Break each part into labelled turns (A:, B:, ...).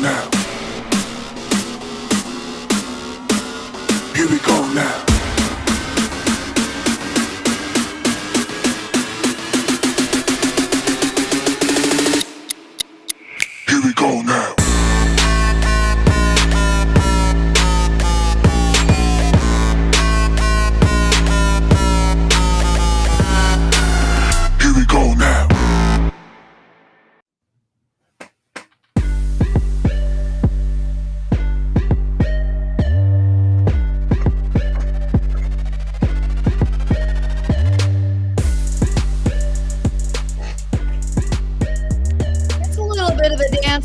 A: now. Here we go now. Here we go now. Here we go now.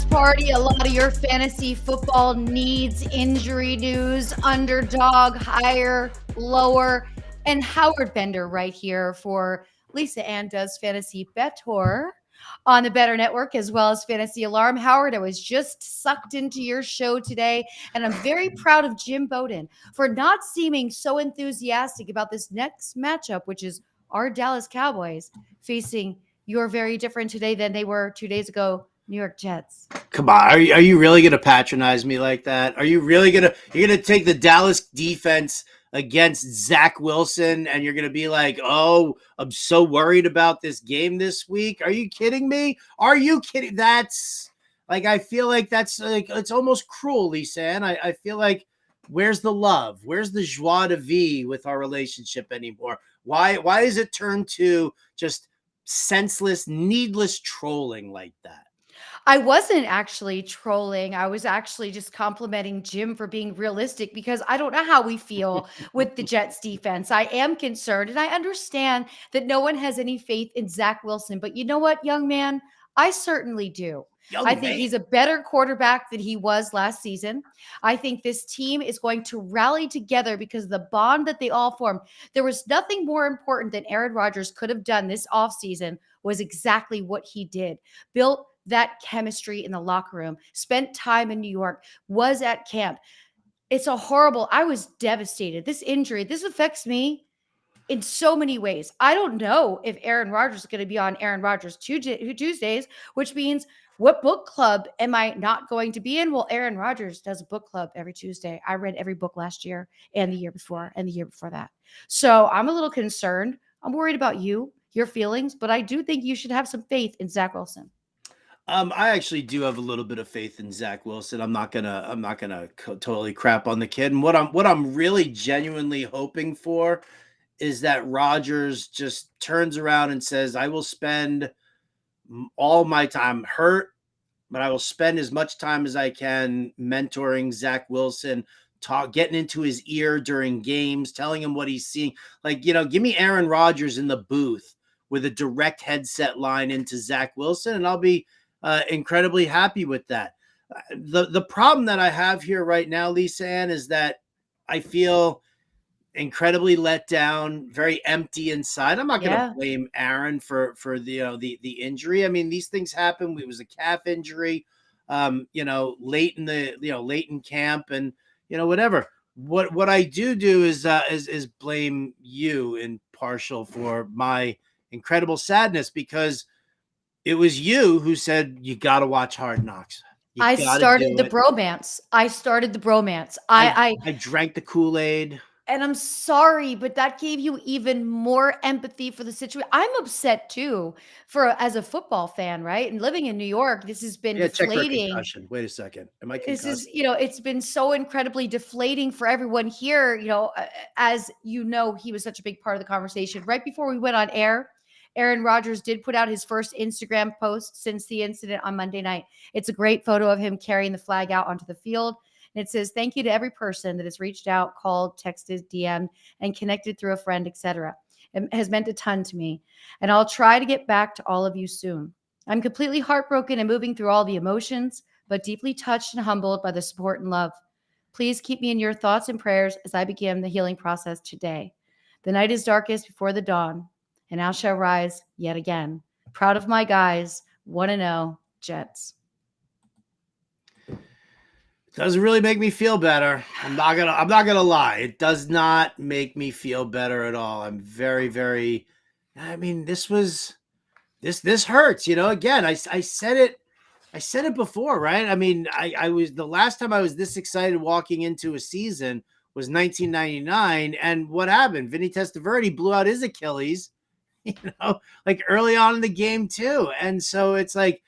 B: Party, a lot of your fantasy football needs, injury news, Underdog, higher, lower, and Howard Bender right here for Lisa Ann Does Fantasy Bettor on the Bettor Network, as well as Fantasy Alarm. Howard, I was just sucked into your show today, and I'm very proud of Jim Bowden for not seeming so enthusiastic about this next matchup, which is our Dallas Cowboys facing your very different today than they were 2 days ago, New York Jets.
C: Come on, are you really going to patronize me like that? Are you really you're going to take the Dallas defense against Zach Wilson and you're going to be like, oh, I'm so worried about this game this week? Are you kidding me? Are you kidding? That's like, I feel like that's like, it's almost cruel, Lisa. And I feel like, where's the love? Where's the joie de vivre with our relationship anymore? Why is it turned to just senseless, needless trolling like that?
B: I wasn't actually trolling. I was actually just complimenting Jim for being realistic because I don't know how we feel with the Jets defense. I am concerned and I understand that no one has any faith in Zach Wilson. But you know what, young man? I certainly do. I think he's a better quarterback than he was last season. I think this team is going to rally together because of the bond that they all formed. There was nothing more important than Aaron Rodgers could have done this offseason was exactly what he did. Built that chemistry in the locker room, spent time in New York, was at camp. It's I was devastated. This injury, this affects me in so many ways. I don't know if Aaron Rodgers is going to be on Aaron Rodgers Tuesdays, which means what book club am I not going to be in? Well, Aaron Rodgers does a book club every Tuesday. I read every book last year and the year before and the year before that. So I'm a little concerned. I'm worried about your feelings, but I do think you should have some faith in Zach Wilson.
C: I actually do have a little bit of faith in Zach Wilson. I'm not gonna totally crap on the kid. And what I'm really genuinely hoping for is that Rodgers just turns around and says, "I will spend all my time hurt, but I will spend as much time as I can mentoring Zach Wilson, getting into his ear during games, telling him what he's seeing. Like, give me Aaron Rodgers in the booth with a direct headset line into Zach Wilson, and I'll be incredibly happy with that." The problem that I have here right now, Lisa Ann, is that I feel incredibly let down, very empty inside. I'm not going to blame Aaron for the injury. I mean, these things happen. It was a calf injury, late in camp, and whatever. What I do is blame you in partial for my incredible sadness, because it was you who said you got to watch Hard Knocks.
B: I started the bromance. I
C: drank the Kool-Aid.
B: And I'm sorry, but that gave you even more empathy for the situation. I'm upset too, as a football fan, right? And living in New York, this has been deflating.
C: Wait a second. Am I concussed?
B: This is, it's been so incredibly deflating for everyone here. As he was such a big part of the conversation. Right before we went on air, Aaron Rodgers did put out his first Instagram post since the incident on Monday night. It's a great photo of him carrying the flag out onto the field. And it says, "Thank you to every person that has reached out, called, texted, DM'd, and connected through a friend, etc. It has meant a ton to me. And I'll try to get back to all of you soon. I'm completely heartbroken and moving through all the emotions, but deeply touched and humbled by the support and love. Please keep me in your thoughts and prayers as I begin the healing process today. The night is darkest before the dawn, and I shall rise yet again. Proud of my guys, 1-0 Jets."
C: Doesn't really make me feel better. I'm not gonna lie. It does not make me feel better at all. I'm very, very. I mean, this hurts. Again, I said I said it before, right? I mean, I was the last time I was this excited walking into a season was 1999, and what happened? Vinny Testaverde blew out his Achilles, you like early on in the game too. And so it's like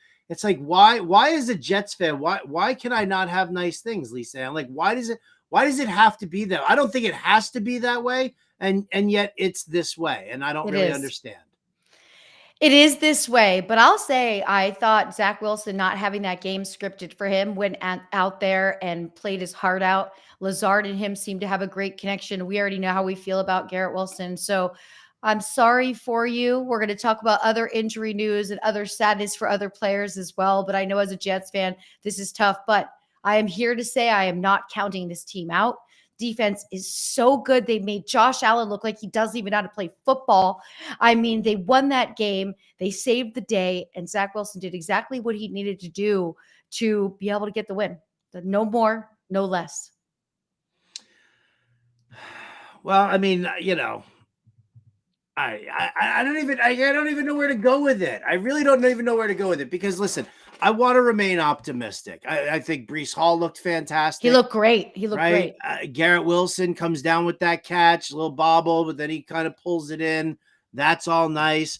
C: why is a Jets fan? Why can I not have nice things, Lisa? I'm like, why does it have to be that? I don't think it has to be that way, and yet it's this way, and I don't really understand.
B: It is this way, but I'll say I thought Zach Wilson not having that game scripted for him went out there and played his heart out. Lazard and him seemed to have a great connection. We already know how we feel about Garrett Wilson. So I'm sorry for you. We're going to talk about other injury news and other sadness for other players as well. But I know as a Jets fan, this is tough. But I am here to say I am not counting this team out. Defense is so good. They made Josh Allen look like he doesn't even know how to play football. I mean, they won that game. They saved the day, and Zach Wilson did exactly what he needed to do to be able to get the win. No more, no less.
C: Well, I mean, I don't even know where to go with it. I really don't even know where to go with it because listen, I want to remain optimistic. I think Breece Hall looked fantastic.
B: He looked great. He looked great.
C: Garrett Wilson comes down with that catch, a little bobble, but then he kind of pulls it in. That's all nice.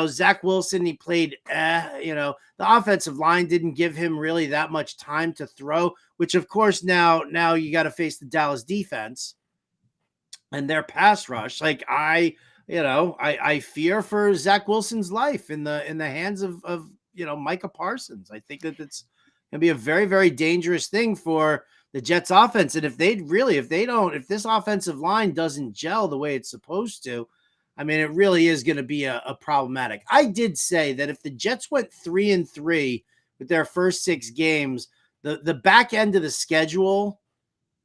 C: Zach Wilson, he played, the offensive line didn't give him really that much time to throw, which of course now you got to face the Dallas defense and their pass rush. Like I fear for Zach Wilson's life in the hands of Micah Parsons. I think that it's going to be a very, very dangerous thing for the Jets offense. And if this offensive line doesn't gel the way it's supposed to, I mean, it really is going to be a problematic. I did say that if the Jets went 3-3 with their first 6 games, the back end of the schedule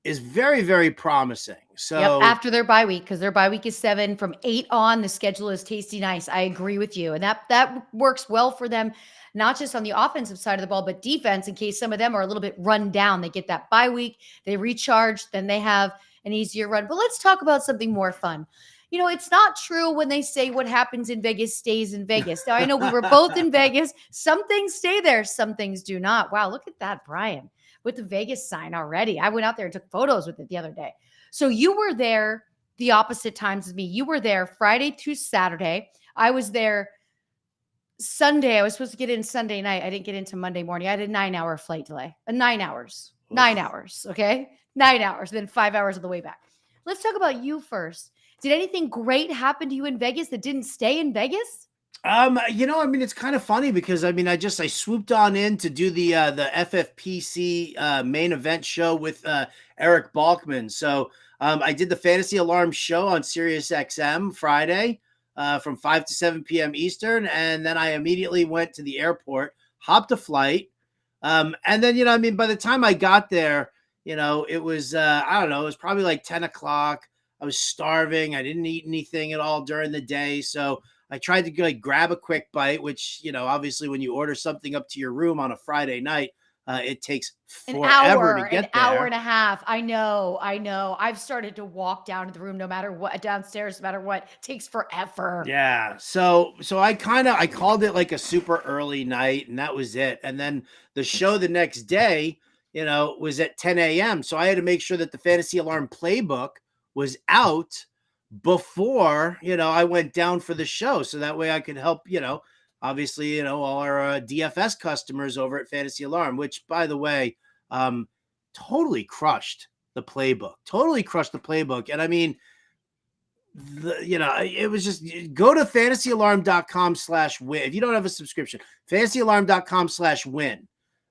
C: is very, very promising. So
B: after their bye week, because their bye week is 7 from 8 on, the schedule is tasty nice. I agree with you. And that works well for them, not just on the offensive side of the ball, but defense, in case some of them are a little bit run down. They get that bye week, they recharge, then they have an easier run. But let's talk about something more fun. It's not true when they say what happens in Vegas stays in Vegas. Now, I know we were both in Vegas. Some things stay there, some things do not. Wow, look at that, Brian, with the Vegas sign already. I went out there and took photos with it the other day. So you were there the opposite times as me. You were there Friday through Saturday. I was there Sunday. I was supposed to get in Sunday night. I didn't get into Monday morning. I had a 9-hour flight delay. 9 hours. 9 hours, okay? 9 hours, then 5 hours on the way back. Let's talk about you first. Did anything great happen to you in Vegas that didn't stay in Vegas?
C: It's kind of funny because I swooped on in to do the FFPC main event show with Eric Balkman. So I did the Fantasy Alarm show on Sirius XM Friday from 5 to 7 p.m. Eastern, and then I immediately went to the airport, hopped a flight, and then by the time I got there, it was I don't know, it was probably like 10 o'clock. I was starving. I didn't eat anything at all during the day, so I tried to grab a quick bite, which, obviously when you order something up to your room on a Friday night, it takes forever to get there.
B: An hour and a half. I know. I've started to walk down to the room downstairs, no matter what. It takes forever.
C: Yeah. So I called it like a super early night, and that was it. And then the show the next day, was at 10 a.m. So I had to make sure that the Fantasy Alarm playbook was out before, I went down for the show. So that way I could help, obviously, all our DFS customers over at Fantasy Alarm, which, by the way, totally crushed the playbook. And I mean, it was just go to fantasyalarm.com/win. If you don't have a subscription, fantasyalarm.com/win.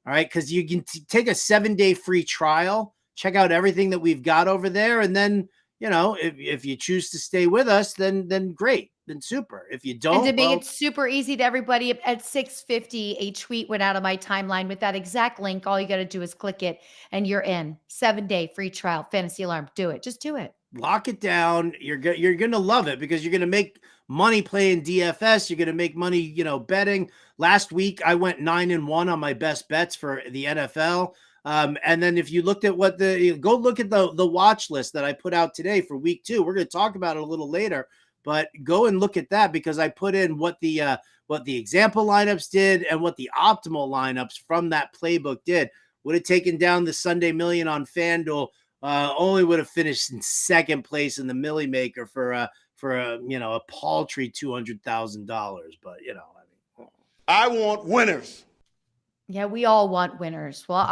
C: All right. Cause you can take a 7-day free trial, check out everything that we've got over there. And then, if you choose to stay with us, then great, then super. If you don't,
B: and to make it super easy to everybody, at 6:50, a tweet went out of my timeline with that exact link. All you got to do is click it and you're in. 7-day free trial, Fantasy Alarm. Do it. Just do it.
C: Lock it down. You're going to love it because you're going to make money playing DFS. You're going to make money, betting. Last week, I went 9-1 on my best bets for the NFL. And then if you looked at go look at the watch list that I put out today for week 2, we're going to talk about it a little later, but go and look at that because I put in what the what the example lineups did and what the optimal lineups from that playbook did. Would have taken down the Sunday Million on FanDuel. Only would have finished in second place in the Millie Maker for a paltry $200,000. But
A: I want winners.
B: Yeah, we all want winners. Well,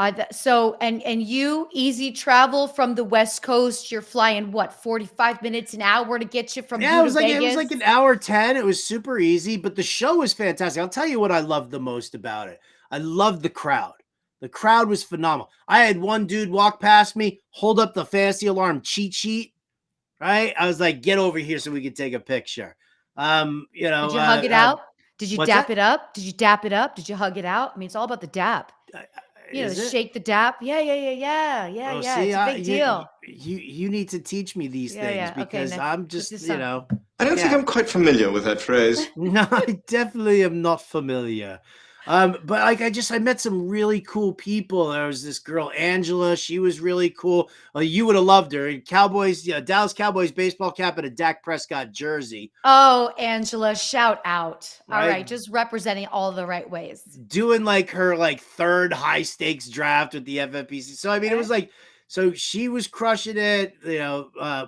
B: and you easy travel from the West Coast. You're flying what, 45 minutes an hour to get you from
C: yeah,
B: you
C: it was
B: to
C: like
B: Vegas?
C: it was like an hour 10. It was super easy, but the show was fantastic. I'll tell you what I loved the most about it. I loved the crowd. The crowd was phenomenal. I had one dude walk past me, hold up the fantasy alarm cheat sheet. Right? I was like, get over here so we could take a picture.
B: Did you hug it out? Did you
C: what's
B: dap
C: that?
B: it up? Did you dap it up? Did you hug it out? I mean, it's all about the dap.
C: Is it?
B: Shake the dap. Yeah.
C: Oh,
B: It's
C: see,
B: a big deal.
C: you need to teach me these things
B: Yeah. Okay,
C: because
B: now
C: I'm
B: keep
C: just,
B: this on.
D: I don't think
C: yeah.
D: I'm quite familiar with that phrase.
C: No, I definitely am not familiar. But like I met some really cool people. There was this girl, Angela. She was really cool. You would have loved her. Cowboys, Dallas Cowboys baseball cap and a Dak Prescott jersey.
B: Oh, Angela, shout out. All
C: Right.
B: right, just representing all the right ways.
C: Doing like her third high stakes draft with the FFPC. So I mean, it was like, so she was crushing it.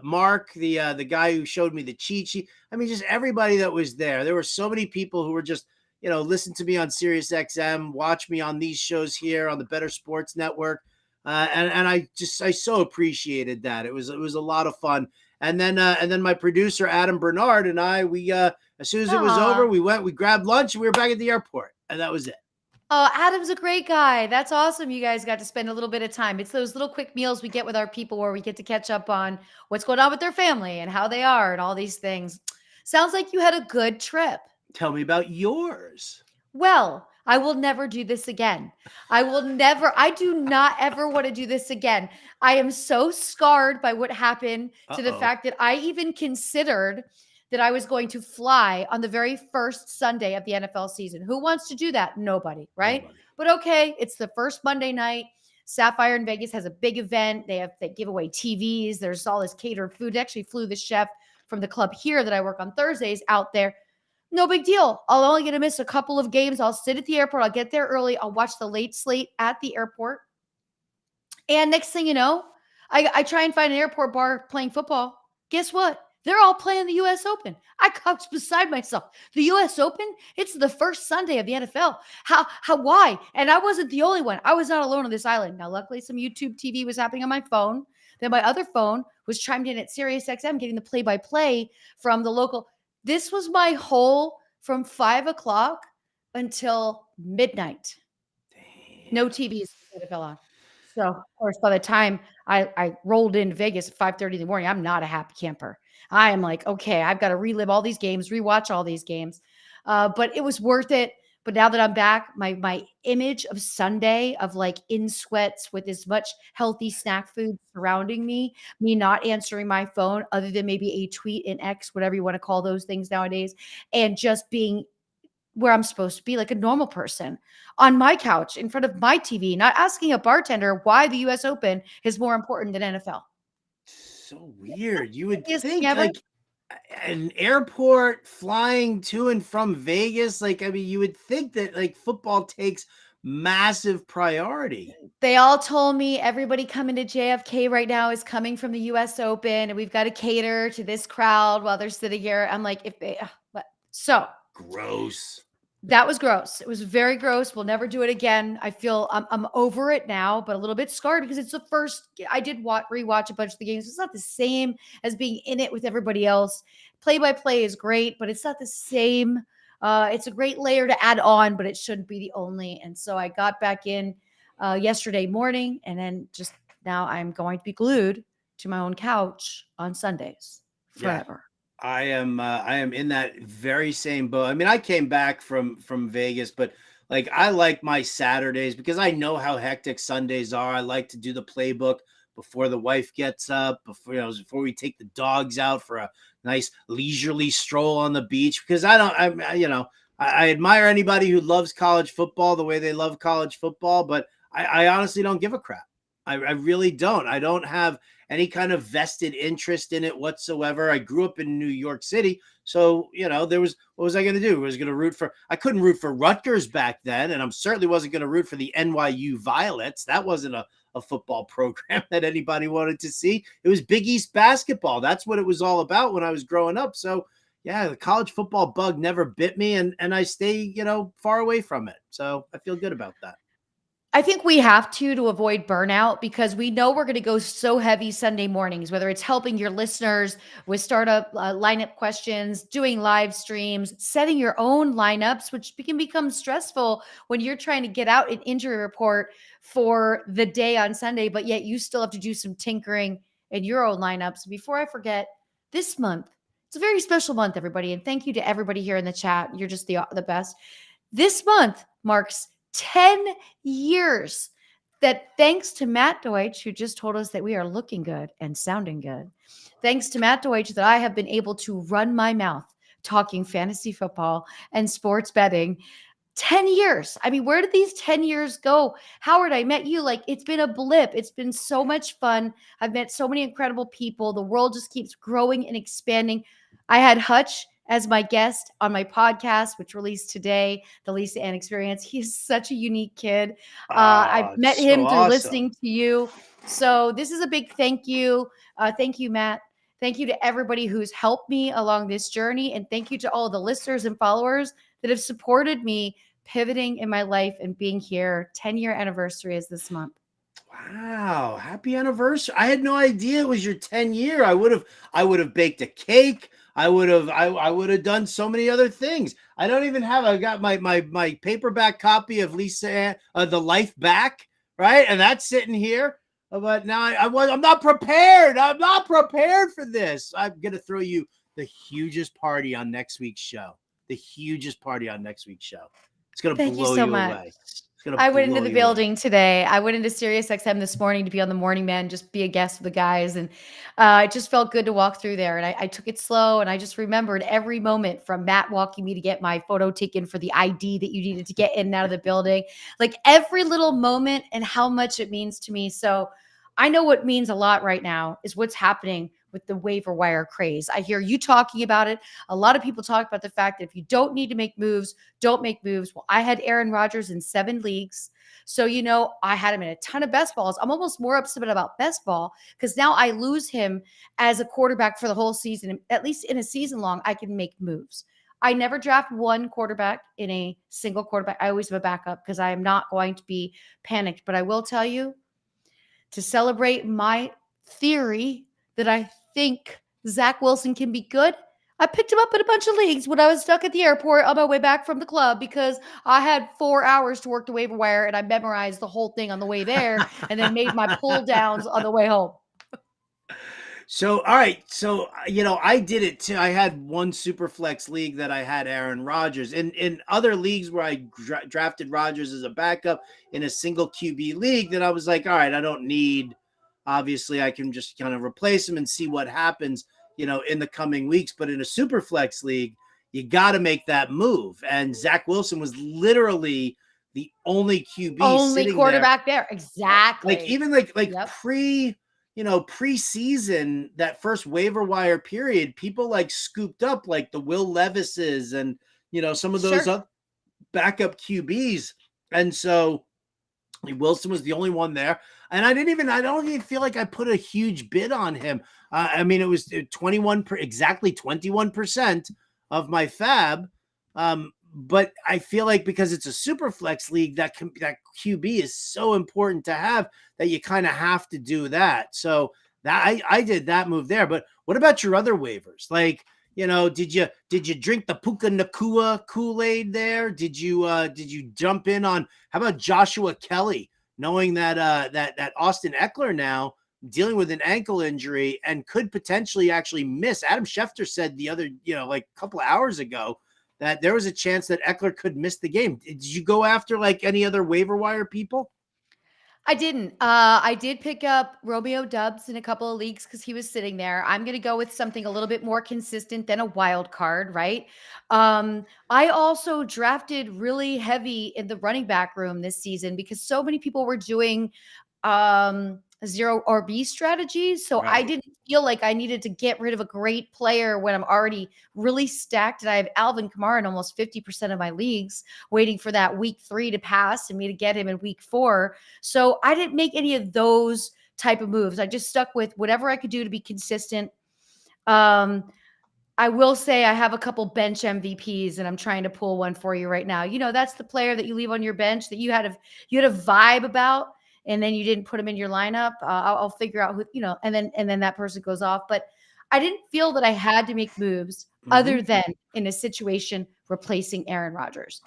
C: Mark, the guy who showed me the cheat sheet. I mean, just everybody that was there. There were so many people who were just, listen to me on Sirius XM, watch me on these shows here on the Better Sports Network. And I so appreciated that. It was a lot of fun. And then my producer, Adam Bernard, and I, as soon as it was over, we grabbed lunch and we were back at the airport, and that was it.
B: Oh, Adam's a great guy. That's awesome. You guys got to spend a little bit of time. It's those little quick meals we get with our people where we get to catch up on what's going on with their family and how they are and all these things. Sounds like you had a good trip.
C: Tell me about yours.
B: Well, I will never do this again. I do not ever want to do this again. I am so scarred by what happened to the fact that I even considered that I was going to fly on the very first Sunday of the NFL season. Who wants to do that? Nobody, right?
C: Nobody.
B: But okay, it's the first Monday night. Sapphire in Vegas has a big event. They give away TVs. There's all this catered food. They actually flew the chef from the club here that I work on Thursdays out there. No big deal. I'll only get to miss a couple of games. I'll sit at the airport. I'll get there early. I'll watch the late slate at the airport. And next thing you know, I try and find an airport bar playing football. Guess what? They're all playing the U.S. Open. I got beside myself. The U.S. Open, it's the first Sunday of the NFL. Why? And I wasn't the only one. I was not alone on this island. Now, luckily, some YouTube TV was happening on my phone. Then my other phone was chimed in at Sirius XM, getting the play-by-play from the local. This was my whole from 5 o'clock until midnight. No TVs NFL on. So, of course, by the time I rolled into Vegas at 5:30 in the morning, I'm not a happy camper. I am like, okay, I've got to relive all these games, rewatch all these games. But it was worth it. But now that I'm back, my image of Sunday of like in sweats with as much healthy snack food surrounding me not answering my phone other than maybe a tweet in X, whatever you want to call those things nowadays, and just being where I'm supposed to be like a normal person on my couch in front of my TV, not asking a bartender why the US Open is more important than NFL.
C: So weird. You would
B: Yes,
C: think
B: never.
C: like an airport flying to and from Vegas. Like, I mean, you would think that like football takes massive priority.
B: They all told me everybody coming to JFK right now is coming from the US Open and we've got to cater to this crowd while they're sitting here. I'm like, so
C: Gross.
B: that was gross. It was very gross. We'll never do it again. I feel I'm over it now, but a little bit scarred because it's the first. I did rewatch a bunch of the games. It's not the same as being in it with everybody else. Play-by-play is great, but it's not the same. It's a great layer to add on, but it shouldn't be the only. And so I got back in yesterday morning, and then just now I'm going to be glued to my own couch on Sundays forever.
C: Yeah. I am in that very same boat. I mean, I came back from Vegas, but like I like my Saturdays because I know how hectic Sundays are. I like to do the playbook before the wife gets up, before we take the dogs out for a nice leisurely stroll on the beach. Because I admire anybody who loves college football the way they love college football, but I honestly don't give a crap. I really don't. I don't have any kind of vested interest in it whatsoever. I grew up in New York City. So, what was I going to do? I couldn't root for Rutgers back then. And I'm certainly wasn't going to root for the NYU Violets. That wasn't a football program that anybody wanted to see. It was Big East basketball. That's what it was all about when I was growing up. So, yeah, the college football bug never bit me, and I stay, far away from it. So I feel good about that.
B: I think we have to avoid burnout, because we know we're going to go so heavy Sunday mornings, whether it's helping your listeners with startup lineup questions, doing live streams, setting your own lineups, which can become stressful when you're trying to get out an injury report for the day on Sunday, but yet you still have to do some tinkering in your own lineups. Before I forget, this month, it's a very special month, everybody. And thank you to everybody here in the chat. You're just the best. This month marks 10 years that, thanks to Matt Deutsch, who just told us that we are looking good and sounding good, thanks to Matt Deutsch, that I have been able to run my mouth talking fantasy football and sports betting. 10 years. I mean, where did these 10 years go? Howard, I met you. Like, it's been a blip. It's been so much fun. I've met so many incredible people. The world just keeps growing and expanding. I had Hutch as my guest on my podcast, which released today, the Lisa Ann Experience. He's such a unique kid. I met him through listening to you. So this is a big thank you. Thank you, Matt. Thank you to everybody who's helped me along this journey. And thank you to all the listeners and followers that have supported me pivoting in my life and being here. 10-year anniversary is this month.
C: Wow. Happy anniversary. I had no idea it was your 10-year. I would have baked a cake. I would have done so many other things. I got my paperback copy of Lisa Ann, The Life Back, right? And that's sitting here. But now I'm not prepared. I'm not prepared for this. I'm going to throw you the hugest party on next week's show. The hugest party on next week's show. It's going to blow you away.
B: I went into the building today. I went into SiriusXM this morning to be on the Morning Man, just be a guest with the guys. And it just felt good to walk through there. And I took it slow. And I just remembered every moment, from Matt walking me to get my photo taken for the ID that you needed to get in and out of the building. Like, every little moment and how much it means to me. So I know what means a lot right now is what's happening with the waiver wire craze. I hear you talking about it. A lot of people talk about the fact that if you don't need to make moves, don't make moves. Well, I had Aaron Rodgers in 7 leagues. So, I had him in a ton of best balls. I'm almost more upset about best ball, because now I lose him as a quarterback for the whole season. At least in a season long, I can make moves. I never draft one quarterback in a single quarterback. I always have a backup, because I am not going to be panicked. But I will tell you, to celebrate my theory that I think Zach Wilson can be good, I picked him up in a bunch of leagues when I was stuck at the airport on my way back from the club, because I had 4 hours to work the waiver wire, and I memorized the whole thing on the way there and then made my pull downs on the way home.
C: So, all right. So, I did it too. I had one super flex league that I had Aaron Rodgers. In other leagues where I drafted Rodgers as a backup in a single QB league, that I was like, all right, I don't need, obviously I can just kind of replace him and see what happens, in the coming weeks. But in a super flex league, you got to make that move. And Zach Wilson was literally the only QB,
B: only quarterback there. Exactly.
C: Like, even
B: Yep.
C: preseason, that first waiver wire period, people like scooped up like the Will Levises and, some of those other backup QBs. And so Wilson was the only one there. And I don't even feel like I put a huge bid on him. It was 21% of my fab. But I feel like, because it's a super flex league, that QB is so important to have, that you kind of have to do that. So that I did that move there. But what about your other waivers? Like, did you drink the Puka Nakua Kool-Aid there? Did you jump in on, how about Joshua Kelly, knowing that that Austin Eckler now dealing with an ankle injury and could potentially actually miss? Adam Schefter said the other, like a couple of hours ago, that there was a chance that Eckler could miss the game. Did you go after like any other waiver wire people?
B: I didn't. I did pick up Romeo Dubs in a couple of leagues because he was sitting there. I'm going to go with something a little bit more consistent than a wild card, right? I also drafted really heavy in the running back room this season, because so many people were doing zero RB strategies. So I
C: Right.
B: didn't feel like I needed to get rid of a great player when I'm already really stacked. And I have Alvin Kamara in almost 50% of my leagues, waiting for that week 3 to pass and me to get him in week 4. So I didn't make any of those type of moves. I just stuck with whatever I could do to be consistent. I will say I have a couple bench MVPs, and I'm trying to pull one for you right now. You know, that's the player that you leave on your bench that you had a vibe about, and then you didn't put him in your lineup. I'll figure out who, and then that person goes off. But I didn't feel that I had to make moves other than in a situation replacing Aaron Rodgers.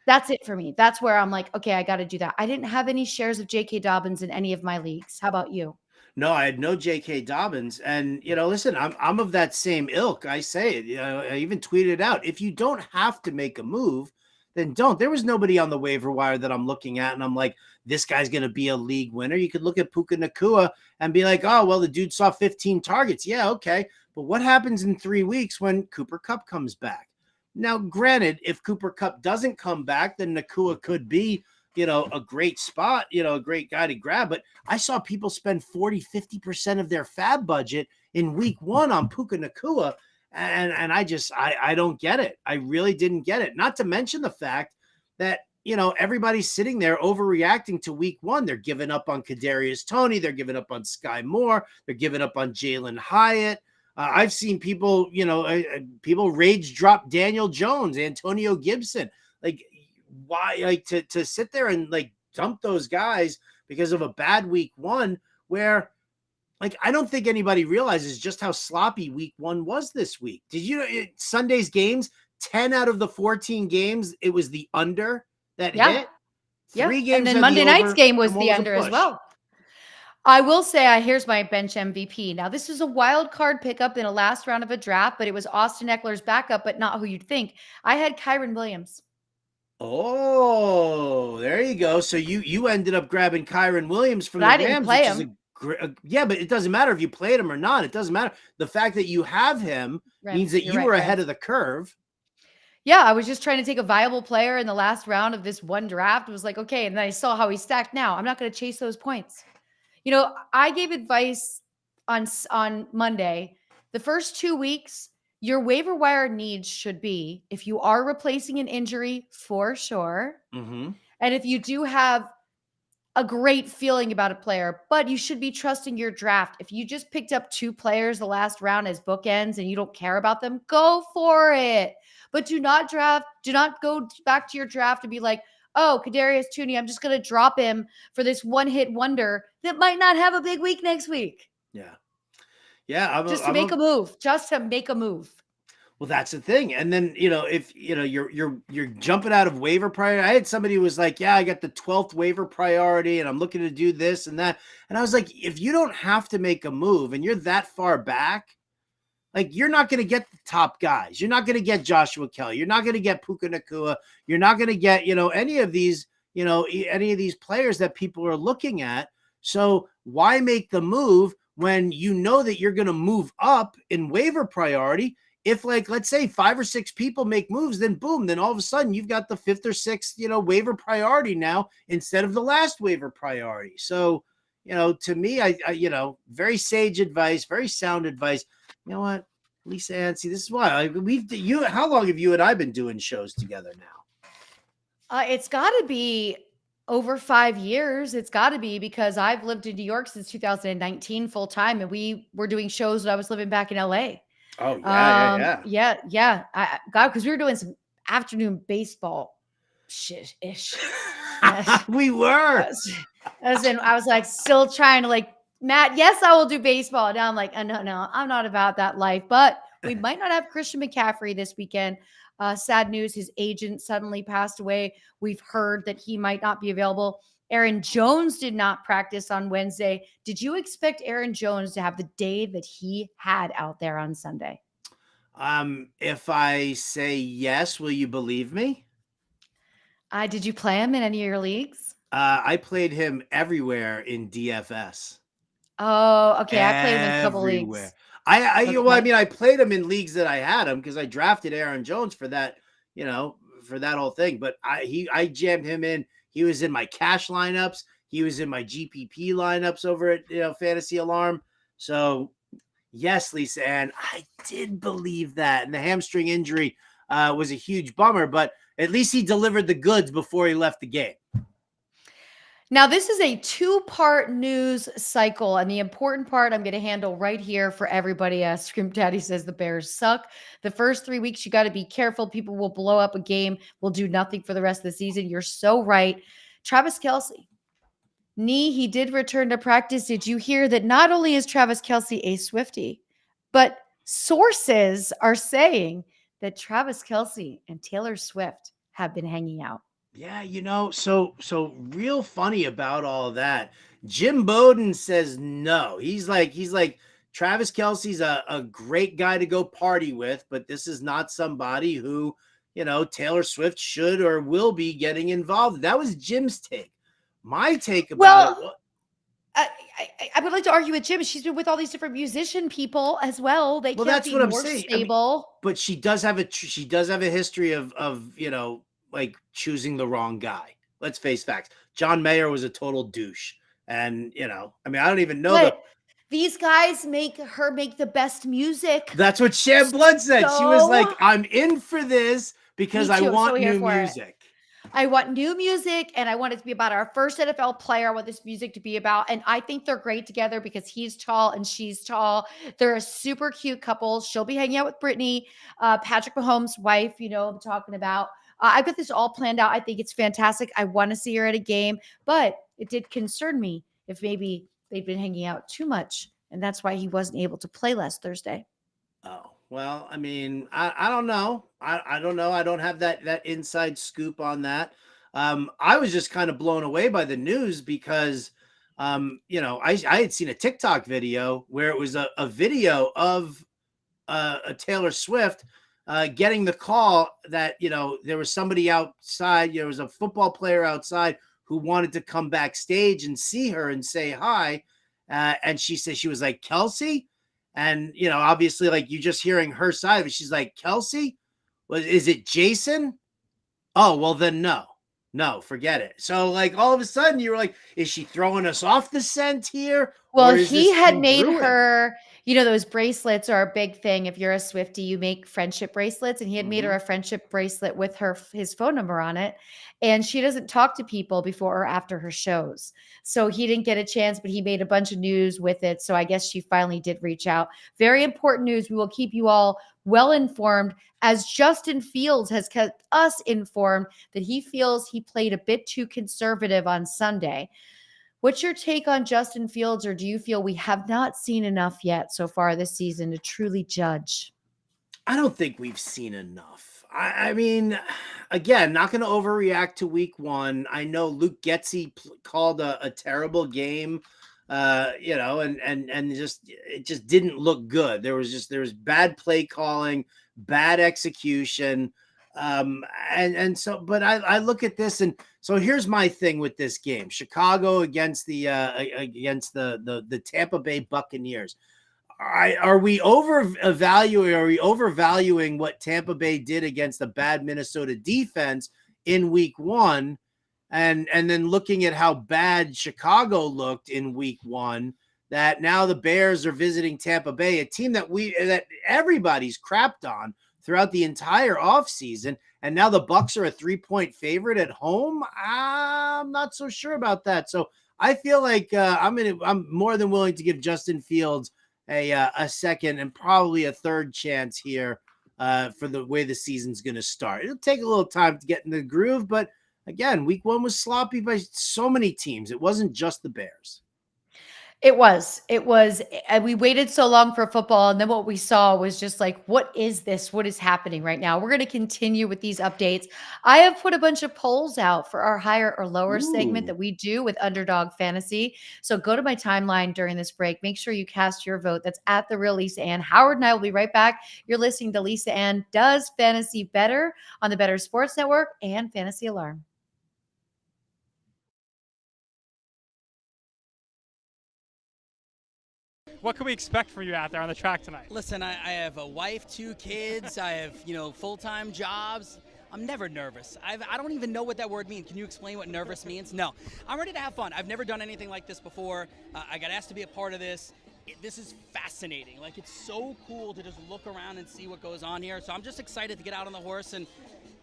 B: That's it for me. That's where I'm like, okay, I got to do that. I didn't have any shares of J.K. Dobbins in any of my leagues. How about you?
C: No, I had no J.K. Dobbins, and listen, I'm of that same ilk. I say it. I even tweeted it out. If you don't have to make a move, then don't. There was nobody on the waiver wire that I'm looking at, and I'm like, this guy's going to be a league winner. You could look at Puka Nacua and be like, oh, well, the dude saw 15 targets. Yeah, okay, but what happens in 3 weeks when Cooper Kupp comes back? Now, granted, if Cooper Kupp doesn't come back, then Nacua could be a great spot, a great guy to grab. But I saw people spend 40-50% of their fab budget in week 1 on Puka Nacua. And I don't get it. I really didn't get it. Not to mention the fact that, everybody's sitting there overreacting to week 1. They're giving up on Kadarius Toney. They're giving up on Sky Moore. They're giving up on Jalen Hyatt. I've seen people, people rage drop Daniel Jones, Antonio Gibson. Like, why, like, to sit there and like dump those guys because of a bad week 1 where, like, I don't think anybody realizes just how sloppy week 1 was this week. Did you Sunday's games, 10 out of the 14 games, it was the under that hit. 3 games.
B: And then Monday night's game was the under as well. I will say, here's my bench MVP. Now, this is a wild card pickup in a last round of a draft, but it was Austin Eckler's backup, but not who you'd think. I had Kyren Williams.
C: Oh, there you go. So you ended up grabbing Kyren Williams from the Rams. I didn't play him. Yeah, but it doesn't matter if you played him or not. It doesn't matter. The fact that you have him means that you were ahead of the curve.
B: Yeah, I was just trying to take a viable player in the last round of this one draft. It was like, okay, and then I saw how he stacked now. I'm not going to chase those points. I gave advice on Monday. The first 2 weeks, your waiver wire needs should be, if you are replacing an injury, for sure. And if you do have a great feeling about a player, but you should be trusting your draft. If you just picked up 2 players the last round as bookends and you don't care about them, go for it. But do not go back to your draft and be like, oh, Kadarius Toney, I'm just going to drop him for this one-hit wonder that might not have a big week next week.
C: Yeah.
B: Just to make a move.
C: Well, that's the thing. And then, if you're jumping out of waiver priority. I had somebody who was like, yeah, I got the 12th waiver priority and I'm looking to do this and that. And I was like, if you don't have to make a move and you're that far back, like, you're not going to get the top guys. You're not going to get Joshua Kelly. You're not going to get Puka Nacua. You're not going to get, any of these players that people are looking at. So why make the move when you know that you're going to move up in waiver priority? If, like, let's say 5 or 6 people make moves, then boom, then all of a sudden you've got the 5th or 6th, waiver priority now instead of the last waiver priority. So, to me, I very sage advice, very sound advice. You know what, Lisa Ann, see, this is why how long have you and I been doing shows together now?
B: It's got to be over 5 years. It's got to be, because I've lived in New York since 2019 full time, and we were doing shows when I was living back in LA.
C: Oh, yeah.
B: Because we were doing some afternoon baseball shit-ish.
C: We were.
B: I was like still trying to, like, Matt, yes, I will do baseball. Now I'm like, no, I'm not about that life. But we might not have Christian McCaffrey this weekend. Sad news, his agent suddenly passed away. We've heard that he might not be available. Aaron Jones did not practice on Wednesday. Did you expect Aaron Jones to have the day that he had out there on Sunday?
C: If I say yes, will you believe me?
B: Did you play him in any of your leagues?
C: I played him everywhere in DFS.
B: Oh, okay. I played him in a couple leagues.
C: I played him in leagues that I had him because I drafted Aaron Jones for that, for that whole thing. But I jammed him in. He was in my cash lineups. He was in my GPP lineups over at Fantasy Alarm. So yes, Lisa Ann, I did believe that. And the hamstring injury was a huge bummer, but at least he delivered the goods before he left the game.
B: Now, this is a two-part news cycle, and the important part I'm going to handle right here for everybody. Scream Daddy says the Bears suck. The first 3 weeks, you got to be careful. People will blow up a game, will do nothing for the rest of the season. You're so right. Travis Kelce, knee, he did return to practice. Did you hear that not only is Travis Kelce a Swiftie, but sources are saying that Travis Kelce and Taylor Swift have been hanging out?
C: Yeah, so real funny about all that. Jim Bowden says no. He's like Travis Kelce's a great guy to go party with, but this is not somebody who, Taylor Swift should or will be getting involved. That was Jim's take. My take about it.
B: I would like to argue with Jim. She's been with all these different musician people as well. They can't
C: That's
B: be
C: what I'm
B: more
C: saying.
B: stable.
C: But she does have a history of like choosing the wrong guy. Let's face facts. John Mayer was a total douche. And, I don't even know
B: But these guys make her make the best music.
C: That's what Sham Blood said. She was like, I'm in for this because I want new music.
B: I want new music, and I want it to be about our first NFL player. I want this music to be about, and I think they're great together because he's tall and she's tall. They're a super cute couple. She'll be hanging out with Brittany, Patrick Mahomes' wife, I'm talking about. I've got this all planned out. I think it's fantastic. I want to see her at a game, but it did concern me if maybe they've been hanging out too much, and that's why he wasn't able to play last Thursday.
C: Oh, well, I don't know. I don't know. I don't have that inside scoop on that. I was just kind of blown away by the news because, I had seen a TikTok video where it was a video of a Taylor Swift getting the call that, there was somebody outside, there was a football player outside who wanted to come backstage and see her and say hi. And she said, she was like, Kelce. And, obviously, like, you just hearing her side of it, she's like, Kelce? Is it Jason? Oh, well, then no, forget it. So, like, all of a sudden, you were like, is she throwing us off the scent here?
B: Well, he had made her, those bracelets are a big thing. If you're a Swiftie, you make friendship bracelets, and he had made her a friendship bracelet with his phone number on it. And she doesn't talk to people before or after her shows. So he didn't get a chance, but he made a bunch of news with it. So I guess she finally did reach out. Very important news. We will keep you all well informed, as Justin Fields has kept us informed that he feels he played a bit too conservative on Sunday. What's your take on Justin Fields, or do you feel we have not seen enough yet so far this season to truly judge?
C: I don't think we've seen enough. I mean, again, not going to overreact to week one. I know Luke Getsy called a terrible game, and it just didn't look good. There was bad play calling, bad execution. And so, but I look at this, and so here's my thing with this game: Chicago against the Tampa Bay Buccaneers. Are we overvaluing what Tampa Bay did against the bad Minnesota defense in week one, and then looking at how bad Chicago looked in week one? That now the Bears are visiting Tampa Bay, a team that everybody's crapped on throughout the entire offseason, and now the Bucs are a 3-point favorite at home. I'm not so sure about that. So I feel like I'm more than willing to give Justin Fields a second and probably a third chance here for the way the season's going to start. It'll take a little time to get in the groove, but again, week one was sloppy by so many teams. It wasn't just the Bears.
B: It was, and we waited so long for football. And then what we saw was just like, what is this? What is happening right now? We're going to continue with these updates. I have put a bunch of polls out for our higher or lower segment that we do with Underdog Fantasy. So go to my timeline during this break. Make sure you cast your vote. That's at The Real Lisa Ann. Howard and I will be right back. You're listening to Lisa Ann Does Fantasy Bettor on the Bettor Sports Network and Fantasy Alarm.
E: What can we expect from you out there on the track tonight?
F: Listen, I have a wife, 2 kids. I have, full-time jobs. I'm never nervous. I don't even know what that word means. Can you explain what nervous means? No. I'm ready to have fun. I've never done anything like this before. I got asked to be a part of this. This is fascinating. Like, it's so cool to just look around and see what goes on here. So I'm just excited to get out on the horse. And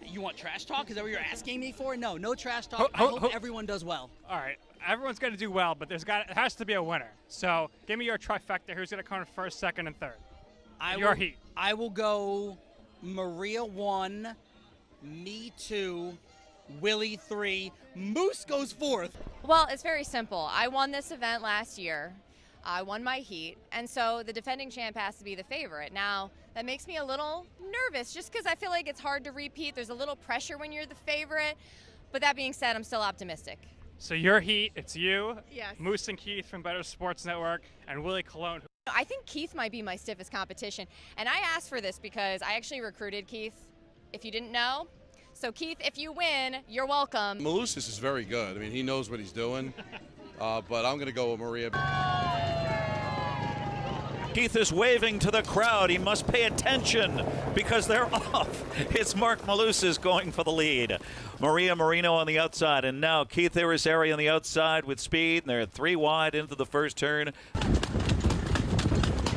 F: you want trash talk? Is that what you're asking me for? No trash talk. I hope everyone does well.
E: All right, everyone's going to do well, but it has to be a winner. So give me your trifecta. Who's going to come in first, second, and third? Your heat.
F: I will go Maria 1, me 2, Willie 3, Moose goes 4th.
G: Well, it's very simple. I won this event last year. I won my heat, and so the defending champ has to be the favorite. Now, that makes me a little nervous just because I feel like it's hard to repeat. There's a little pressure when you're the favorite, but that being said, I'm still optimistic.
E: So your heat, it's you,
G: Yes.
E: Moose and Keith from Better Sports Network, and Willie Colon.
G: I think Keith might be my stiffest competition, and I asked for this because I actually recruited Keith, if you didn't know. So Keith, if you win, you're welcome.
H: Malusis is very good. I mean, he knows what he's doing, but I'm going to go with Maria.
I: Keith is waving to the crowd. He must pay attention because they're off. It's Mark Malusis going for the lead. Maria Marino on the outside, and now Keith Irizarry on the outside with speed, and they're 3 wide into the first turn.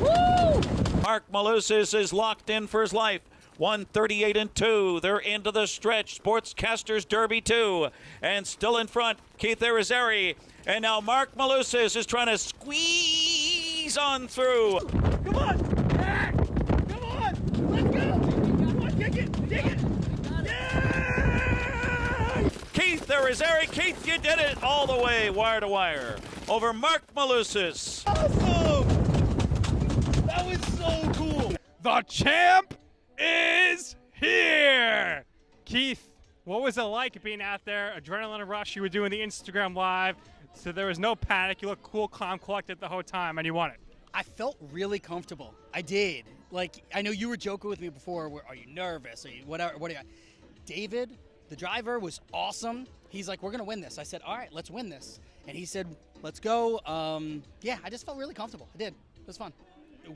I: Woo! Mark Malusis is locked in for his life. 138 and 2. They're into the stretch. Sportscasters Derby 2. And still in front, Keith Irizarry. And now Mark Malusis is trying to squeeze on through.
A: Come on, Jack! Come on! Let's go! Come on, dig it! Yeah!
I: Keith Irizarry. Keith, you did it all the way, wire to wire. Over Mark Malusis.
A: Awesome! That was so cool!
E: The champ is here! Keith, what was it like being out there? Adrenaline rush, you were doing the Instagram Live, so there was no panic. You looked cool, calm, collected the whole time, and you won it.
F: I felt really comfortable. I did. Like, I know you were joking with me before. Are you nervous? Are you whatever? What are you? David, the driver, was awesome. He's like, we're going to win this. I said, all right, let's win this. And he said, let's go. Yeah, I just felt really comfortable. I did. It was fun.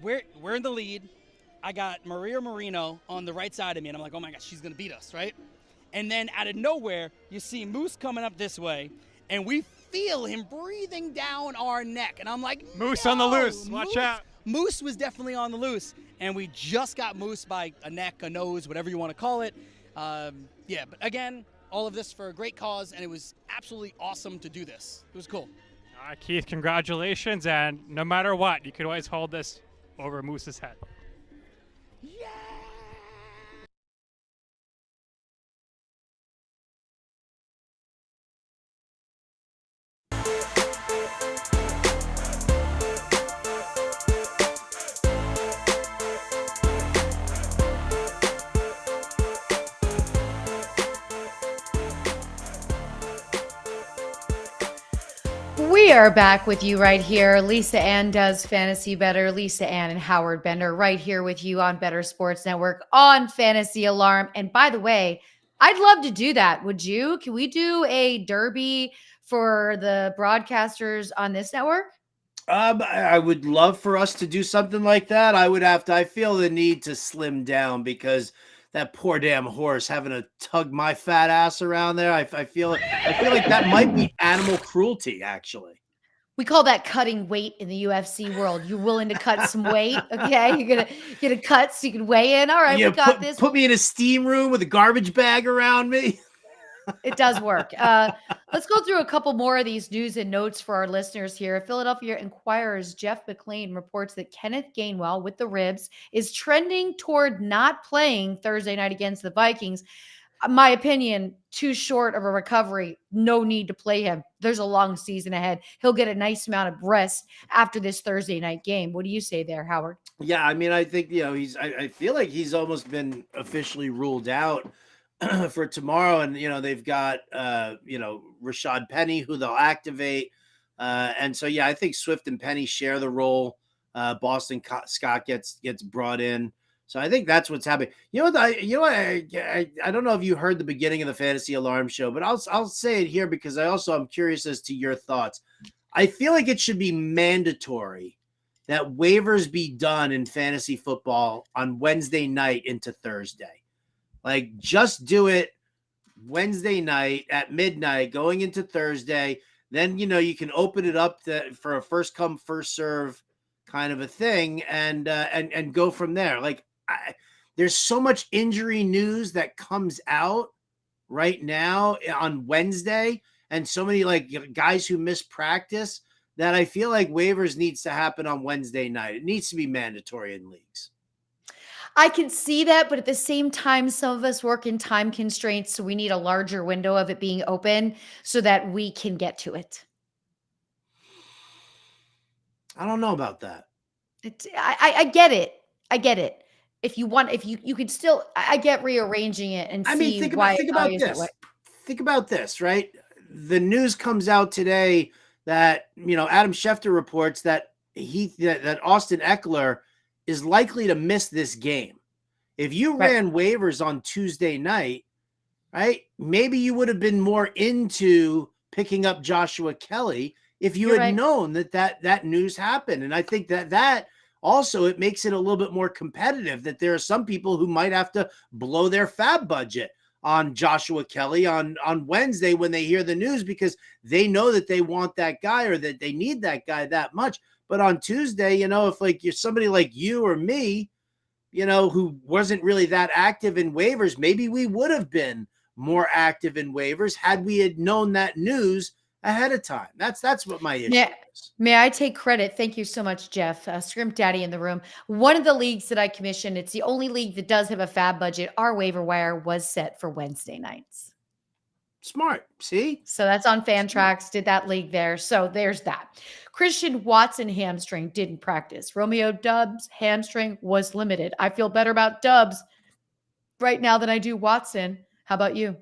F: We're in the lead. I got Maria Marino on the right side of me, and I'm like, oh my gosh, she's going to beat us, right? And then out of nowhere, you see Moose coming up this way, and we feel him breathing down our neck. And I'm like,
E: Moose
F: no,
E: on the loose. Watch
F: Moose.
E: out.
F: Moose was definitely on the loose, and we just got Moose by a neck, a nose, whatever you want to call it. Yeah, but again, all of this for a great cause, and it was absolutely awesome to do this. It was cool.
E: All right, Keith, congratulations, and no matter what, you could always hold this over Moose's head.
F: Yeah!
B: We are back with you right here. Lisa Ann Does Fantasy Bettor. Lisa Ann and Howard Bender right here with you on Better Sports Network on Fantasy Alarm. And by the way, I'd love to do that. Would you? Can we do a derby for the broadcasters on this network?
C: I would love for us to do something like that. I feel the need to slim down because that poor damn horse having to tug my fat ass around there. I feel like that might be animal cruelty, actually.
B: We call that cutting weight in the UFC world. You're willing to cut some weight, okay? You're gonna get a cut so you can weigh in. All right, we got this.
C: Put me in a steam room with a garbage bag around me.
B: It does work. Let's go through a couple more of these news and notes for our listeners here. Philadelphia Inquirer's Jeff McLean reports that Kenneth Gainwell with the ribs is trending toward not playing Thursday night against the Vikings. My opinion, too short of a recovery. No need to play him. There's a long season ahead. He'll get a nice amount of rest after this Thursday night game. What do you say there, Howard?
C: Yeah, I mean, I think, I feel like he's almost been officially ruled out for tomorrow. And, they've got, Rashad Penny, who they'll activate. And so, yeah, I think Swift and Penny share the role. Boston Scott gets brought in. So I think that's what's happening. I don't know if you heard the beginning of the Fantasy Alarm show, but I'll say it here because I'm curious as to your thoughts. I feel like it should be mandatory that waivers be done in fantasy football on Wednesday night into Thursday. Like, just do it Wednesday night at midnight, going into Thursday. Then, you can open it up for a first come, first serve kind of a thing and go from there. Like, there's so much injury news that comes out right now on Wednesday, and so many guys who miss practice, that I feel like waivers needs to happen on Wednesday night. It needs to be mandatory in leagues.
B: I can see that, but at the same time, some of us work in time constraints, so we need a larger window of it being open so that we can get to it.
C: I don't know about that.
B: I get it. I get it. If you could still, I get rearranging it and see why.
C: Think about this. Think about this, right? The news comes out today that, Adam Schefter reports that that Austin Eckler is likely to miss this game. If you ran waivers on Tuesday night, right, maybe you would have been more into picking up Joshua Kelce if you had known that news happened. And I think that also, it makes it a little bit more competitive, that there are some people who might have to blow their fab budget on Joshua Kelce on Wednesday when they hear the news, because they know that they want that guy or that they need that guy that much. But on Tuesday, if you're somebody like you or me, who wasn't really that active in waivers, maybe we would have been more active in waivers had we had known that news ahead of time. That's what my issue is.
B: May I take credit? Thank you so much, Jeff. Scrimp Daddy in the room. One of the leagues that I commissioned, it's the only league that does have a fab budget. Our waiver wire was set for Wednesday nights.
C: Smart. See?
B: So that's on Fantrax, did that league there. So there's that. Christian Watson hamstring, didn't practice. Romeo Doubs hamstring was limited. I feel better about Doubs right now than I do Watson. How about you?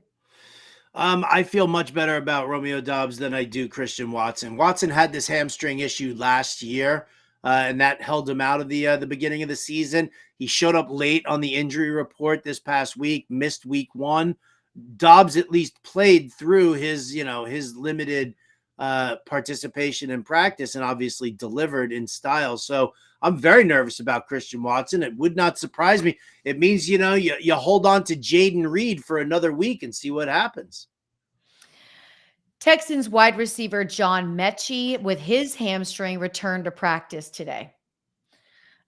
C: I feel much better about Romeo Doubs than I do Christian Watson. Watson had this hamstring issue last year, and that held him out of the beginning of the season. He showed up late on the injury report this past week, missed week 1. Doubs at least played through his limited participation in practice and obviously delivered in style. So I'm very nervous about Christian Watson. It would not surprise me. It means, you hold on to Jaden Reed for another week and see what happens.
B: Texans wide receiver John Mechie with his hamstring returned to practice today.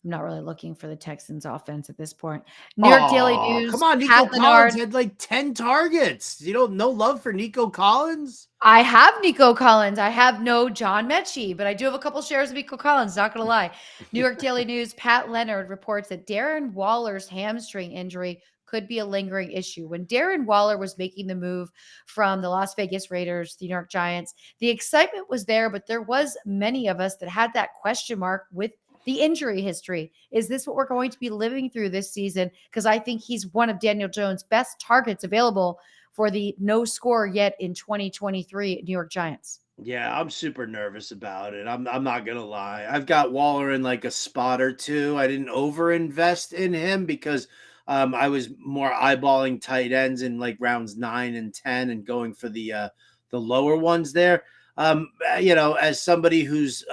B: I'm not really looking for the Texans offense at this point. New York Daily News.
C: Come on, Nico Collins had 10 targets. No love for Nico Collins?
B: I have Nico Collins. I have no John Mechie, but I do have a couple shares of Nico Collins, not going to lie. New York Daily News, Pat Leonard reports that Darren Waller's hamstring injury could be a lingering issue. When Darren Waller was making the move from the Las Vegas Raiders, the New York Giants, the excitement was there, but there was many of us that had that question mark with the injury history. Is this what we're going to be living through this season? Because I think he's one of Daniel Jones' best targets available for the no score yet in 2023 New York Giants.
C: Yeah, I'm super nervous about it. I'm not going to lie. I've got Waller in a spot or two. I didn't over-invest in him because I was more eyeballing tight ends in rounds 9 and 10 and going for the lower ones there. As somebody who's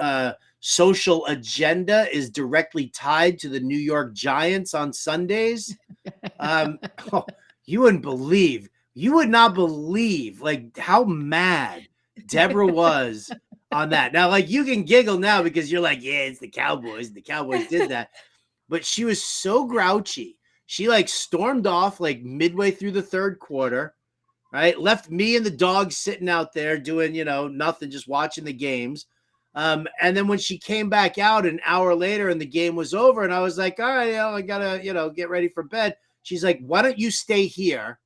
C: social agenda is directly tied to the New York Giants on Sundays. You would not believe how mad Deborah was on that. Now, you can giggle now because you're yeah, it's the Cowboys. The Cowboys did that. But she was so grouchy. She stormed off midway through the third quarter, right? Left me and the dog sitting out there doing, nothing, just watching the games. And then when she came back out an hour later and the game was over and I was like, all right, I gotta, get ready for bed. She's like, why don't you stay here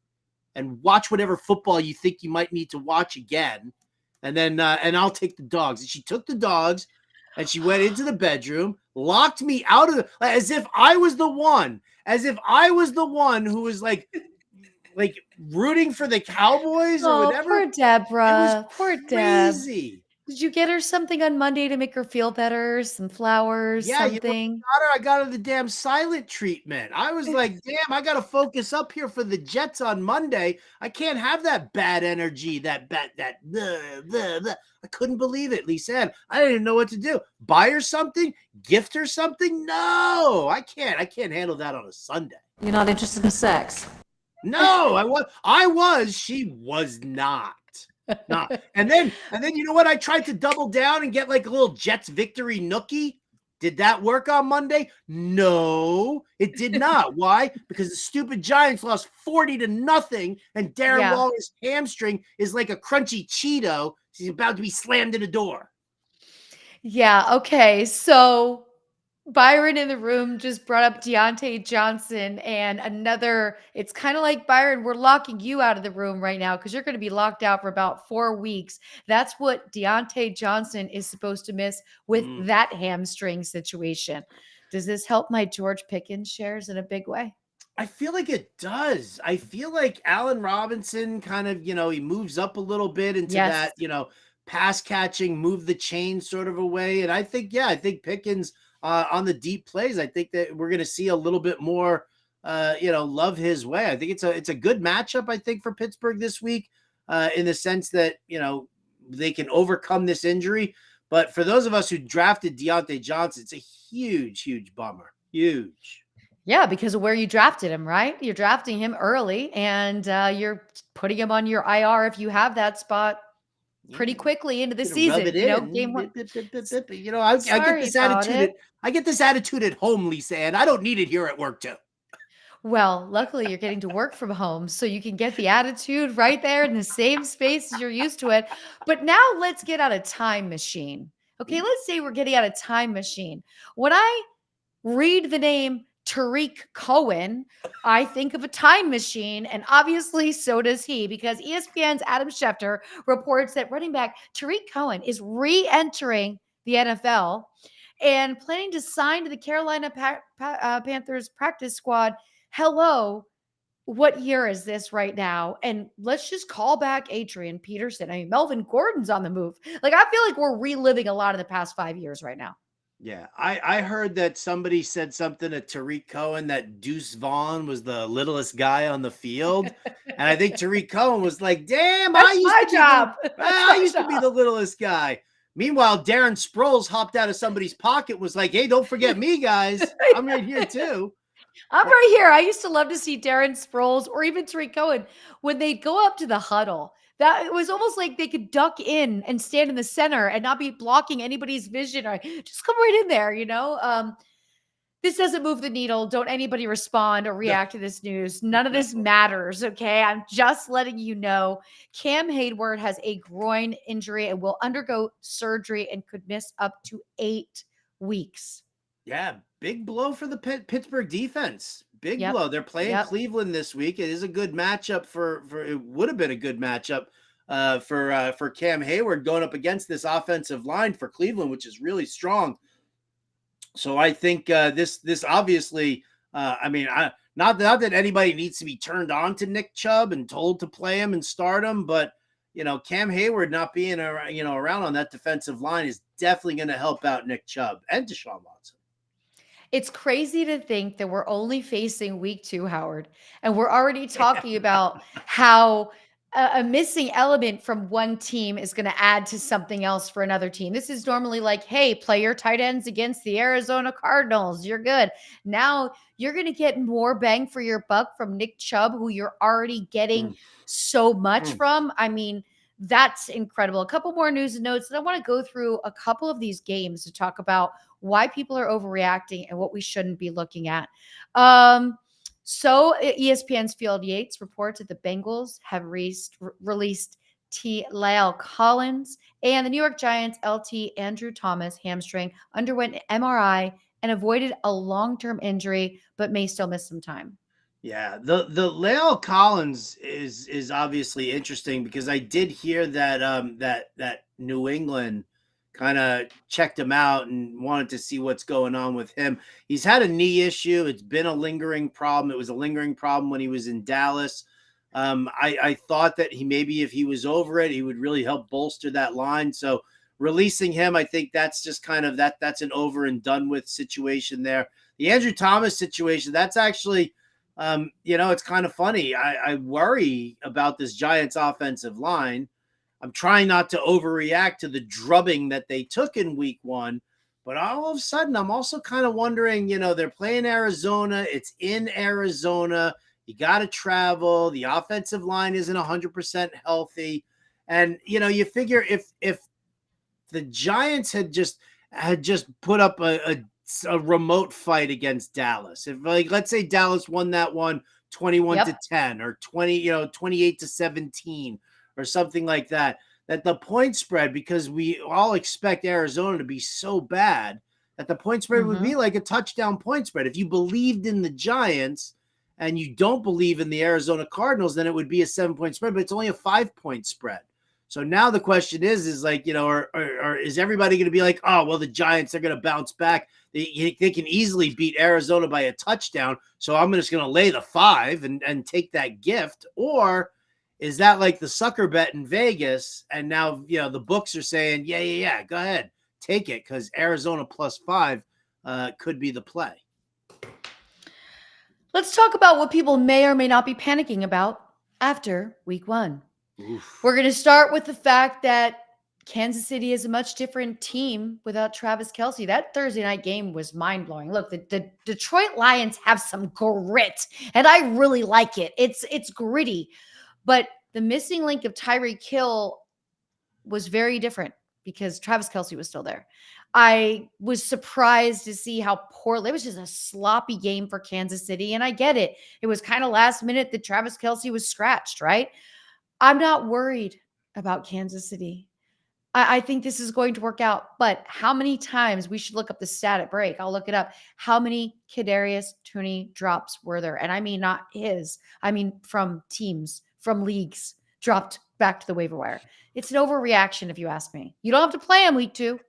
C: and watch whatever football you think you might need to watch again. And then, and I'll take the dogs. And she took the dogs and she went into the bedroom, locked me out of as if I was the one who was rooting for the Cowboys or whatever.
B: Poor Deborah. Poor Deb.
C: Crazy.
B: Did you get her something on Monday to make her feel better? Some flowers, something?
C: I got her the damn silent treatment. I was like, damn, I got to focus up here for the Jets on Monday. I can't have that bad energy, I couldn't believe it, Lisa Ann. I didn't even know what to do. Buy her something? Gift her something? No, I can't. I can't handle that on a Sunday.
J: You're not interested in sex?
C: No, I was. She was not. Not. And then you know what? I tried to double down and get like a little Jets victory nookie. Did that work on Monday? No, it did not. Why? Because the stupid Giants lost 40-0, and Darren Waller's hamstring is like a crunchy Cheeto. He's about to be slammed in a door.
B: Yeah. Okay. So Byron in the room just brought up Deontay Johnson, and it's kind of like, Byron, we're locking you out of the room right now because you're going to be locked out for about 4 weeks. That's what Deontay Johnson is supposed to miss with that hamstring situation. Does this help my George Pickens shares in a big way?
C: I feel like it does. I feel like Allen Robinson kind of, he moves up a little bit into that, pass catching, move the chain sort of a way. And I think Pickens on the deep plays, I think that we're going to see a little bit more, love his way. I think it's a good matchup, I think, for Pittsburgh this week in the sense that, they can overcome this injury. But for those of us who drafted Deontay Johnson, it's a huge, huge bummer. Huge.
B: Yeah, because of where you drafted him, right? You're drafting him early, and you're putting him on your IR if you have that spot pretty quickly into the season. Game one.
C: I get this attitude. I get this attitude at home, Lisa, and I don't need it here at work too.
B: Well, luckily you're getting to work from home, so you can get the attitude right there in the same space as you're used to it. But now let's get out a time machine. Okay, let's say we're getting out a time machine. When I read the name Tariq Cohen, I think of a time machine, and obviously so does he, because ESPN's Adam Schefter reports that running back Tariq Cohen is re-entering the NFL and planning to sign to the Carolina Panthers practice squad. Hello, what year is this right now? And let's just call back Adrian Peterson. I mean, Melvin Gordon's on the move. Like, I feel like we're reliving a lot of the past 5 years right now.
C: Yeah, I heard that somebody said something to Tariq Cohen that Deuce Vaughn was the littlest guy on the field. And I think Tariq Cohen was like, damn, I used to be the littlest guy. Meanwhile, Darren Sproles hopped out of somebody's pocket, was like, hey, don't forget me, guys. I'm right here too.
B: I'm right here. I used to love to see Darren Sproles or even Tariq Cohen when they'd go up to the huddle. That it was almost like they could duck in and stand in the center and not be blocking anybody's vision, or just come right in there, This doesn't move the needle. Don't anybody respond or react to this news. None of this matters, okay? I'm just letting you know. Cam Hayward has a groin injury and will undergo surgery and could miss up to 8 weeks.
C: Yeah, big blow for the Pittsburgh defense. Big blow. They're playing Cleveland this week. It is a good matchup for it would have been a good matchup for Cam Hayward going up against this offensive line for Cleveland, which is really strong. So I think this obviously, not that anybody needs to be turned on to Nick Chubb and told to play him and start him, but Cam Hayward not being around on that defensive line is definitely going to help out Nick Chubb and Deshaun Watson.
B: It's crazy to think that we're only facing week 2, Howard, and we're already talking about how a missing element from one team is going to add to something else for another team. This is normally like, hey, play your tight ends against the Arizona Cardinals. You're good. Now you're going to get more bang for your buck from Nick Chubb, who you're already getting so much from. I mean, that's incredible. A couple more news and notes, and I want to go through a couple of these games to talk about why people are overreacting and what we shouldn't be looking at. So ESPN's Field Yates reports that the Bengals have released La'el Collins, and the New York Giants LT Andrew Thomas hamstring underwent an MRI and avoided a long-term injury, but may still miss some time.
C: Yeah, the La'el Collins is obviously interesting because I did hear that that New England kind of checked him out and wanted to see what's going on with him. He's had a knee issue. It's been a lingering problem. It was a lingering problem when he was in Dallas. I thought that if he was over it, he would really help bolster that line. So releasing him, I think that's just kind of that's an over and done with situation there. The Andrew Thomas situation, that's actually, it's kind of funny. I worry about this Giants offensive line. I'm trying not to overreact to the drubbing that they took in week 1, but all of a sudden I'm also kind of wondering, they're playing Arizona. It's in Arizona. You got to travel. The offensive line isn't 100% healthy. And, you figure if the Giants had just put up a remote fight against Dallas, if let's say Dallas won that one 21-10 or 28-17 or something like that, that the point spread, because we all expect Arizona to be so bad, that the point spread would be like a touchdown point spread. If you believed in the Giants and you don't believe in the Arizona Cardinals, then it would be a 7-point spread, but it's only a 5-point spread. So now the question is like, or is everybody going to be like, oh, well, the Giants are going to bounce back. They can easily beat Arizona by a touchdown. So I'm just going to lay the 5 and take that gift. Or is that like the sucker bet in Vegas? And now, the books are saying, yeah, go ahead, take it, because Arizona +5 could be the play.
B: Let's talk about what people may or may not be panicking about after week 1.
C: Oof.
B: We're going to start with the fact that Kansas City is a much different team without Travis Kelce. That Thursday night game was mind-blowing. Look, the Detroit Lions have some grit, and I really like it. It's gritty. But the missing link of Tyreek Hill was very different because Travis Kelce was still there. I was surprised to see how poorly it was. Just a sloppy game for Kansas City, and I get it. It was kind of last minute that Travis Kelce was scratched, right? I'm not worried about Kansas City. I think this is going to work out. But how many times, we should look up the stat at break. I'll look it up. How many Kadarius Toney drops were there? And I mean not his. I mean from teams, from leagues, dropped back to the waiver wire. It's an overreaction if you ask me. You don't have to play him week 2,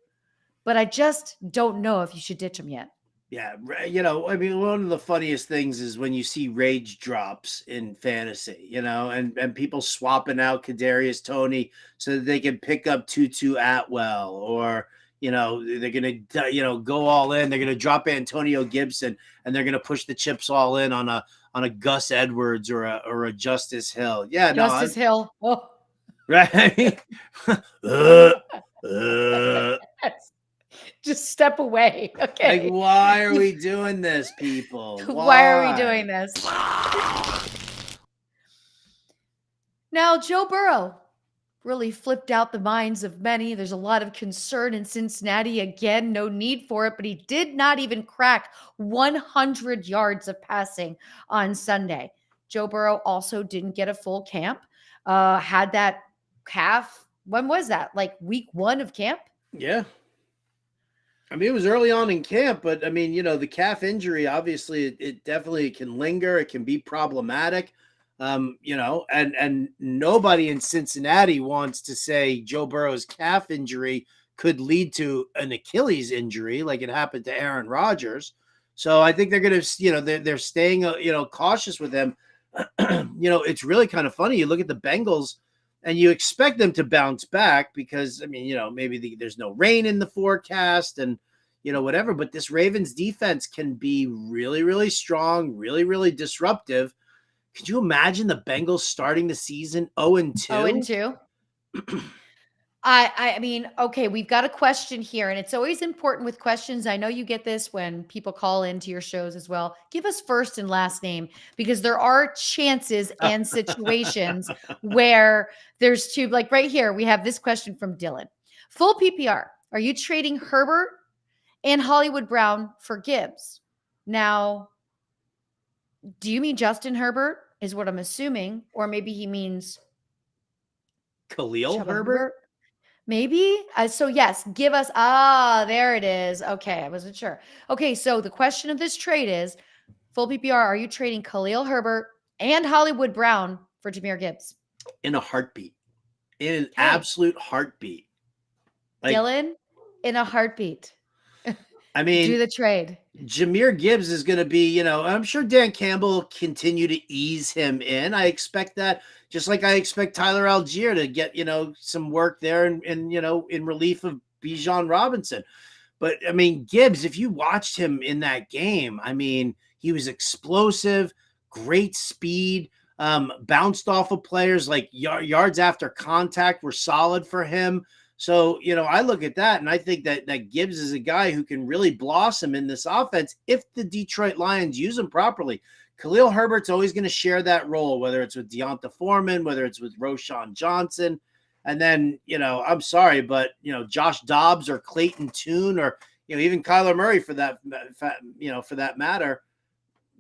B: but I just don't know if you should ditch him yet.
C: Yeah, I mean, one of the funniest things is when you see rage drops in fantasy, and people swapping out Kadarius Toney so that they can pick up Tutu Atwell, or, they're going to, go all in. They're going to drop Antonio Gibson, and they're going to push the chips all in on a Gus Edwards or a Justice Hill. Yeah,
B: Justice Hill. Oh.
C: Right.
B: Just step away. Okay.
C: Like, why are we doing this, people?
B: Why are we doing this? Now, Joe Burrow really flipped out the minds of many. There's a lot of concern in Cincinnati. Again, no need for it, but he did not even crack 100 yards of passing on Sunday. Joe Burrow also didn't get a full camp. Had that calf. When was that? Like week 1 of camp?
C: Yeah. I mean, it was early on in camp, but I mean, the calf injury, obviously it definitely can linger. It can be problematic. And nobody in Cincinnati wants to say Joe Burrow's calf injury could lead to an Achilles injury like it happened to Aaron Rodgers. So I think they're going to, they're staying, cautious with him. It's really kind of funny. You look at the Bengals and you expect them to bounce back because, I mean, maybe there's no rain in the forecast and, whatever. But this Ravens defense can be really, really strong, really, really disruptive. Could you imagine the Bengals starting the season 0-2?
B: 0-2. I mean, okay, we've got a question here, and it's always important with questions. I know you get this when people call into your shows as well. Give us first and last name, because there are chances and situations where there's two, like right here, we have this question from Dylan. Full PPR, are you trading Herbert and Hollywood Brown for Gibbs? Now, do you mean Justin Herbert is what I'm assuming, or maybe he means
C: Khalil Herbert?
B: Maybe. So yes, give us, there it is. Okay. I wasn't sure. Okay. So the question of this trade is full PPR. Are you trading Khalil Herbert and Hollywood Brown for Jahmyr Gibbs?
C: In a heartbeat, in an absolute heartbeat.
B: Like, Dylan, in a heartbeat.
C: I mean,
B: do the trade.
C: Jahmyr Gibbs is going to be, I'm sure Dan Campbell will continue to ease him in. I expect that, just like I expect Tyler Algier to get, some work there and in relief of Bijan Robinson. But I mean, Gibbs, if you watched him in that game, I mean, he was explosive, great speed, bounced off of players, like yards after contact were solid for him. So, I look at that and I think that Gibbs is a guy who can really blossom in this offense if the Detroit Lions use him properly. Khalil Herbert's always going to share that role, whether it's with Deonta Foreman, whether it's with Roshan Johnson. And then, I'm sorry, but, Josh Dobbs or Clayton Tune or, even Kyler Murray for that matter,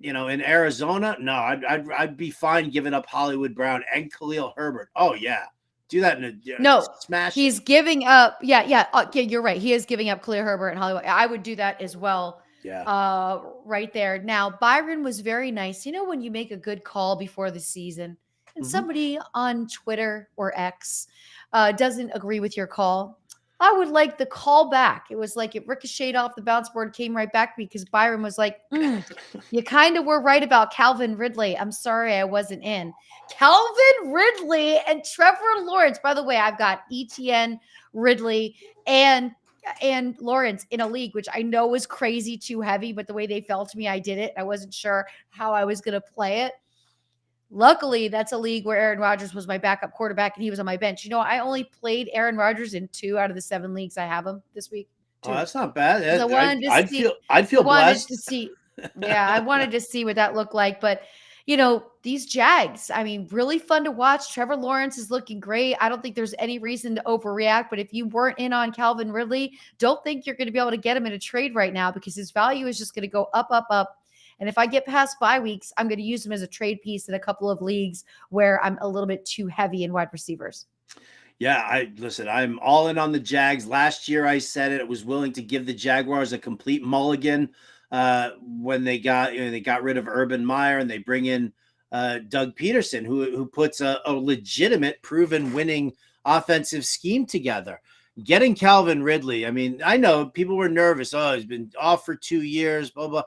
C: in Arizona. No, I'd be fine giving up Hollywood Brown and Khalil Herbert. Oh, yeah. Do that in a
B: No,
C: smash.
B: he's giving up. Yeah, you're right. He is giving up Khalil Herbert and Hollywood. I would do that as well.
C: Yeah.
B: Right there. Now, Byron was very nice. When you make a good call before the season and somebody on Twitter or X doesn't agree with your call, I would like the call back. It was like it ricocheted off the bounce board, came right back to me because Byron was like, you kind of were right about Calvin Ridley. I'm sorry I wasn't in. Calvin Ridley and Trevor Lawrence. By the way, I've got ETN, Ridley, and Lawrence in a league, which I know was crazy too heavy, but the way they fell to me, I did it. I wasn't sure how I was going to play it. Luckily, that's a league where Aaron Rodgers was my backup quarterback and he was on my bench. I only played Aaron Rodgers in 2 out of the 7 leagues I have him this week. 2.
C: Oh, that's not bad.
B: I'd feel blessed. I
C: I
B: wanted to see what that looked like. But, these Jags, really fun to watch. Trevor Lawrence is looking great. I don't think there's any reason to overreact. But if you weren't in on Calvin Ridley, don't think you're going to be able to get him in a trade right now because his value is just going to go up, up, up. And if I get past bye weeks, I'm going to use him as a trade piece in a couple of leagues where I'm a little bit too heavy in wide receivers.
C: Yeah, I'm all in on the Jags. Last year I said it was willing to give the Jaguars a complete mulligan when they got rid of Urban Meyer and they bring in Doug Peterson, who puts a legitimate, proven winning offensive scheme together. Getting Calvin Ridley, I know people were nervous. Oh, he's been off for 2 years, blah, blah.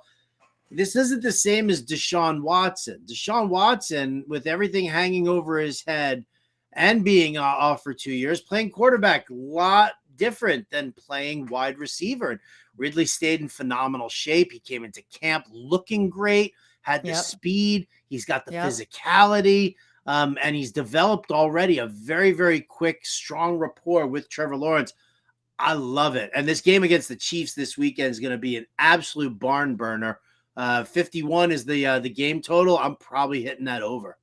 C: This isn't the same as Deshaun Watson. Deshaun Watson, with everything hanging over his head and being off for 2 years, playing quarterback, a lot different than playing wide receiver. And Ridley stayed in phenomenal shape. He came into camp looking great, had the speed. He's got the physicality, and he's developed already a very, very quick, strong rapport with Trevor Lawrence. I love it. And this game against the Chiefs this weekend is going to be an absolute barn burner. 51 is the game total. I'm probably hitting that over.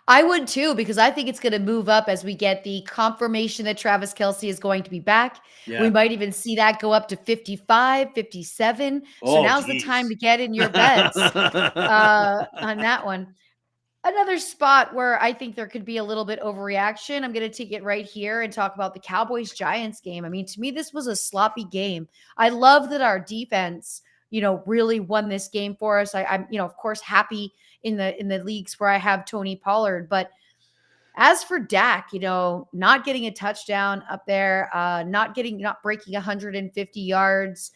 B: I would too, because I think it's going to move up as we get the confirmation that Travis Kelce is going to be back.
C: Yeah.
B: We might even see that go up to 55, 57. So now's the time to get in your bets on that one. Another spot where I think there could be a little bit overreaction. I'm going to take it right here and talk about the Cowboys-Giants game. To me, this was a sloppy game. I love that our defense really won this game for us. I'm, of course, happy in the leagues where I have Tony Pollard. But as for Dak, not getting a touchdown up there, not breaking 150 yards.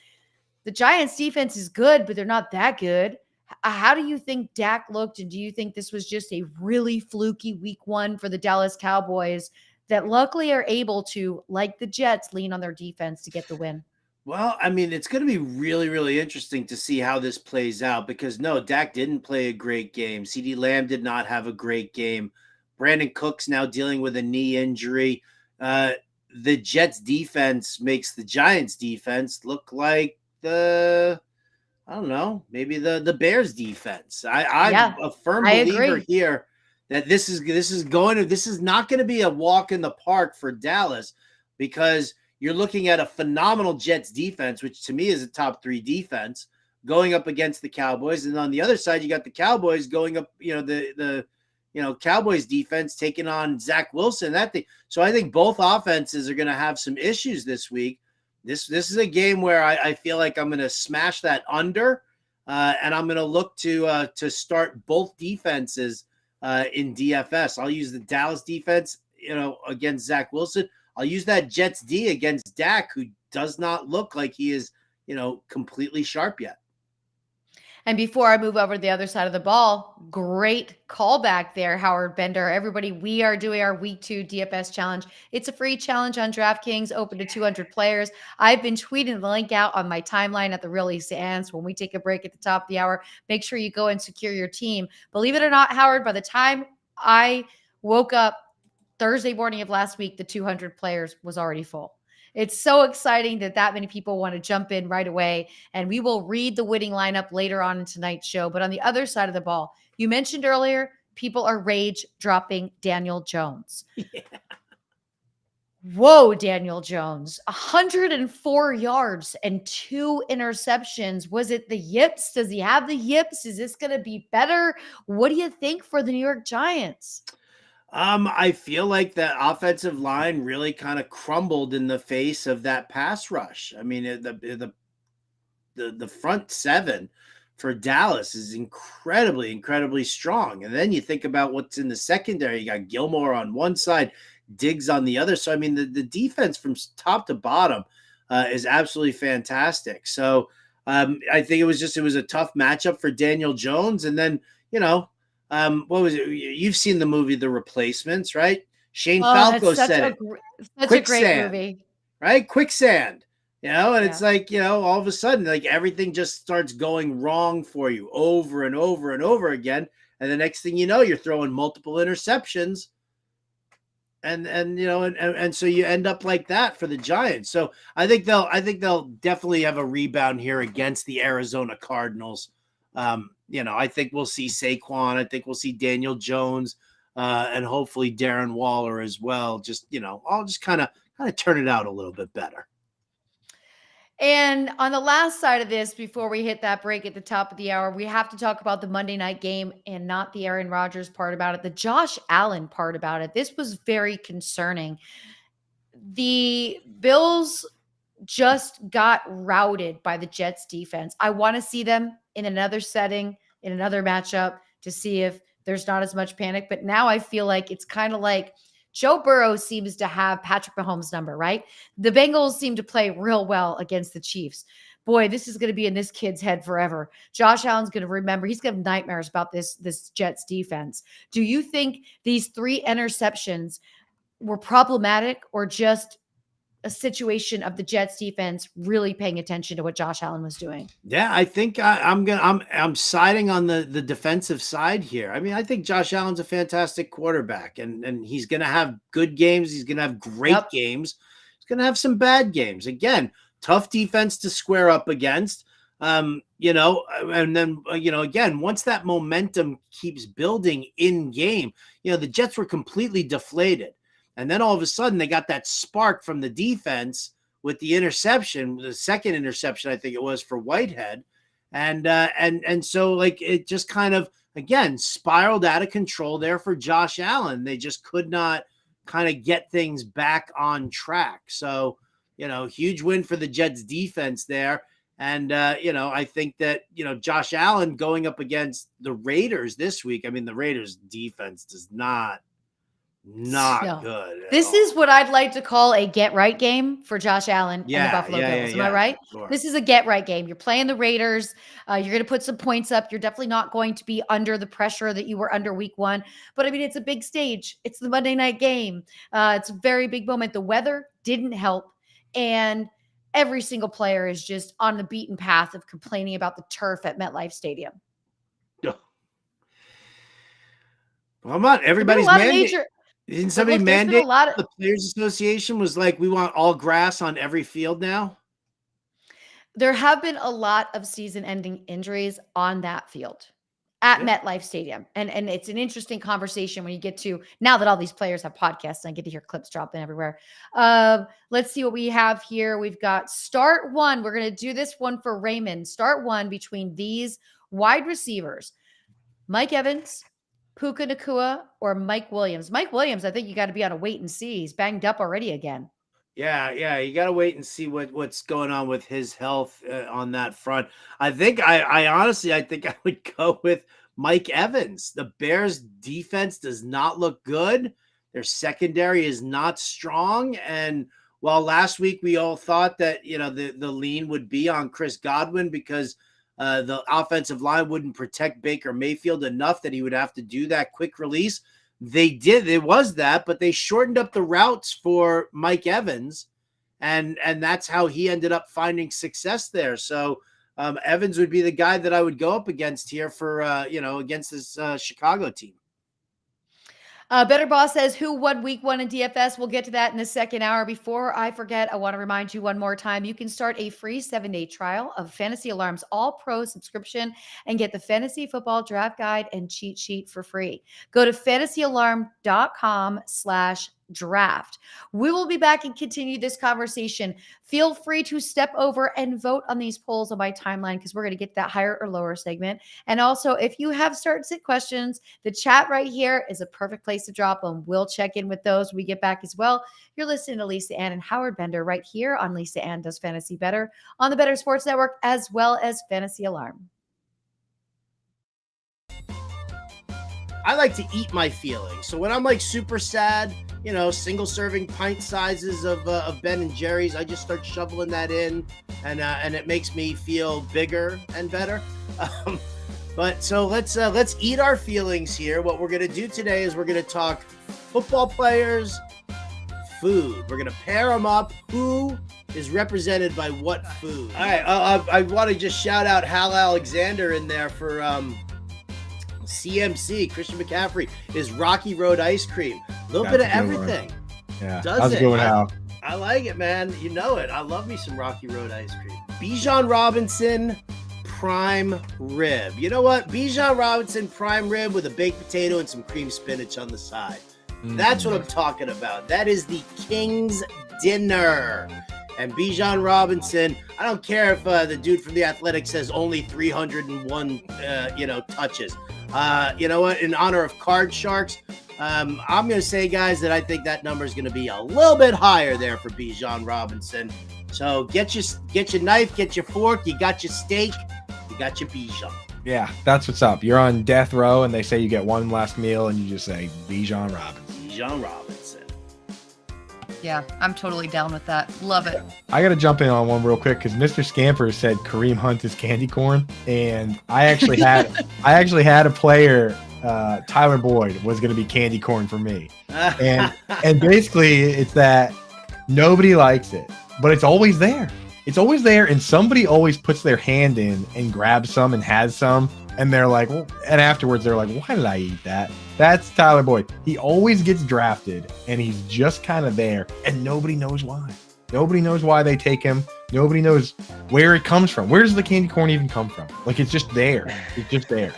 B: The Giants defense is good, but they're not that good. How do you think Dak looked? And do you think this was just a really fluky week 1 for the Dallas Cowboys that luckily are able to, like the Jets, lean on their defense to get the win?
C: Well, it's going to be really, really interesting to see how this plays out because no, Dak didn't play a great game. CeeDee Lamb did not have a great game. Brandon Cook's now dealing with a knee injury. The Jets defense makes the Giants defense look like maybe the Bears defense. I'm a firm believer here that this is not going to be a walk in the park for Dallas because you're looking at a phenomenal Jets defense, which to me is a top 3 defense, going up against the Cowboys. And on the other side, you got the Cowboys going up, the Cowboys defense taking on Zach Wilson. So I think both offenses are going to have some issues this week. This is a game where I feel like I'm going to smash that under, and I'm going to look to start both defenses in DFS. I'll use the Dallas defense, against Zach Wilson. I'll use that Jets D against Dak, who does not look like he is, completely sharp yet.
B: And before I move over to the other side of the ball, great callback there, Howard Bender. Everybody, we are doing our week 2 DFS challenge. It's a free challenge on DraftKings, open to 200 players. I've been tweeting the link out on my timeline at the Real Lisa Ants. When we take a break at the top of the hour, make sure you go and secure your team. Believe it or not, Howard, by the time I woke up Thursday morning of last week, the 200 players was already full. It's so exciting that many people want to jump in right away. And we will read the winning lineup later on in tonight's show. But on the other side of the ball, you mentioned earlier, people are rage dropping Daniel Jones.
C: Yeah.
B: Whoa, Daniel Jones, 104 yards and 2 interceptions. Was it the yips? Does he have the yips? Is this going to be better? What do you think for the New York Giants?
C: I feel like that offensive line really kind of crumbled in the face of that pass rush. I mean, the front seven for Dallas is incredibly strong. And then you think about what's in the secondary. You got Gilmore on one side, Diggs on the other. So, I mean, the defense from top to bottom is absolutely fantastic. So I think it was a tough matchup for Daniel Jones. And then, what was it? You've seen the movie The Replacements, right? Shane Falco said it.
B: Such a great movie.
C: Right? Quicksand. And it's like, all of a sudden, like everything just starts going wrong for you over and over and over again. And the next thing you know, you're throwing multiple interceptions. And so you end up like that for the Giants. So I think they'll definitely have a rebound here against the Arizona Cardinals. I think we'll see Saquon. I think we'll see Daniel Jones, and hopefully Darren Waller as well. Just, I'll just kind of turn it out a little bit better.
B: And on the last side of this, before we hit that break at the top of the hour, we have to talk about the Monday night game and not the Aaron Rodgers part about it, the Josh Allen part about it. This was very concerning. The Bills just got routed by the Jets defense. I want to see them in another setting, in another matchup, to see if there's not as much panic. But now I feel like it's kind of like Joe Burrow seems to have Patrick Mahomes' number, right? The Bengals seem to play real well against the Chiefs. Boy, this is going to be in this kid's head forever. Josh Allen's going to remember. He's going to have nightmares about this Jets defense. Do you think these 3 interceptions were problematic or just a situation of the Jets defense really paying attention to what Josh Allen was doing?
C: Yeah, I think I'm siding on the defensive side here. I mean, I think Josh Allen's a fantastic quarterback, and he's going to have good games. He's going to have great games. He's going to have some bad games. Again, tough defense to square up against. And then, again, once that momentum keeps building in game, the Jets were completely deflated. And then all of a sudden they got that spark from the defense with the interception, the second interception, I think it was, for Whitehead. And so like it just kind of, again, spiraled out of control there for Josh Allen. They just could not kind of get things back on track. So, huge win for the Jets defense there. And, I think that, Josh Allen going up against the Raiders this week, I mean, the Raiders defense does not good.
B: This is what I'd like to call a get right game for Josh Allen and the Buffalo Bills. Am I right?
C: Sure.
B: This is a get right game. You're playing the Raiders. You're going to put some points up. You're definitely not going to be under the pressure that you were under week 1. But I mean, it's a big stage. It's the Monday night game. It's a very big moment. The weather didn't help. And every single player is just on the beaten path of complaining about the turf at MetLife Stadium.
C: Well, come on. Everybody's mandating. Didn't somebody mandate the Players Association was like, we want all grass on every field now?
B: There have been a lot of season-ending injuries on that field at MetLife Stadium. And it's an interesting conversation when you get to, now that all these players have podcasts, and I get to hear clips dropping everywhere. Let's see what we have here. We've got start 1. We're going to do this one for Raymond. Start 1 between these wide receivers, Mike Evans, Puka Nacua, or Mike Williams. Mike Williams, I think you got to be on a wait and see. He's banged up already again.
C: Yeah. You got to wait and see what's going on with his health on that front. I think I honestly think I would go with Mike Evans. The Bears defense does not look good. Their secondary is not strong. And while last week we all thought that, the lean would be on Chris Godwin because the offensive line wouldn't protect Baker Mayfield enough that he would have to do that quick release. They did. It was that, but they shortened up the routes for Mike Evans, and that's how he ended up finding success there. So Evans would be the guy that I would go up against here for, against this Chicago team.
B: Better Boss says, who won week 1 in DFS? We'll get to that in the second hour. Before I forget, I want to remind you one more time, you can start a free 7-day trial of Fantasy Alarm's all-pro subscription and get the fantasy football draft guide and cheat sheet for free. Go to fantasyalarm.com/draft. We will be back and continue this conversation. Feel free to step over and vote on these polls on my timeline because we're going to get that higher or lower segment. And also, if you have start-sit questions, the chat right here is a perfect place to drop them. We'll check in with those when we get back as well. You're listening to Lisa Ann and Howard Bender right here on Lisa Ann Does Fantasy Bettor on the Bettor Sports Network, as well as Fantasy Alarm.
C: I like to eat my feelings. So when I'm like super sad, you know, single serving pint sizes of Ben and Jerry's, I just start shoveling that in, and it makes me feel bigger and better. But so let's eat our feelings here. What we're gonna do today is we're gonna talk football players, food. We're gonna pair them up. Who is represented by what food? All right, I want to just shout out Hal Alexander in there for CMC. Christian McCaffrey is Rocky Road ice cream. A little bit of everything.
J: Yeah,
C: Does
J: how's it going, Hal?
C: I like it, man. You know it. I love me some Rocky Road ice cream. Bijan Robinson prime rib. You know what? Bijan Robinson prime rib with a baked potato and some cream spinach on the side. That's what I'm talking about. That is the King's dinner. And Bijan Robinson, I don't care if the dude from The Athletic says only 301, touches. You know what? In honor of Card Sharks, I'm going to say, guys, that I think that number is going to be a little bit higher there for Bijan Robinson. So get your knife, get your fork, you got your steak, you got your Bijan.
J: Yeah, that's what's up. You're on death row, and they say you get one last meal, and you just say Bijan Robinson.
C: Bijan Robinson.
B: Yeah, I'm totally down with that. Love it.
J: I got to jump in on one real quick because Mr. Scamper said Kareem Hunt is candy corn, and I actually had a player, Tyler Boyd, was going to be candy corn for me, and basically it's that nobody likes it, but it's always there. It's always there, and somebody always puts their hand in and grabs some and has some, and they're like, well, and afterwards they're like, why did I eat that? That's Tyler Boyd. He always gets drafted, and he's just kind of there, and nobody knows why. Nobody knows why they take him. Nobody knows where it comes from. Where does the candy corn even come from? Like, it's just there. It's just there.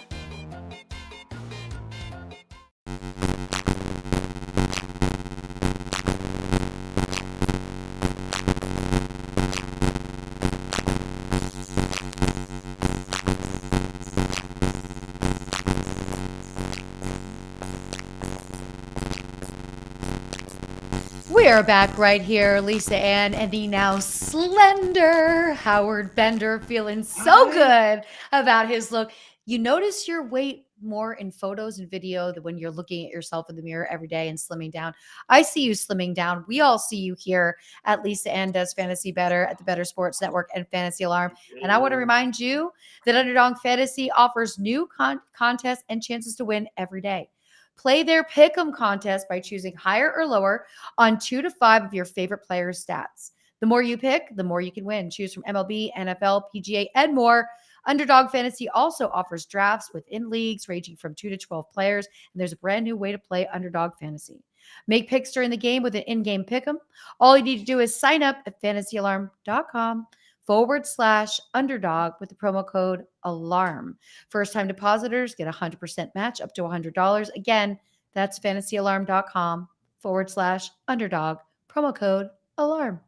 B: We are back right here, Lisa Ann and the now slender Howard Bender, feeling so good about his look. You notice your weight more in photos and video than when you're looking at yourself in the mirror every day and slimming down. I see you slimming down. We all see you here at Lisa Ann Does Fantasy Bettor at the Bettor Sports Network and Fantasy Alarm. And I want to remind you that Underdog Fantasy offers new contests and chances to win every day. Play their Pick'em contest by choosing higher or lower on 2 to 5 of your favorite players' stats. The more you pick, the more you can win. Choose from MLB, NFL, PGA, and more. Underdog Fantasy also offers drafts within leagues ranging from 2 to 12 players, and there's a brand new way to play Underdog Fantasy. Make picks during the game with an in-game Pick'em. All you need to do is sign up at fantasyalarm.com/underdog with the promo code ALARM. First-time depositors get a 100% match up to $100. Again, that's fantasyalarm.com/underdog, promo code ALARM.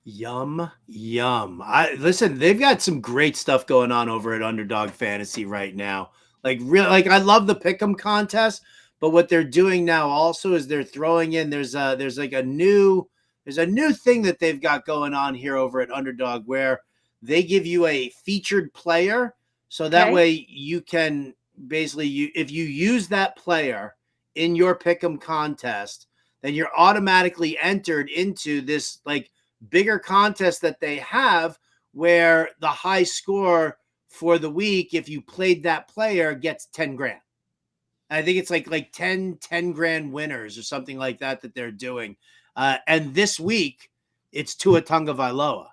C: Yum. Listen, they've got some great stuff going on over at Underdog Fantasy right now. I love the Pick'em contest, but what they're doing now also is they're throwing in there's a new thing that they've got going on here over at Underdog where they give you a featured player. So that way you can basically, if you use that player in your Pick'em contest, then you're automatically entered into this like bigger contest that they have where the high score for the week, if you played that player, gets 10 grand. I think it's like 10 grand winners or something like that they're doing. And this week, it's Tua Tagovailoa.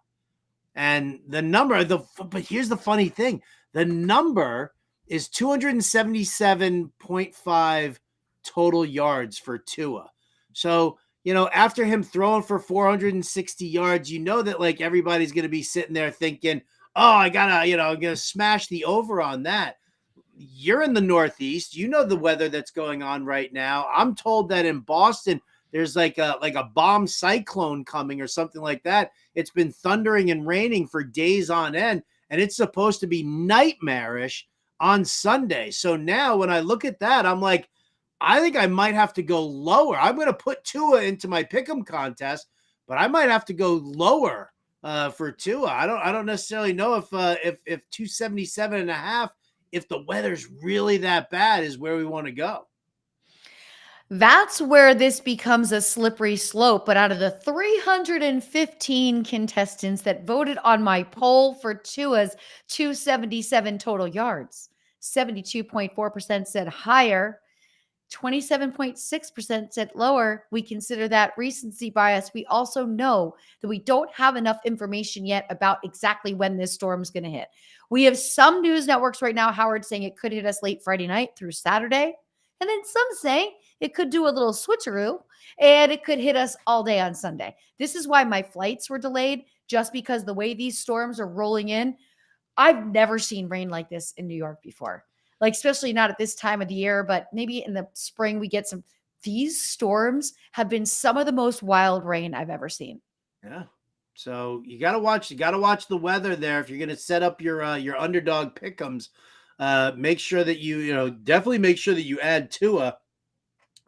C: And the number, but here's the funny thing. The number is 277.5 total yards for Tua. So, after him throwing for 460 yards, that like everybody's going to be sitting there thinking, oh, I'm going to smash the over on that. You're in the Northeast. You know the weather that's going on right now. I'm told that in Boston, there's like a bomb cyclone coming or something like that. It's been thundering and raining for days on end, and it's supposed to be nightmarish on Sunday. So now when I look at that, I'm like, I think I might have to go lower. I'm going to put Tua into my pick'em contest, but I might have to go lower for Tua. I don't necessarily know if 277.5, if the weather's really that bad, is where we want to go.
B: That's where this becomes a slippery slope. But out of the 315 contestants that voted on my poll for Tua's 277 total yards, 72.4% said higher, 27.6% said lower. We consider that recency bias. We also know that we don't have enough information yet about exactly when this storm's going to hit. We have some news networks right now, Howard, saying it could hit us late Friday night through Saturday. And then some say it could do a little switcheroo and it could hit us all day on Sunday. This is why my flights were delayed, just because the way these storms are rolling in. I've never seen rain like this in New York before. Like, especially not at this time of the year, but maybe in the spring we get some. These storms have been some of the most wild rain I've ever seen.
C: Yeah. So you got to watch the weather there. If you're going to set up your underdog pick'ems, make sure that definitely make sure that you add Tua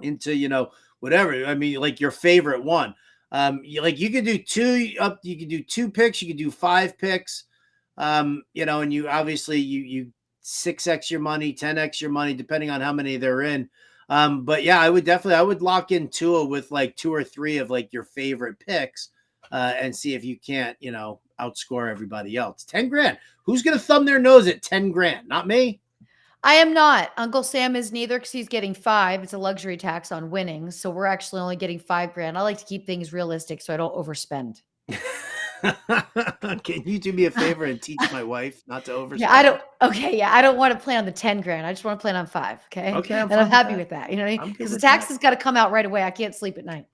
C: into, whatever. I mean, like your favorite one. You can do two picks, you can do 5 picks. And you obviously you 6x your money, 10x your money, depending on how many they're in. But yeah, I would lock in Tua with like 2 or 3 of like your favorite picks, and see if you can't, outscore everybody else. 10 grand. Who's going to thumb their nose at 10 grand? Not me.
B: I am not. Uncle Sam is neither, because he's getting 5. It's a luxury tax on winnings. So we're actually only getting 5 grand. I like to keep things realistic so I don't overspend.
C: Can you do me a favor and teach my wife not to overspend?
B: Yeah, I don't want to plan on the 10 grand. I just want to plan on 5. Okay.
C: Okay.
B: I'm happy with that. You know what I mean? Because the tax has got to come out right away. I can't sleep at night.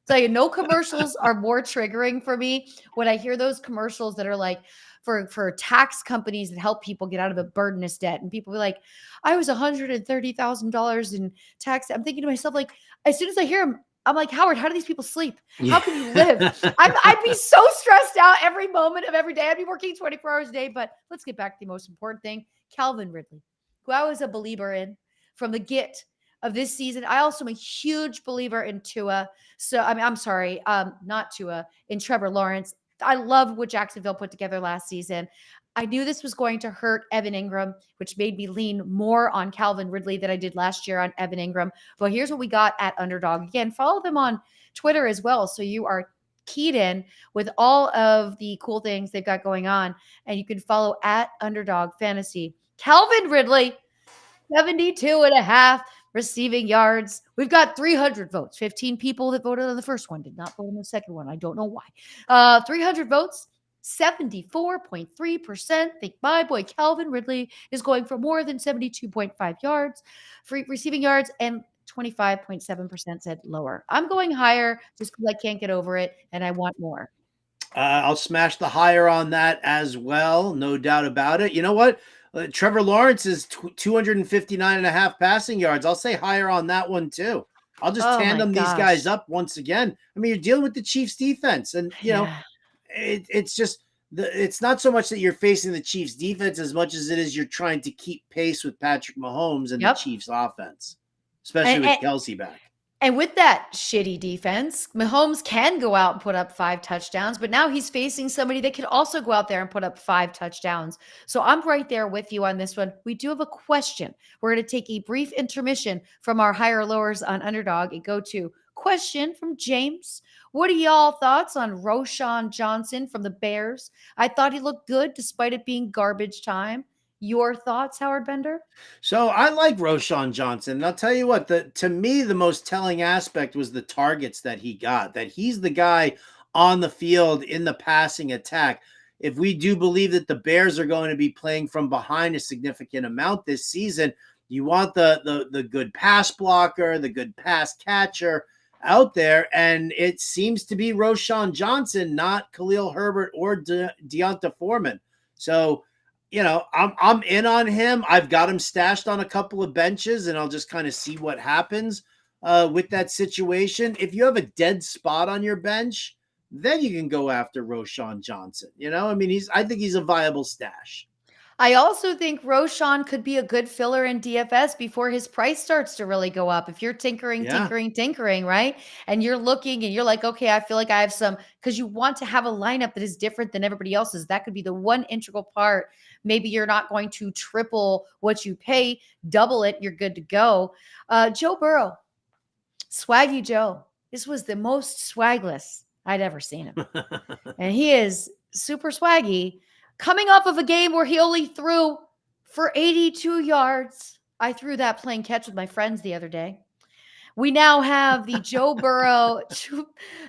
B: Tell you, no commercials are more triggering for me when I hear those commercials that are like for tax companies that help people get out of a burdenous debt. And people be like, I was $130,000 in tax. I'm thinking to myself, like, as soon as I hear them, I'm like, Howard, how do these people sleep? How can you live? I'd be so stressed out every moment of every day. I'd be working 24 hours a day. But let's get back to the most important thing. Calvin Ridley, who I was a believer in from the get of this season. I also am a huge believer in Tua. So, I'm sorry, not Tua, in Trevor Lawrence. I love what Jacksonville put together last season. I knew this was going to hurt Evan Ingram, which made me lean more on Calvin Ridley than I did last year on Evan Ingram. But here's what we got at Underdog. Again, follow them on Twitter as well, so you are keyed in with all of the cool things they've got going on. And you can follow at Underdog Fantasy. Calvin Ridley, 72.5 receiving yards. We've got 300 votes. 15 people that voted on the first one did not vote on the second one. I don't know why. 300 votes. 74.3% think my boy Calvin Ridley is going for more than 72.5 yards, free receiving yards, and 25.7% said lower. I'm going higher just because I can't get over it and I want more.
C: I'll smash the higher on that as well. No doubt about it. You know what? Trevor Lawrence is 259.5 passing yards. I'll say higher on that one too. I'll just tandem these guys up once again. I mean, you're dealing with the Chiefs defense, and you know, it's just it's not so much that you're facing the Chiefs defense as much as it is you're trying to keep pace with Patrick Mahomes and the Chiefs offense, especially with Kelce back.
B: And with that shitty defense, Mahomes can go out and put up 5 touchdowns, but now he's facing somebody that can also go out there and put up 5 touchdowns. So I'm right there with you on this one. We do have a question. We're going to take a brief intermission from our higher lowers on Underdog and go to question from James. What are y'all thoughts on Roschon Johnson from the Bears? I thought he looked good despite it being garbage time. Your thoughts, Howard Bender?
C: So I like Roschon Johnson. And I'll tell you what, to me, the most telling aspect was the targets that he got, that he's the guy on the field in the passing attack. If we do believe that the Bears are going to be playing from behind a significant amount this season, You want the good pass blocker, the good pass catcher out there, and it seems to be Roshan Johnson, not Khalil Herbert or Deonta Foreman. So, I'm in on him. I've got him stashed on a couple of benches, and I'll just kind of see what happens with that situation. If you have a dead spot on your bench, then you can go after Roshan Johnson. I think he's a viable stash.
B: I also think Roshan could be a good filler in DFS before his price starts to really go up. If you're tinkering, right? And you're looking and you're like, okay, I feel like I have some, because you want to have a lineup that is different than everybody else's. That could be the one integral part. Maybe you're not going to triple what you pay, double it, you're good to go. Joe Burrow, Swaggy Joe. This was the most swagless I'd ever seen him. And he is super swaggy. Coming off of a game where he only threw for 82 yards. I threw that playing catch with my friends the other day. We now have the Joe Burrow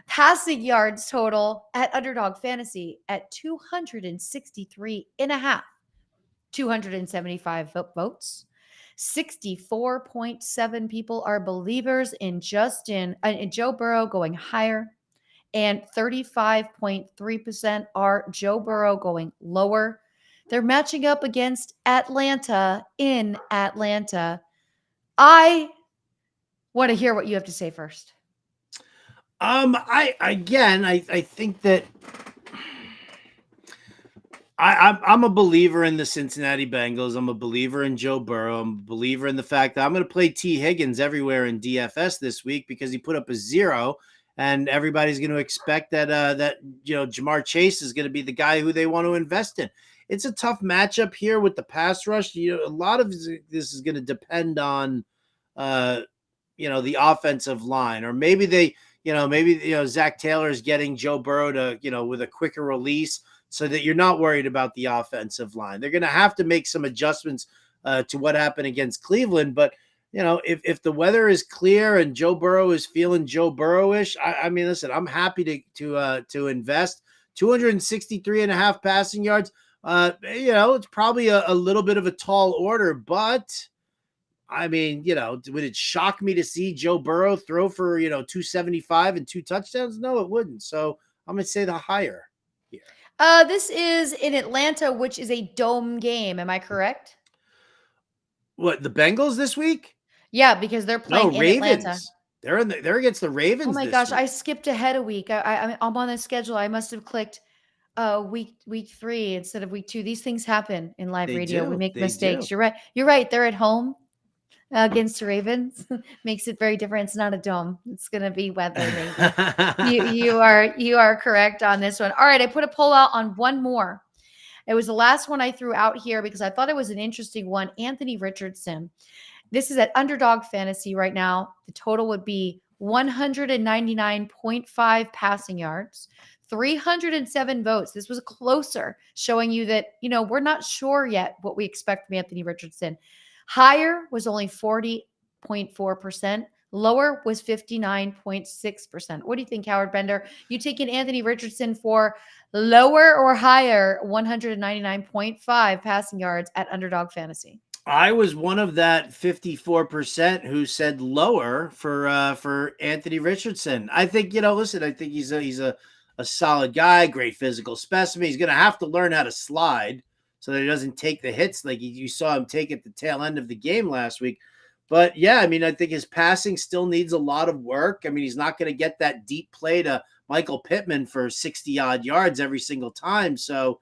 B: passing yards total at Underdog Fantasy at 263.5. 275 votes. 64.7 people are believers in Joe Burrow going higher. And 35.3% are Joe Burrow going lower. They're matching up against Atlanta in Atlanta. I want to hear what you have to say first.
C: I think that I'm a believer in the Cincinnati Bengals. I'm a believer in Joe Burrow. I'm a believer in the fact that I'm going to play T. Higgins everywhere in DFS this week because he put up a 0. And everybody's going to expect that Jamar Chase is going to be the guy who they want to invest in. It's a tough matchup here with the pass rush. A lot of this is going to depend on the offensive line, or maybe Zach Taylor is getting Joe Burrow to with a quicker release so that you're not worried about the offensive line. They're going to have to make some adjustments to what happened against Cleveland, but if the weather is clear and Joe Burrow is feeling Joe Burrow-ish, listen, I'm happy to invest 263.5 passing yards. It's probably a little bit of a tall order, but would it shock me to see Joe Burrow throw for 275 and 2 touchdowns? No, it wouldn't. So I'm going to say the higher here.
B: This is in Atlanta, which is a dome game. Am I correct?
C: What, the Bengals this week?
B: Yeah, because they're playing in
C: Ravens.
B: Atlanta.
C: They're against the Ravens.
B: Oh my gosh, week. I skipped ahead a week. I'm on the schedule. I must have clicked week 3 instead of week 2. These things happen in live radio. We make mistakes. You're right. They're at home against the Ravens. Makes it very different. It's not a dome. It's gonna be weather. you are correct on this one. All right, I put a poll out on one more. It was the last one I threw out here because I thought it was an interesting one. Anthony Richardson. This is at Underdog Fantasy right now. The total would be 199.5 passing yards, 307 votes. This was closer, showing you that, we're not sure yet what we expect from Anthony Richardson. Higher was only 40.4%. Lower was 59.6%. What do you think, Howard Bender? You taking Anthony Richardson for lower or higher 199.5 passing yards at Underdog Fantasy?
C: I was one of that 54% who said lower for Anthony Richardson. I think, listen, I think he's a solid guy, great physical specimen. He's going to have to learn how to slide so that he doesn't take the hits like you saw him take at the tail end of the game last week. But yeah, I think his passing still needs a lot of work. He's not going to get that deep play to Michael Pittman for 60 odd yards every single time. So,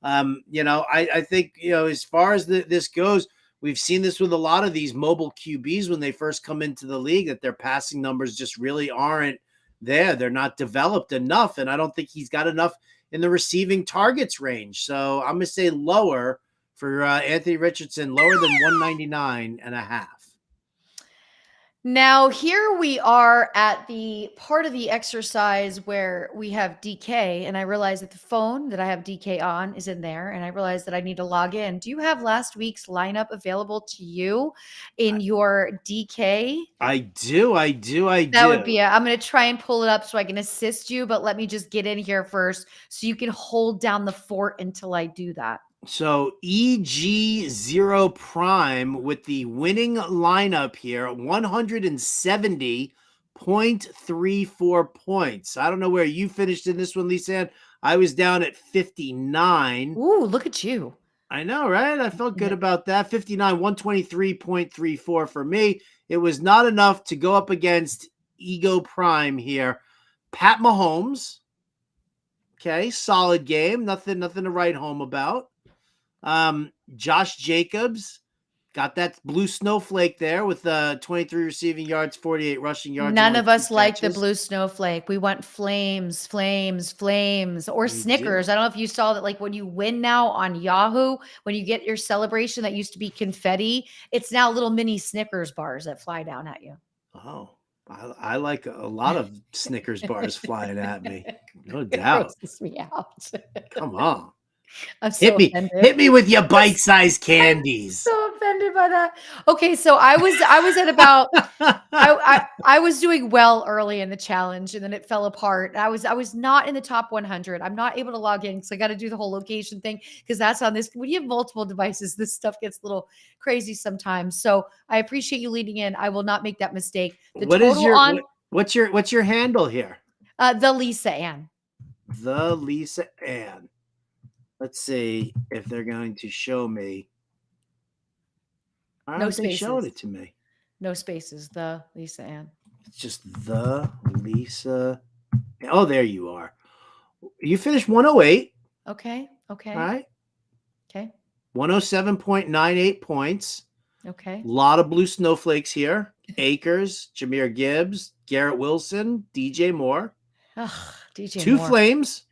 C: I think, as far as this goes, we've seen this with a lot of these mobile QBs when they first come into the league, that their passing numbers just really aren't there. They're not developed enough. And I don't think he's got enough in the receiving targets range. So I'm going to say lower for Anthony Richardson, lower than 199.5.
B: Now, here we are at the part of the exercise where we have DK, and I realize that the phone that I have DK on is in there, and I realize that I need to log in. Do you have last week's lineup available to you in your DK?
C: I do.
B: That would be I'm going to try and pull it up so I can assist you, but let me just get in here first so you can hold down the fort until I do that.
C: So EG0 Prime with the winning lineup here, 170.34 points. I don't know where you finished in this one, Lisa. I was down at 59.
B: Ooh, look at you.
C: I know, right? I felt good about that. 59, 123.34 for me. It was not enough to go up against Ego Prime here. Pat Mahomes. Okay, solid game. Nothing to write home about. Josh Jacobs got that blue snowflake there with 23 receiving yards, 48 rushing yards.
B: None of us like the blue snowflake. We want flames, flames, flames, or Snickers. I don't know if you saw that, like when you win now on Yahoo, when you get your celebration that used to be confetti, it's now little mini Snickers bars that fly down at you.
C: Oh, I like a lot of Snickers bars flying at me. No doubt.
B: It grosses me out.
C: Come on.
B: I'm so offended.
C: Hit me with your bite-sized candies.
B: So offended by that. Okay, so I was at about I was doing well early in the challenge, and then it fell apart. I was not in the top 100. I'm not able to log in because I got to do the whole location thing because that's on this. When you have multiple devices, this stuff gets a little crazy sometimes. So I appreciate you leading in. I will not make that mistake.
C: What's your handle here?
B: The Lisa Ann.
C: The Lisa Ann. Let's see if they're going to show me.
B: No spaces. They
C: showed it to me.
B: No spaces. The Lisa Ann.
C: It's just the Lisa. Oh, there you are. You finished 108.
B: Okay.
C: All right.
B: Okay.
C: 107.98 points.
B: Okay.
C: A lot of blue snowflakes here. Akers, Jahmyr Gibbs, Garrett Wilson, DJ Moore.
B: Ugh, DJ
C: Two
B: Moore.
C: Flames,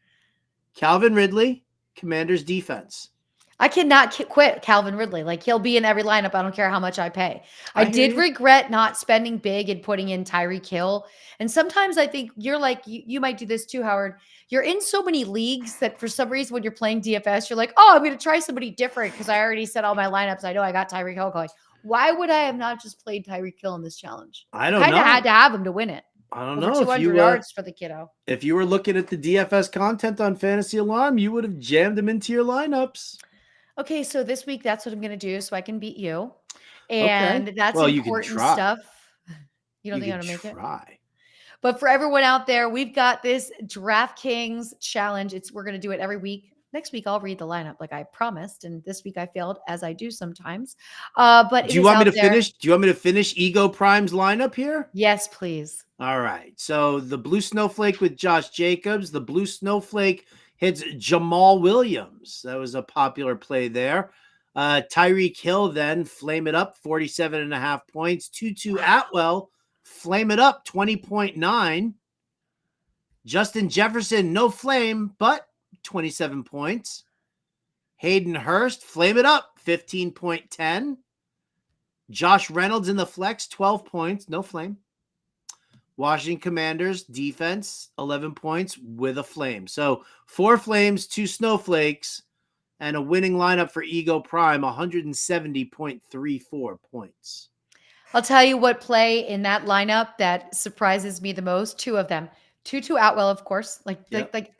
C: Calvin Ridley, Commanders defense.
B: I cannot quit Calvin Ridley. Like, he'll be in every lineup. I don't care how much I pay. I did regret not spending big and putting in Tyreek Hill. And sometimes I think you're like, you might do this too, Howard. You're in so many leagues that for some reason when you're playing DFS, you're like, oh, I'm going to try somebody different because I already set all my lineups. I know I got Tyreek Hill going. Why would I have not just played Tyreek Hill in this challenge?
C: I don't know.
B: Kind of had to have him to win it.
C: I don't
B: Over
C: know.
B: 200 yards for the kiddo.
C: If you were looking at the DFS content on Fantasy Alarm, you would have jammed him into your lineups.
B: Okay, so this week, that's what I'm going to do so I can beat you. And that's important stuff. You don't think I'm going to make it? But for everyone out there, we've got this DraftKings challenge. We're going to do it every week. Next week, I'll read the lineup like I promised. And this week I failed, as I do sometimes. But
C: do you want me to finish? Do you want me to finish Ego Prime's lineup here?
B: Yes, please.
C: All right. So the blue snowflake with Josh Jacobs, the blue snowflake hits Jamal Williams. That was a popular play there. Tyreek Hill then flame it up, 47.5 points. Tutu Atwell, flame it up, 20.9. Justin Jefferson, no flame, but 27 points. Hayden Hurst, flame it up, 15.10. Josh Reynolds in the flex, 12 points, no flame. Washington Commanders defense, 11 points with a flame. So 4 flames, 2 snowflakes, and a winning lineup for Ego Prime, 170.34 points.
B: I'll tell you what play in that lineup that surprises me the most. 2 of them. Tutu Atwell, of course, like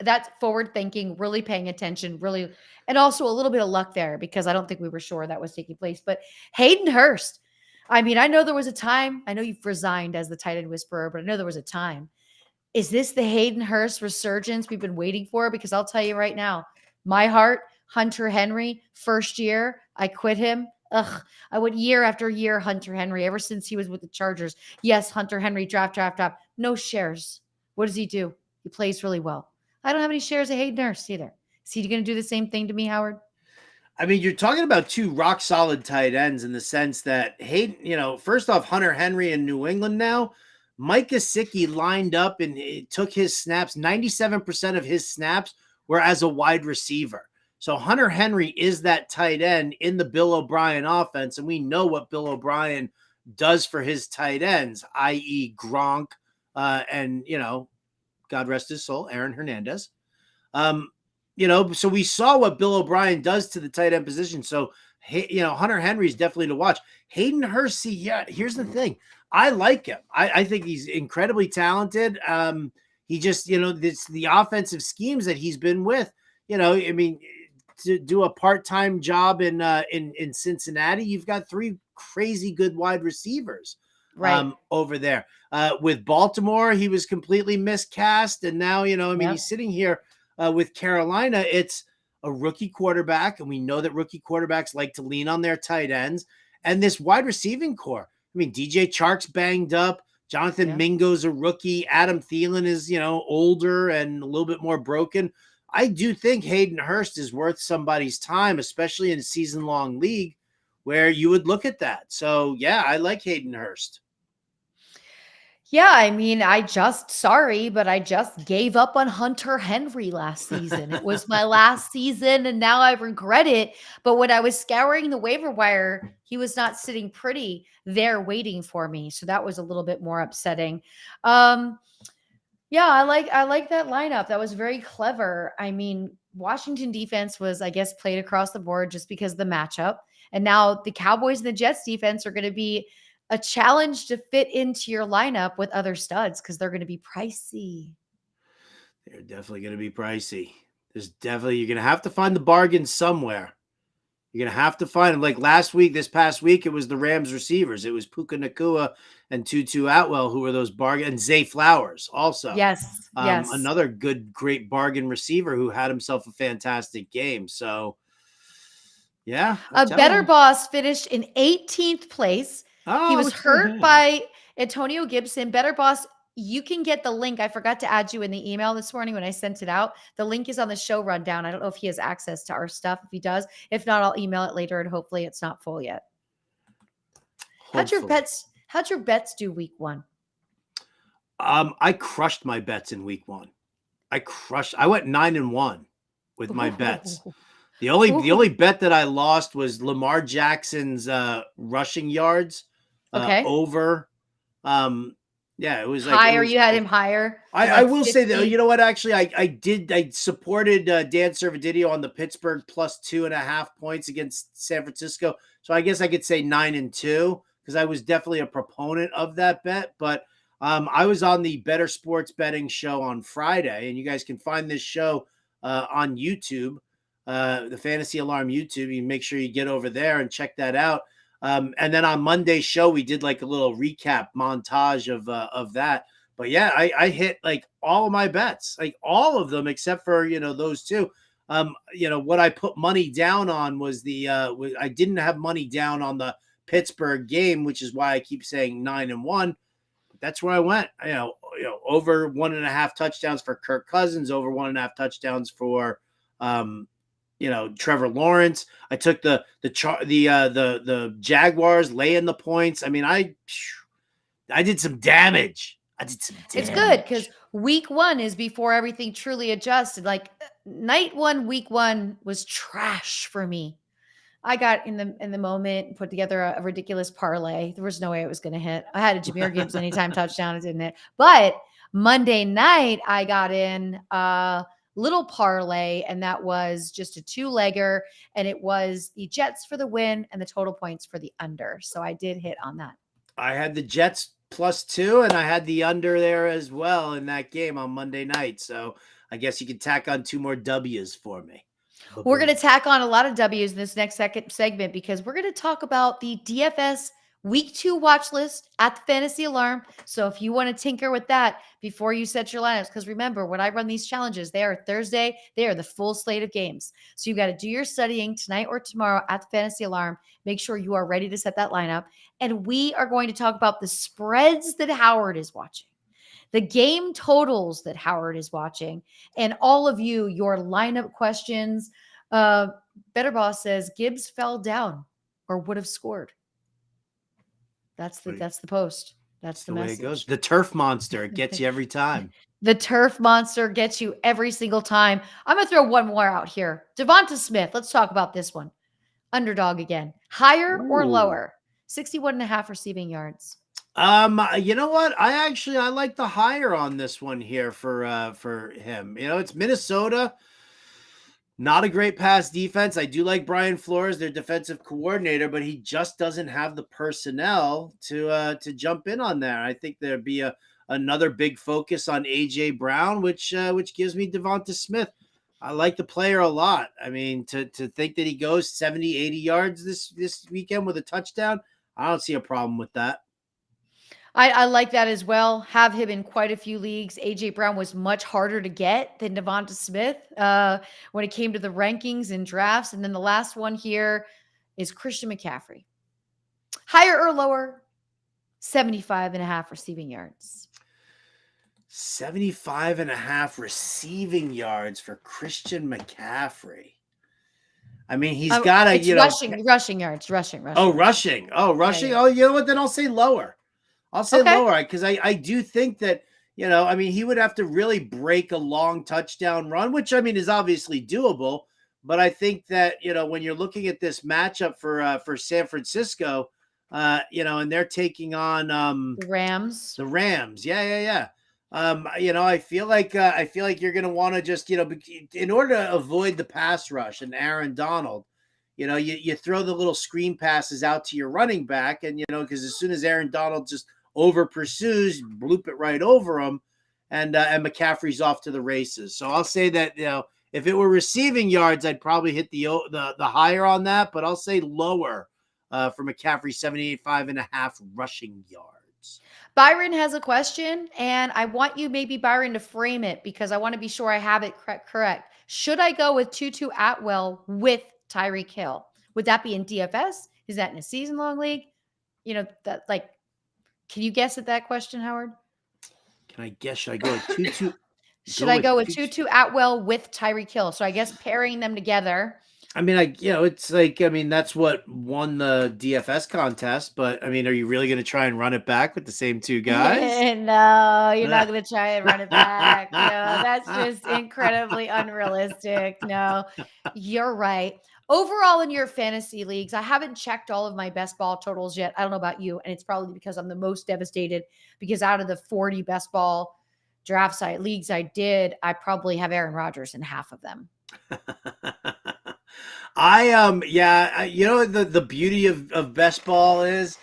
B: that's forward thinking, really paying attention, really, and also a little bit of luck there because I don't think we were sure that was taking place. But Hayden Hurst, I mean, I know there was a time. I know you've resigned as the tight end whisperer, but I know there was a time. Is this the Hayden Hurst resurgence we've been waiting for? Because I'll tell you right now, my heart, Hunter Henry, first year, I quit him. Ugh, I went year after year, Hunter Henry, ever since he was with the Chargers. Yes, Hunter Henry, draft. No shares. What does he do? He plays really well. I don't have any shares of Hayden Hurst either. Is he going to do the same thing to me, Howard?
C: I mean, you're talking about 2 rock solid tight ends in the sense that Hayden, first off, Hunter Henry in New England now, Mike Gesicki lined up and took his snaps. 97% of his snaps were as a wide receiver. So Hunter Henry is that tight end in the Bill O'Brien offense. And we know what Bill O'Brien does for his tight ends, i.e. Gronk, and, God rest his soul, Aaron Hernandez. So we saw what Bill O'Brien does to the tight end position. So, Hunter Henry is definitely to watch. Hayden Hurst, here's the thing. I like him. I think he's incredibly talented. He just, it's the offensive schemes that he's been with. to do a part-time job in Cincinnati, you've got 3 crazy good wide receivers over there. With Baltimore, he was completely miscast, and now he's sitting here with Carolina. It's a rookie quarterback, and we know that rookie quarterbacks like to lean on their tight ends. And this wide receiving core, I mean, DJ Chark's banged up. Jonathan Mingo's a rookie. Adam Thielen is, older and a little bit more broken. I do think Hayden Hurst is worth somebody's time, especially in a season-long league where you would look at that. So, yeah, I like Hayden Hurst.
B: Yeah, I mean, I just gave up on Hunter Henry last season. It was my last season, and now I regret it. But when I was scouring the waiver wire, he was not sitting pretty there waiting for me. So that was a little bit more upsetting. Yeah, I like that lineup. That was very clever. I mean, Washington defense was, I guess, played across the board just because of the matchup. And now the Cowboys and the Jets defense are going to be a challenge to fit into your lineup with other studs because they're going to be pricey.
C: They're definitely going to be pricey. You're going to have to find the bargain somewhere. You're going to have to find them. Like this past week, it was the Rams receivers. It was Puka Nacua and Tutu Atwell, who were those bargain, and Zay Flowers also.
B: Yes.
C: Another great bargain receiver who had himself a fantastic game. So, yeah.
B: Better Boss finished in 18th place.
C: Oh,
B: he was hurt by Antonio Gibson. Better Boss, you can get the link. I forgot to add you in the email this morning when I sent it out. The link is on the show rundown. I don't know if he has access to our stuff. If he does, if not, I'll email it later, and howfully it's not full yet. How'd your bets do week 1?
C: I crushed my bets in week 1. I went 9-1 with my bets. The only bet that I lost was Lamar Jackson's rushing yards over. It was
B: higher. You had him higher.
C: I will 50. Say that, you know what? Actually, I supported Dan Servadidio on the Pittsburgh plus 2.5 points against San Francisco. So I guess I could say 9-2 because I was definitely a proponent of that bet. But I was on the Better Sports Betting show on Friday, and you guys can find this show on YouTube. The Fantasy Alarm YouTube. You make sure you get over there and check that out. And then on Monday's show, we did like a little recap montage of that. But yeah, I hit like all of my bets, like all of them except for those 2. What I put money down on was I didn't have money down on the Pittsburgh game, which is why I keep saying 9-1. That's where I went. Over 1.5 touchdowns for Kirk Cousins, over 1.5 touchdowns for Trevor Lawrence. I took the Jaguars laying the points. I mean, I did some damage. It's
B: good because week 1 is before everything truly adjusted. Like night 1, week 1 was trash for me. I got in the moment and put together a ridiculous parlay. There was no way it was going to hit. I had a Jahmyr Gibbs anytime touchdown. It didn't hit. But Monday night, I got in little parlay, and that was just a 2-legger, and it was the Jets for the win and the total points for the under. So I did hit on that. I
C: had the Jets plus 2, and I had the under there as well in that game on Monday night. So I guess you could tack on 2 more W's for me.
B: We're going to tack on a lot of W's in this next segment because we're going to talk about the DFS Week 2 watch list at the Fantasy Alarm. So if you want to tinker with that before you set your lineups, because remember, when I run these challenges, they are Thursday. They are the full slate of games. So you got to do your studying tonight or tomorrow at the Fantasy Alarm. Make sure you are ready to set that lineup. And we are going to talk about the spreads that Howard is watching, the game totals that Howard is watching, and all of you, your lineup questions. Better Boss says Gibbs fell down or would have scored. That's the post. That's the message.
C: Way it goes. The turf monster. It gets you every time.
B: The turf monster gets you every single time. I'm going to throw one more out here. Devonta Smith. Let's talk about this one. Underdog again. Higher or lower? 61.5 receiving yards.
C: You know what? I like the higher on this one here for him. It's Minnesota. Not a great pass defense. I do like Brian Flores, their defensive coordinator, but he just doesn't have the personnel to jump in on there. I think there'd be another big focus on AJ Brown, which gives me Devonta Smith. I like the player a lot. I mean, to think that he goes 70, 80 yards this weekend with a touchdown, I don't see a problem with that.
B: I like that as well. Have him in quite a few leagues. AJ Brown was much harder to get than Devonta Smith when it came to the rankings and drafts. And then the last one here is Christian McCaffrey. Higher or lower? 75.5 receiving yards.
C: 75.5 receiving yards for Christian McCaffrey. I mean, he's got to,
B: rushing yards, rushing.
C: Oh, rushing.
B: Yeah.
C: Oh, you know what? Then I'll say lower. Lower because I do think that, I mean, he would have to really break a long touchdown run, which I mean is obviously doable. But I think that, when you're looking at this matchup for San Francisco, and they're taking on
B: the Rams.
C: Yeah. I feel like you're going to want to just, in order to avoid the pass rush and Aaron Donald, you throw the little screen passes out to your running back and, because as soon as Aaron Donald just over pursues, bloop it right over him and McCaffrey's off to the races. So I'll say that, if it were receiving yards, I'd probably hit the higher on that, but I'll say lower for McCaffrey, 78.5 rushing yards.
B: Byron has a question, and I want you, maybe Byron, to frame it because I want to be sure I have it correct. Should I go with Tutu Atwell with Tyreek Hill? Would that be in DFS? Is that in a season-long league? Can you guess at that question, Howard?
C: Can I guess? Should I go with Tutu?
B: Should I go with Tutu Atwell with Tyreek Hill? So I guess pairing them together.
C: I mean, it's like, I mean, that's what won the DFS contest, but I mean, are you really going to try and run it back with the same two guys?
B: No, you're not going to try and run it back. No, that's just incredibly unrealistic. No, you're right. Overall, in your fantasy leagues, I haven't checked all of my best ball totals yet. I don't know about you, and it's probably because I'm the most devastated because out of the 40 best ball draft leagues I did, I probably have Aaron Rodgers in half of them.
C: The beauty of best ball is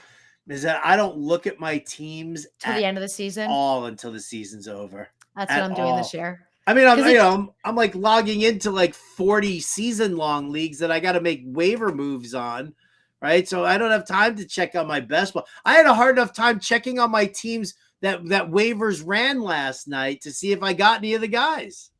C: that I don't look at my teams
B: to the end of the season
C: until the season's over.
B: That's what I'm doing this year.
C: I mean, I'm like logging into like 40 season long leagues that I got to make waiver moves on, right? So I don't have time to check on my best ball. I had a hard enough time checking on my teams that waivers ran last night to see if I got any of the guys.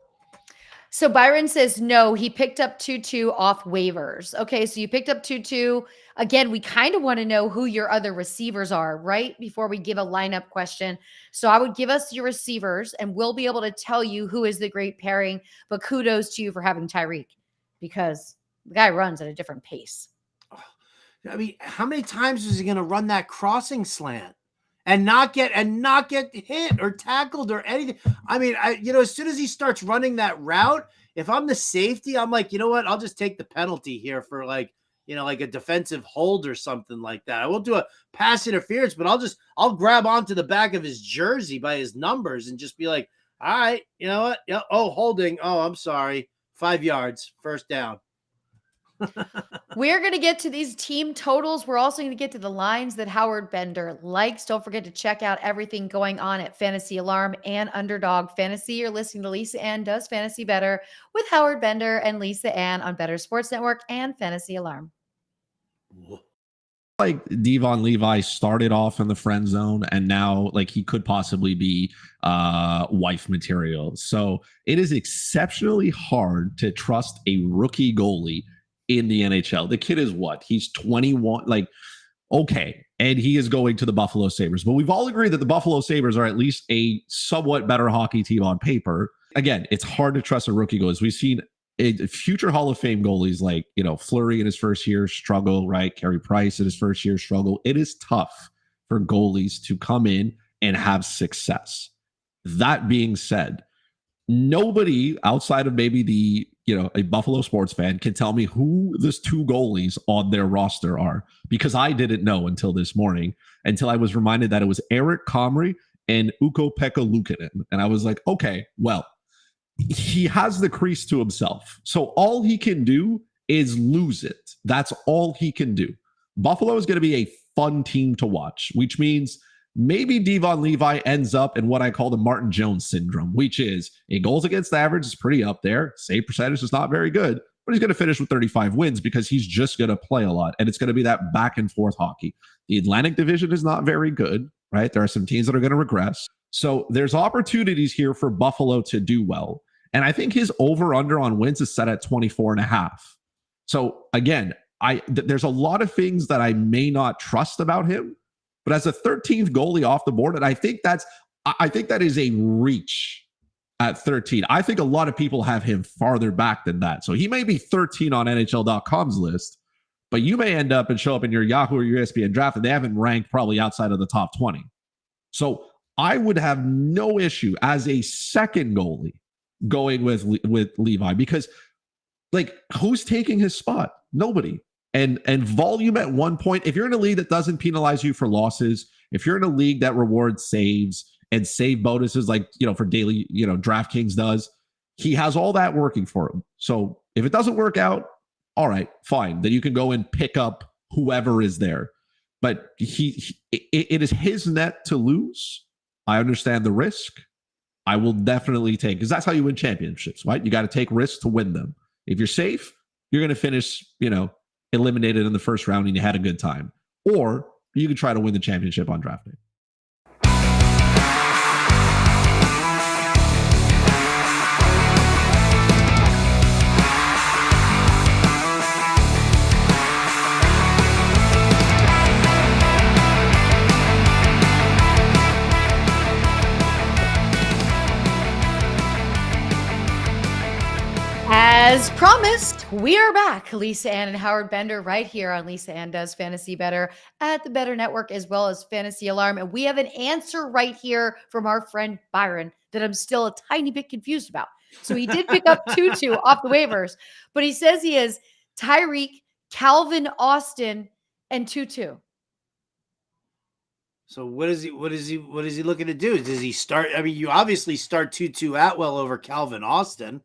B: So Byron says, no, he picked up Tutu off waivers. Okay, so you picked up Tutu. Again, we kind of want to know who your other receivers are, right? Before we give a lineup question. So I would give us your receivers and we'll be able to tell you who is the great pairing. But kudos to you for having Tyreek because the guy runs at a different pace.
C: I mean, how many times is he going to run that crossing slant? And not get hit or tackled or anything. I mean, as soon as he starts running that route, if I'm the safety, I'm like, you know what? I'll just take the penalty here for like a defensive hold or something like that. I won't do a pass interference, but I'll grab onto the back of his jersey by his numbers and just be like, all right, you know what? Yeah, holding. Oh, I'm sorry. 5 yards, first down.
B: We're going to get to these team totals. We're also going to get to the lines that Howard Bender likes. Don't forget to check out everything going on at Fantasy Alarm and Underdog Fantasy. You're listening to Lisa Ann Does Fantasy Bettor with Howard Bender and Lisa Ann on Better Sports Network and Fantasy Alarm.
K: Like Devon Levi started off in the friend zone and now like he could possibly be wife material. So it is exceptionally hard to trust a rookie goalie in the NHL. The kid is what? He's 21. Like, okay. And he is going to the Buffalo Sabres. But we've all agreed that the Buffalo Sabres are at least a somewhat better hockey team on paper. Again, it's hard to trust a rookie goalies. We've seen future Hall of Fame goalies like, Fleury in his first year struggle, right? Carey Price in his first year struggle. It is tough for goalies to come in and have success. That being said, nobody outside of maybe a Buffalo sports fan can tell me who the two goalies on their roster are, because I didn't know until this morning, until I was reminded that it was Eric Comrie and Ukko-Pekka Luukkonen. And I was like, okay, well, he has the crease to himself. So all he can do is lose it. That's all he can do. Buffalo is going to be a fun team to watch, which means maybe Devon Levi ends up in what I call the Martin Jones syndrome, which is a goals against average is pretty up there. Save percentage is not very good, but he's going to finish with 35 wins because he's just going to play a lot. And it's going to be that back and forth hockey. The Atlantic Division is not very good, right? There are some teams that are going to regress. So there's opportunities here for Buffalo to do well. And I think his over-under on wins is set at 24.5. So again, there's a lot of things that I may not trust about him, but as a 13th goalie off the board, and I think that is a reach at 13. I think a lot of people have him farther back than that. So he may be 13 on NHL.com's list, but you may end up and show up in your Yahoo or your ESPN draft and they haven't ranked probably outside of the top 20. So I would have no issue as a second goalie going with Levi, because like, who's taking his spot? Nobody. And volume at one point, if you're in a league that doesn't penalize you for losses, if you're in a league that rewards saves and save bonuses like, for daily, DraftKings does, he has all that working for him. So if it doesn't work out, all right, fine. Then you can go and pick up whoever is there. But it is his net to lose. I understand the risk. I will definitely take, because that's how you win championships, right? You got to take risks to win them. If you're safe, you're going to finish, eliminated in the first round and you had a good time. Or you can try to win the championship on draft day.
B: As promised, we are back. Lisa Ann and Howard Bender right here on Lisa Ann Does Fantasy Bettor at the Bettor Network, as well as Fantasy Alarm. And we have an answer right here from our friend Byron that I'm still a tiny bit confused about. So he did pick up Tutu off the waivers, but he says he has Tyreek, Calvin Austin, and Tutu.
C: So what is he looking to do? Does he start? I mean, you obviously start Tutu Atwell over Calvin Austin.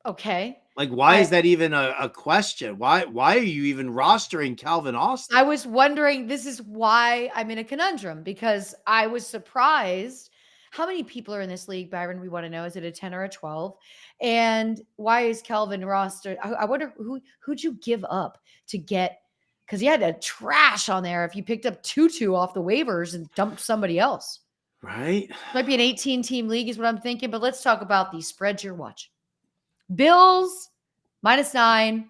B: Okay.
C: Like, why is that even a question? Why are you even rostering Calvin Austin?
B: I was wondering, this is why I'm in a conundrum, because I was surprised. How many people are in this league, Byron? We want to know. Is it a 10 or a 12? And why is Calvin rostered? I wonder who'd you give up to get, because you had a trash on there if you picked up Tutu off the waivers and dumped somebody else.
C: Right.
B: Might be an 18-team league is what I'm thinking, but let's talk about the spreads you're watching. Bills -9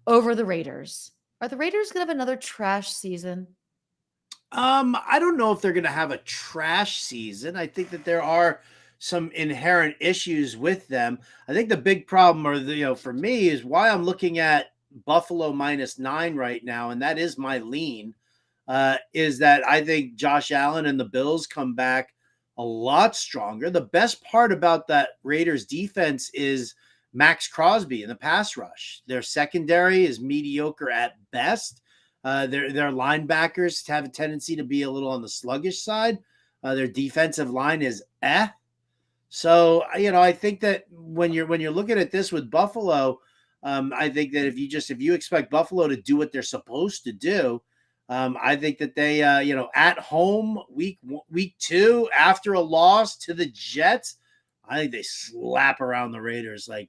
B: over the Raiders. Are the Raiders going to have another trash season?
C: I don't know if they're going to have a trash season. I think that there are some inherent issues with them. I think the big problem, or for me, is why I'm looking at Buffalo -9 right now, and that is my lean, is that I think Josh Allen and the Bills come back a lot stronger. The best part about that Raiders defense is Max Crosby in the pass rush. Their secondary is mediocre at best. Their linebackers have a tendency to be a little on the sluggish side. Their defensive line is So, I think that when you're looking at this with Buffalo, I think that if you expect Buffalo to do what they're supposed to do, I think that they, at home week 2 after a loss to the Jets, I think they slap around the Raiders like.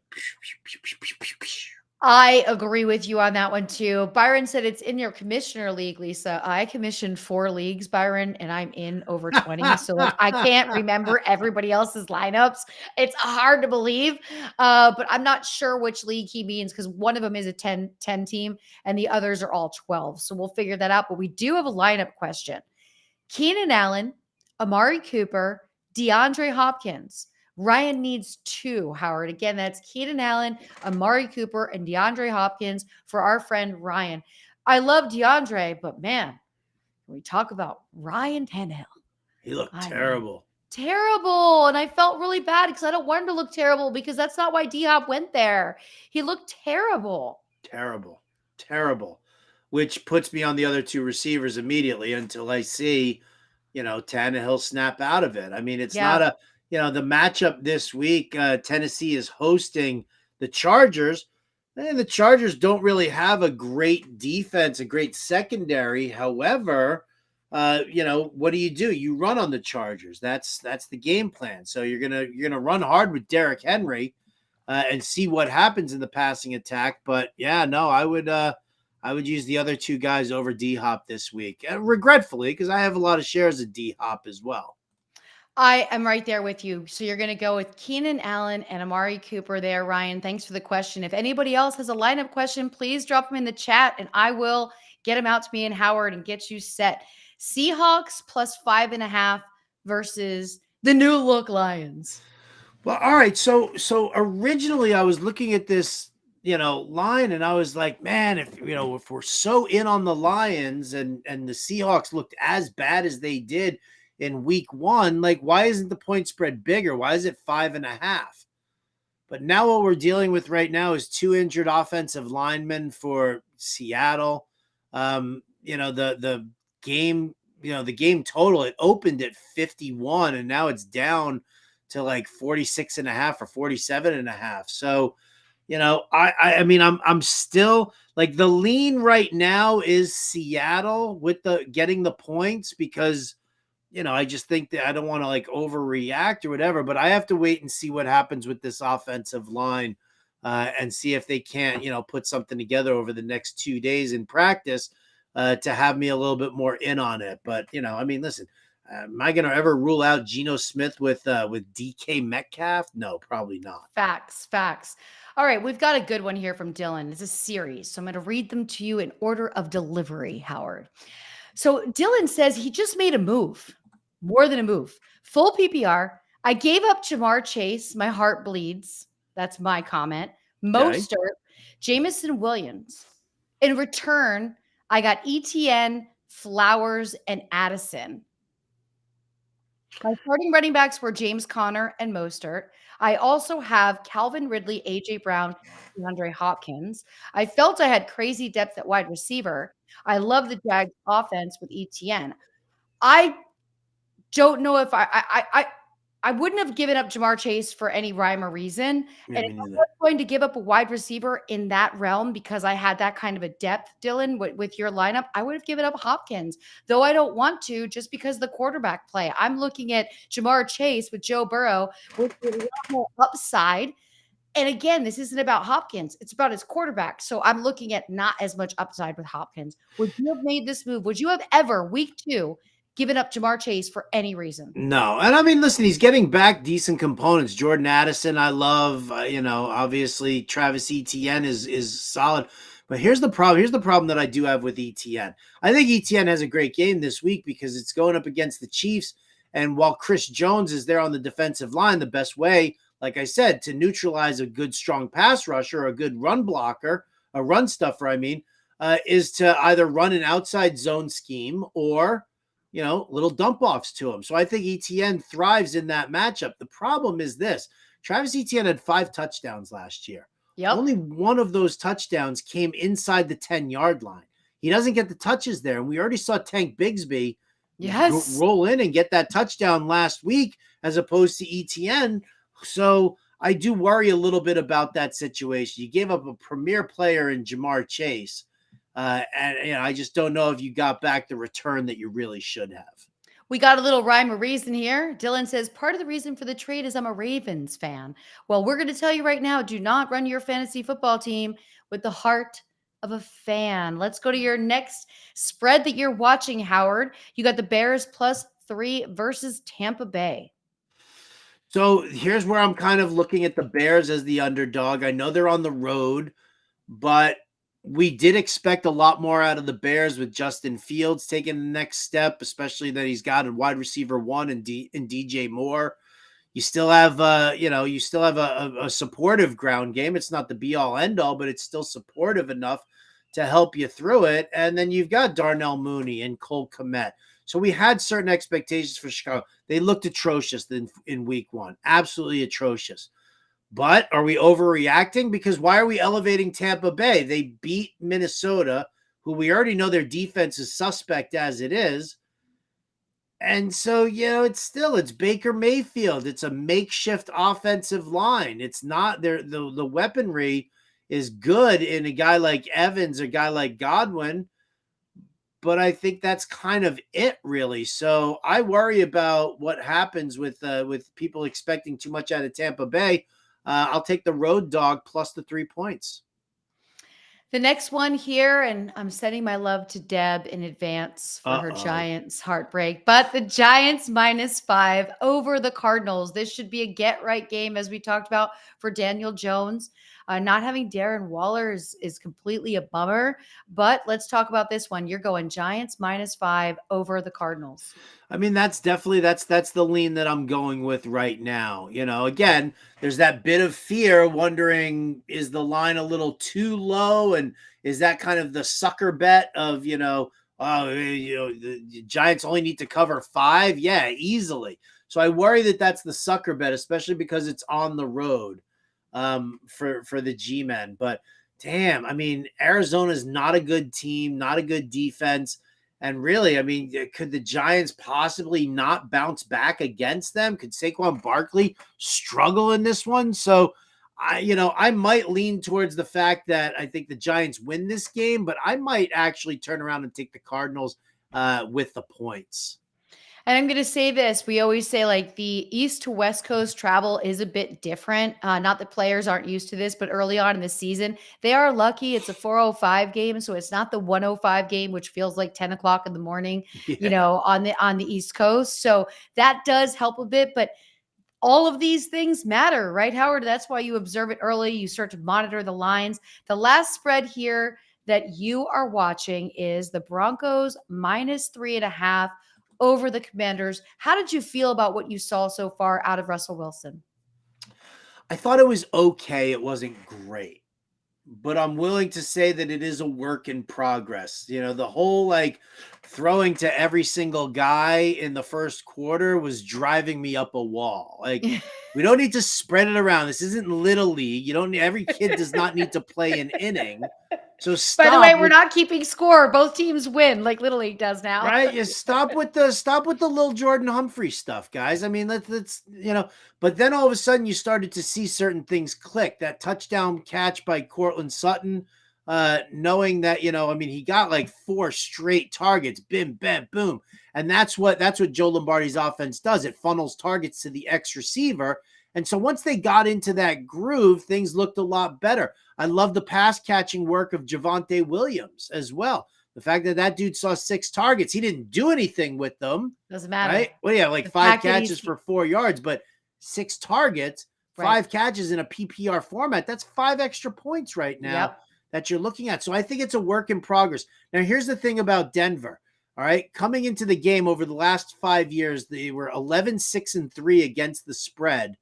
B: I agree with you on that one too. Byron said it's in your commissioner league, Lisa. I commissioned 4 leagues, Byron, and I'm in over 20. So I can't remember everybody else's lineups. It's hard to believe, but I'm not sure which league he means, because one of them is a 10 team and the others are all 12. So we'll figure that out. But we do have a lineup question. Keenan Allen, Amari Cooper, DeAndre Hopkins. Ryan needs 2, Howard. Again, that's Keenan Allen, Amari Cooper, and DeAndre Hopkins for our friend Ryan. I love DeAndre, but man, when we talk about Ryan Tannehill.
C: He looked terrible.
B: Terrible. And I felt really bad because I don't want him to look terrible, because that's not why D-Hop went there. He looked terrible.
C: Terrible. Which puts me on the other 2 receivers immediately until I see, Tannehill snap out of it. I mean, it's not a... the matchup this week, Tennessee is hosting the Chargers, and the Chargers don't really have a great defense, a great secondary. However, what do? You run on the Chargers. That's the game plan. So you're gonna run hard with Derrick Henry and see what happens in the passing attack. But yeah, no, I would use the other two guys over D-Hop this week, regretfully, because I have a lot of shares of D-Hop as well.
B: I am right there with you. So you're going to go with Keenan Allen and Amari Cooper there, Ryan. Thanks for the question. If anybody else has a lineup question, please drop them in the chat and I will get them out to me and Howard and get you set. Seahawks plus 5.5 versus the new look Lions.
C: Well, all right. So originally I was looking at this, line, and I was like, man, if we're so in on the Lions and the Seahawks looked as bad as they did in week 1, like, why isn't the point spread bigger? Why is it 5.5? But now what we're dealing with right now is 2 injured offensive linemen for Seattle. The game, the game total, it opened at 51 and now it's down to like 46.5 or 47.5. So, I mean, I'm still like, the lean right now is Seattle with the getting the points because, I just think that I don't want to like overreact or whatever, but I have to wait and see what happens with this offensive line and see if they can't, put something together over the next 2 days in practice to have me a little bit more in on it. But, I mean, listen, am I going to ever rule out Geno Smith with DK Metcalf? No, probably not.
B: Facts. All right, we've got a good one here from Dylan. It's a series, so I'm going to read them to you in order of delivery, Howard. So Dylan says he just made a move, more than a move. Full PPR. I gave up Jamar Chase. My heart bleeds. That's my comment. Mostert, Jamison Williams. In return, I got ETN, Flowers, and Addison. My starting running backs were James Conner and Mostert. I also have Calvin Ridley, AJ Brown, and DeAndre Hopkins. I felt I had crazy depth at wide receiver. I love the Jags offense with ETN. I don't know if I wouldn't have given up Jamar Chase for any rhyme or reason.
C: Yeah,
B: and if I was going to give up a wide receiver in that realm because I had that kind of a depth, Dylan, with your lineup, I would have given up Hopkins, though I don't want to just because of the quarterback play. I'm looking at Jamar Chase with Joe Burrow with a lot more upside. And again, this isn't about Hopkins. It's about his quarterback. So I'm looking at not as much upside with Hopkins. Would you have made this move? Would you have ever, week 2, given up Jamar Chase for any reason?
C: No. And I mean, listen, he's getting back decent components. Jordan Addison, I love, obviously Travis Etienne is solid. But here's the problem. Here's the problem that I do have with Etienne. I think Etienne has a great game this week because it's going up against the Chiefs. And while Chris Jones is there on the defensive line, the best way, like I said, to neutralize a good, strong pass rusher, a good run blocker, a run stuffer, is to either run an outside zone scheme or, little dump offs to him. So I think Etienne thrives in that matchup. The problem is this. Travis Etienne had 5 touchdowns last year.
B: Yep.
C: Only one of those touchdowns came inside the 10-yard line. He doesn't get the touches there. And we already saw Tank Bigsby roll in and get that touchdown last week as opposed to Etienne. So I do worry a little bit about that situation. You gave up a premier player in Jamar Chase. And I just don't know if you got back the return that you really should have.
B: We got a little rhyme or reason here. Dylan says, part of the reason for the trade is I'm a Ravens fan. Well, we're going to tell you right now, do not run your fantasy football team with the heart of a fan. Let's go to your next spread that you're watching, Howard. You got the Bears +3 versus Tampa Bay.
C: So here's where I'm kind of looking at the Bears as the underdog. I know they're on the road, but we did expect a lot more out of the Bears with Justin Fields taking the next step, especially that he's got a wide receiver 1 in DJ Moore. You still have, a supportive ground game. It's not the be all end all, but it's still supportive enough to help you through it. And then you've got Darnell Mooney and Cole Kmet. So we had certain expectations for Chicago. They looked atrocious in week 1, absolutely atrocious. But are we overreacting? Because why are we elevating Tampa Bay? They beat Minnesota, who we already know their defense is suspect as it is. And so, it's Baker Mayfield. It's a makeshift offensive line. It's not the weaponry is good in a guy like Evans, a guy like Godwin. but I think that's kind of it, really. So I worry about what happens with people expecting too much out of Tampa Bay. I'll take the road dog plus the 3 points.
B: The next one here, and I'm sending my love to Deb in advance for her Giants heartbreak, but the Giants -5 over the Cardinals. This should be a get-right game, as we talked about, for Daniel Jones. Not having Darren Waller is completely a bummer, but let's talk about this one. You're going Giants -5 over the Cardinals.
C: I mean, that's definitely that's the lean that I'm going with right now. Again, there's that bit of fear, wondering, is the line a little too low, and is that kind of the sucker bet of the Giants only need to cover 5? Yeah, easily. So I worry that that's the sucker bet, especially because it's on the road for the G-men. But damn, I mean, Arizona's not a good team, not a good defense. And really, I mean, could the Giants possibly not bounce back against them? Could Saquon Barkley struggle in this one? So, I might lean towards the fact that I think the Giants win this game, but I might actually turn around and take the Cardinals with the points.
B: And I'm going to say this. We always say, like, the East to West Coast travel is a bit different. Not that players aren't used to this, but early on in the season, they are lucky. It's a 4:05 game, so it's not the 1:05 game, which feels like 10 o'clock in the morning, on the East Coast. So that does help a bit, but all of these things matter, right, Howard? That's why you observe it early. You start to monitor the lines. The last spread here that you are watching is the Broncos -3.5 over the Commanders. How did you feel about what you saw so far out of Russell Wilson?
C: I thought it was okay. It wasn't great, but I'm willing to say that it is a work in progress. The whole throwing to every single guy in the first quarter was driving me up a wall. We don't need to spread it around. This isn't Little League. Every kid does not need to play an inning. So stop.
B: By the way, we're not keeping score. Both teams win, like Little League does now.
C: Right? You stop with the little Jordan Humphrey stuff, guys. I mean, let's But then all of a sudden, you started to see certain things click. That touchdown catch by Cortland Sutton, knowing that he got 4 straight targets, bim, bam, boom, and that's what Joe Lombardi's offense does. It funnels targets to the X receiver. And so once they got into that groove, things looked a lot better. I love the pass catching work of Javonte Williams as well. The fact that dude saw 6 targets, he didn't do anything with them.
B: Doesn't matter.
C: Right? Well, yeah, 5 catches for 4 yards, but 6 targets, 5 catches in a PPR format. That's 5 extra points right now that you're looking at. So I think it's a work in progress. Now, here's the thing about Denver. All right. Coming into the game over the last 5 years, they were 11-6-3 against the spread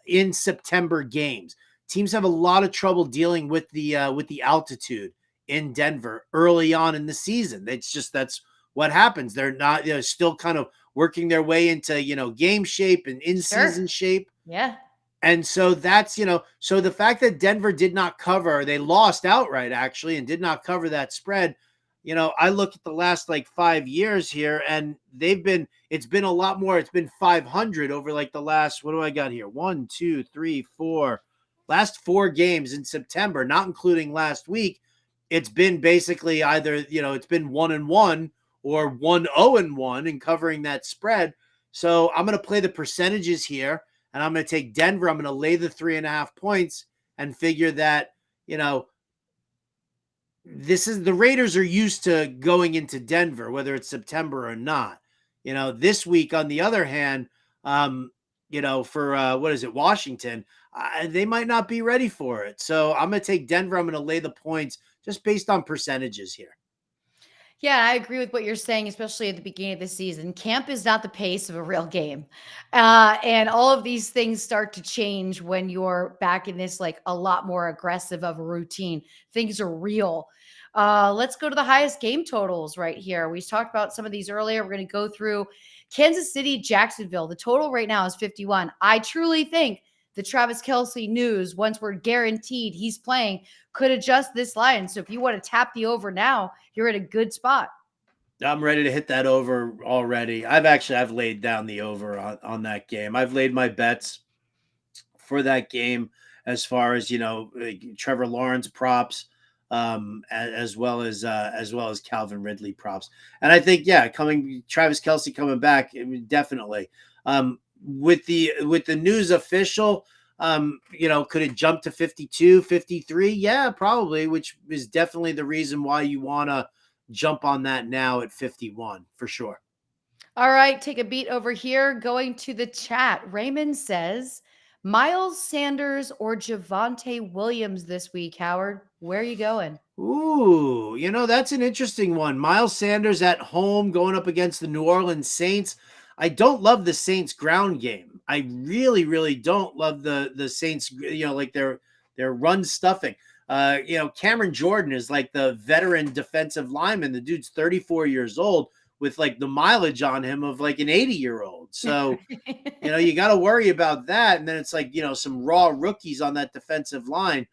C: in September games. Teams have a lot of trouble dealing with the altitude in Denver early on in the season. That's what happens. They're still kind of working their way into, game shape and in-season shape.
B: Yeah.
C: And so that's, so the fact that Denver did not cover, they lost outright actually, and did not cover that spread. I look at the last 5 years here, and it's been a lot more. It's been 500 over the last, what do I got here? 1, 2, 3, 4, last 4 games in September, not including last week. It's been basically either, it's been 1-1 or 1-0-1 in covering that spread. So I'm going to play the percentages here, and I'm going to take Denver. I'm going to lay the 3.5 points and figure that, the Raiders are used to going into Denver, whether it's September or not. This week, on the other hand, for Washington, they might not be ready for it. So I'm going to take Denver. I'm going to lay the points just based on percentages here.
B: Yeah, I agree with what you're saying, especially at the beginning of the season. Camp is not the pace of a real game. And all of these things start to change when you're back in this a lot more aggressive of a routine. Things are real. Let's go to the highest game totals right here. We talked about some of these earlier. We're going to go through Kansas City, Jacksonville. The total right now is 51. I truly think the Travis Kelce news, once we're guaranteed he's playing, could adjust this line. So if you want to tap the over now, you're in a good spot.
C: I'm ready to hit that over already. I've laid down the over on that game. I've laid my bets for that game as far as, Trevor Lawrence props. as well as Calvin Ridley props. And I think, Travis Kelce coming back, definitely. With the news official, could it jump to 52, 53? Yeah, probably, which is definitely the reason why you want to jump on that now at 51 for sure.
B: All right, take a beat over here. Going to the chat. Raymond says, Miles Sanders or Javonte Williams this week, Howard? Where are you going?
C: Ooh, that's an interesting one. Miles Sanders at home going up against the New Orleans Saints. I don't love the Saints ground game. I really, really don't love the Saints, like their run stuffing. Cameron Jordan is like the veteran defensive lineman. The dude's 34 years old with like the mileage on him of like an 80-year-old. So, you got to worry about that. And then it's like, some raw rookies on that defensive line.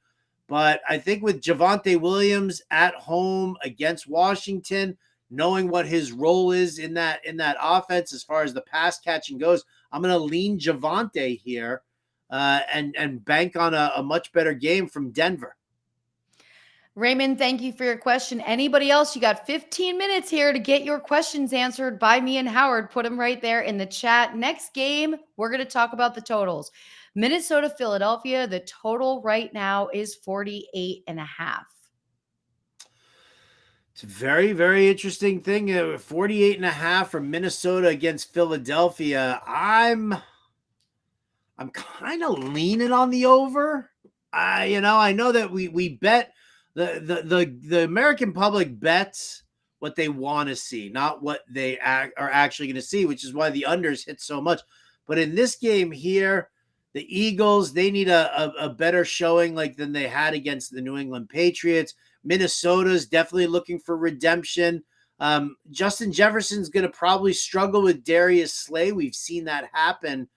C: But I think with Javonte Williams at home against Washington, knowing what his role is in that offense as far as the pass catching goes, I'm going to lean Javonte here and bank on a much better game from Denver.
B: Raymond, thank you for your question. Anybody else? You got 15 minutes here to get your questions answered by me and Howard. Put them right there in the chat. Next game, we're going to talk about the totals. Minnesota, Philadelphia, the total right now is 48.5.
C: It's a very, very interesting thing. 48.5 for Minnesota against Philadelphia. I'm kind of leaning on the over. I know that we bet the American public bets what they want to see, not what they are actually going to see, which is why the unders hit so much. But in this game here, the Eagles, they need a better showing than they had against the New England Patriots. Minnesota's definitely looking for redemption. Justin Jefferson's going to probably struggle with Darius Slay. We've seen that happen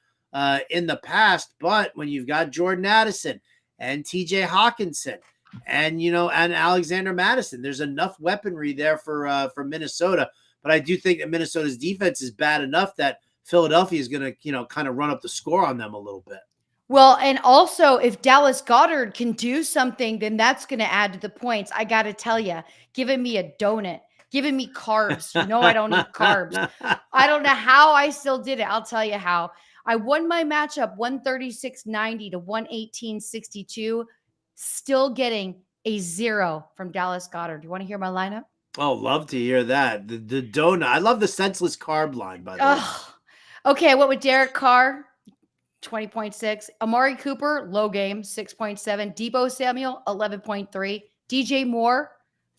C: in the past. But when you've got Jordan Addison and TJ Hawkinson and Alexander Madison, there's enough weaponry there for Minnesota. But I do think that Minnesota's defense is bad enough that Philadelphia is going to kind of run up the score on them a little bit.
B: Well, and also if Dallas Goedert can do something, then that's going to add to the points. I got to tell you, giving me a donut, giving me carbs. I don't eat carbs. I don't know how I still did it. I'll tell you how. I won my matchup 136.90 to 118.62, still getting a 0 from Dallas Goedert. Do you want to hear my lineup?
C: Oh, love to hear that. The donut. I love the senseless carb line, by the way.
B: Okay, what with Derek Carr? 20.6. Amari Cooper, low game, 6.7. Deebo Samuel, 11.3. DJ Moore,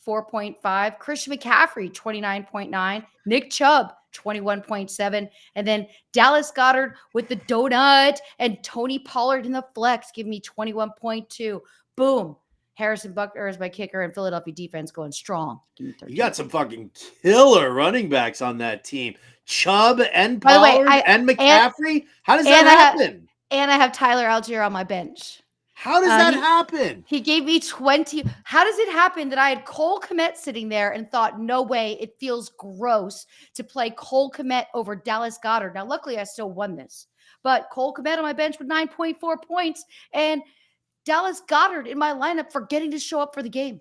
B: 4.5. Christian McCaffrey, 29.9. Nick Chubb, 21.7. And then Dallas Goedert with the donut and Tony Pollard in the flex, give me 21.2. Boom. Harrison Butker is my kicker and Philadelphia defense going strong.
C: You got some fucking killer running backs on that team. Chubb and Pollard and McCaffrey. How does that happen?
B: I have Tyler Algier on my bench.
C: How does that happen?
B: He gave me 20. How does it happen that I had Cole Kmet sitting there and thought, no way, it feels gross to play Cole Kmet over Dallas Goedert? Now, luckily, I still won this. But Cole Kmet on my bench with 9.4 points and Dallas Goedert in my lineup forgetting to show up for the game.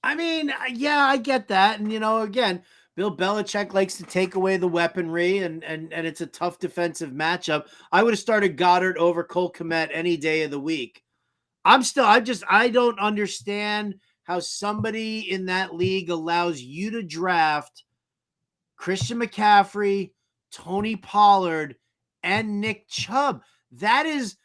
C: I mean, yeah, I get that. And, again, Bill Belichick likes to take away the weaponry, and it's a tough defensive matchup. I would have started Goddard over Cole Kmet any day of the week. I don't understand how somebody in that league allows you to draft Christian McCaffrey, Tony Pollard, and Nick Chubb. That's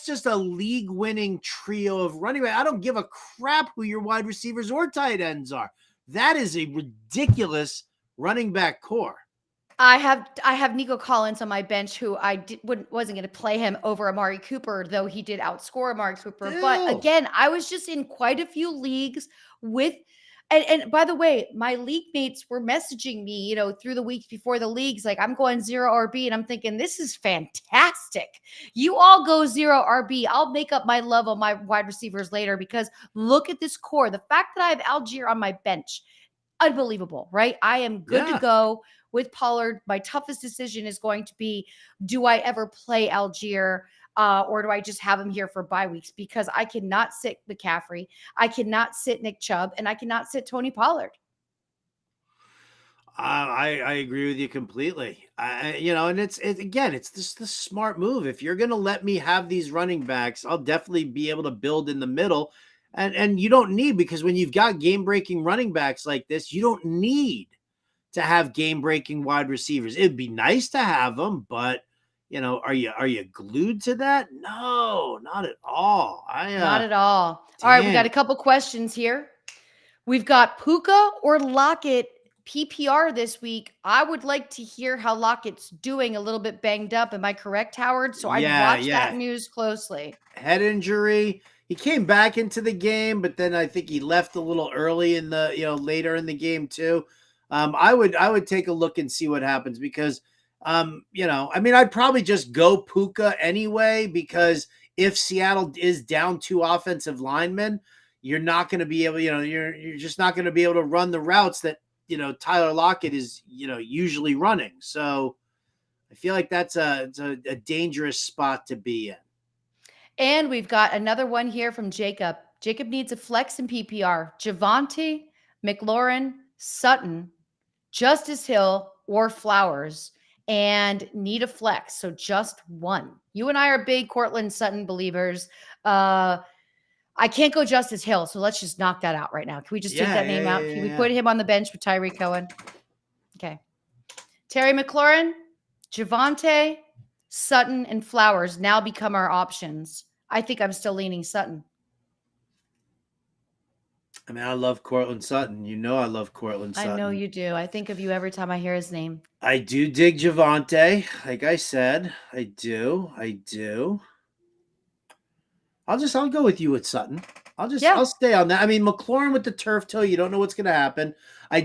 C: just a league-winning trio of running back. I don't give a crap who your wide receivers or tight ends are. That is a ridiculous running back core.
B: I have Nico Collins on my bench, who wasn't going to play him over Amari Cooper, though he did outscore Amari Cooper. Ew. But again, I was just in quite a few leagues with. And by the way, my league mates were messaging me, through the week before the leagues, like, I'm going 0 RB. And I'm thinking, this is fantastic. You all go 0 RB. I'll make up my love on my wide receivers later, because look at this core. The fact that I have Algier on my bench, unbelievable, right? I am good to go with Pollard. My toughest decision is going to be, do I ever play Algier? or do I just have him here for bye weeks? Because I cannot sit McCaffrey, I cannot sit Nick Chubb, and I cannot sit Tony Pollard.
C: I agree with you completely. And it's just the smart move. If you're going to let me have these running backs, I'll definitely be able to build in the middle. And you don't need, because when you've got game-breaking running backs like this, you don't need to have game-breaking wide receivers. It'd be nice to have them, but are you glued to that? No, not at all.
B: Not at all. All right, we got a couple questions here. We've got Puka or Lockett PPR this week. I would like to hear how Lockett's doing, a little bit banged up. Am I correct, Howard? So I'd watch that news closely.
C: Head injury. He came back into the game, but then I think he left a little early in the, later in the game too. I would take a look and see what happens, because, I'd probably just go Puka anyway, because if Seattle is down 2 offensive linemen, you're not going to be able, you're just not going to be able to run the routes that, Tyler Lockett is, usually running. So I feel like that's a dangerous spot to be in.
B: And we've got another one here from Jacob. Jacob needs a flex in PPR. Javonte, McLaurin, Sutton, Justice Hill, or Flowers, and need a flex. So just one. You and I are big Cortland Sutton believers. I can't go Justice Hill, so let's just knock that out right now. Can we just take that name out? Can we put him on the bench with Tyree Cohen? Okay. Terry McLaurin, Javonte, Sutton, and Flowers now become our options. I think I'm still leaning Sutton.
C: I love Cortland Sutton. I love Cortland Sutton.
B: I know you do. I think of you every time I hear his name.
C: I do dig Javonte. Like I said, I do. I'll go with you with Sutton. I'll stay on that. McLaurin with the turf toe, you don't know what's going to happen. I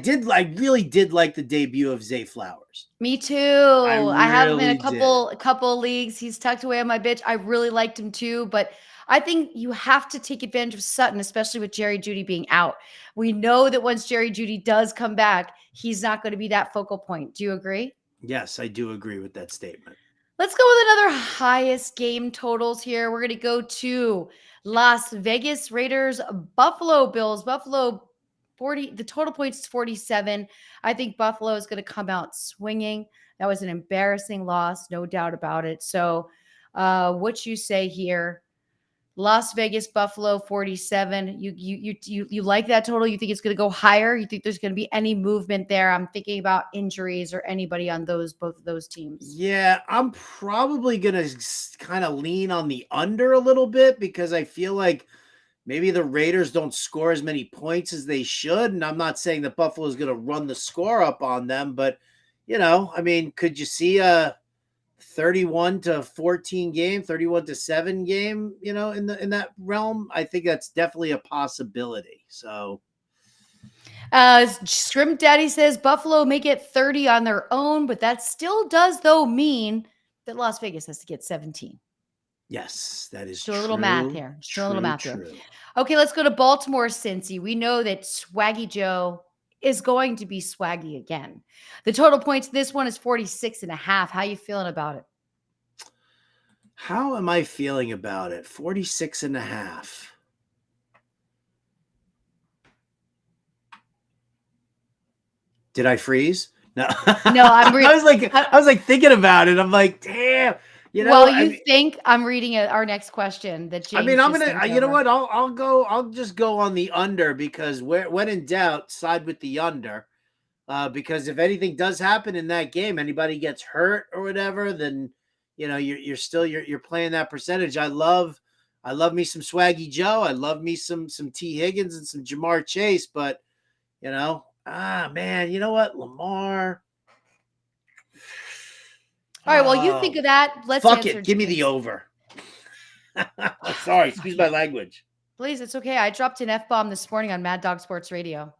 C: really did like the debut of Zay Flowers.
B: Me too. I have him in a couple leagues. He's tucked away on my bench. I really liked him too, but I think you have to take advantage of Sutton, especially with Jerry Jeudy being out. We know that once Jerry Jeudy does come back, he's not going to be that focal point. Do you agree?
C: Yes, I do agree with that statement.
B: Let's go with another highest game totals here. We're going to go to Las Vegas Raiders, Buffalo Bills. Buffalo 40, the total points is 47. I think Buffalo is going to come out swinging. That was an embarrassing loss, no doubt about it. So what you say here? Las Vegas, Buffalo 47. You like that total? You think it's going to go higher? You think there's going to be any movement there? I'm thinking about injuries or anybody on both of those teams.
C: Yeah, I'm probably going to kind of lean on the under a little bit, because I feel like maybe the Raiders don't score as many points as they should. And I'm not saying that Buffalo is going to run the score up on them, but could you see a 31-14 game, 31-7 game, in that realm? I think that's definitely a possibility. So
B: Shrimp Daddy says Buffalo may get 30 on their own, but that still does though mean that Las Vegas has to get 17.
C: Yes, that is
B: true.
C: A
B: little math here. A little math here. Okay, let's go to Baltimore, Cincy. We know that Swaggy Joe is going to be swaggy again. The total points this one is 46.5. How you feeling about it?
C: How am I feeling about it? 46.5. Did I freeze? No.
B: No, I'm
C: I was like thinking about it. I'm like, damn.
B: Think I'm reading our next question that James
C: I'm gonna. You know what? I'll just go on the under, because when in doubt, side with the under. Because if anything does happen in that game, anybody gets hurt or whatever, then you're playing that percentage. I love me some Swaggy Joe. I love me some T Higgins and some Jamar Chase, but man, you know what, Lamar.
B: All right, well, you think of that. Let's
C: fuck it. Give me the over. Sorry, excuse my language.
B: Please, it's okay. I dropped an F-bomb this morning on Mad Dog Sports Radio.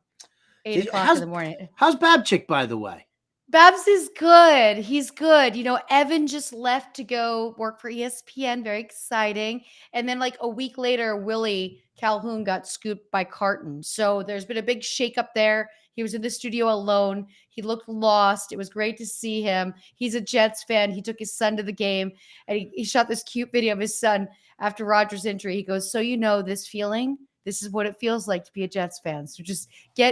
B: 8 o'clock in the morning.
C: How's Babchick, by the way?
B: Babs is good. He's good. Evan just left to go work for ESPN. Very exciting. And then like a week later, Willie Calhoun got scooped by Carton. So there's been a big shakeup there. He was in the studio alone. He looked lost. It was great to see him. He's a Jets fan. He took his son to the game, and he shot this cute video of his son after Rodgers' injury. He goes, so you know this feeling? This is what it feels like to be a Jets fan. So just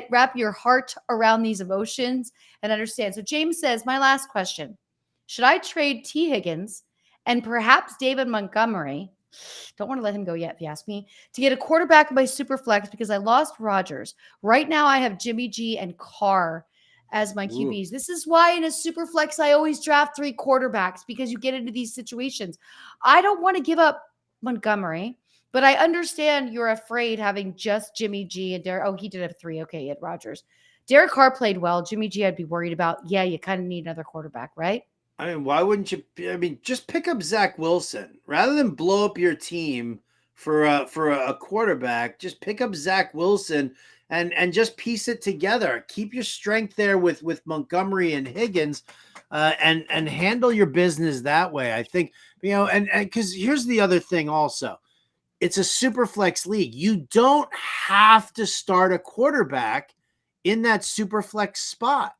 B: wrap your heart around these emotions and understand. So James says, my last question, should I trade T. Higgins and perhaps David Montgomery? Don't want to let him go yet, if you ask me, to get a quarterback in my super flex because I lost Rodgers. Right now I have Jimmy G and Carr as my QBs. This is why in a super flex, I always draft 3 quarterbacks because you get into these situations. I don't want to give up Montgomery, but I understand you're afraid having just Jimmy G and Derek. Oh, he did have 3. Okay, at Rodgers. Derek Carr played well. Jimmy G, I'd be worried about. Yeah, you kind of need another quarterback, right?
C: I mean, why wouldn't you? I mean, just pick up Zach Wilson rather than blow up your team for a quarterback. Just pick up Zach Wilson and just piece it together. Keep your strength there with Montgomery and Higgins, and handle your business that way. I think, and because here's the other thing also. It's a super flex league. You don't have to start a quarterback in that super flex spot.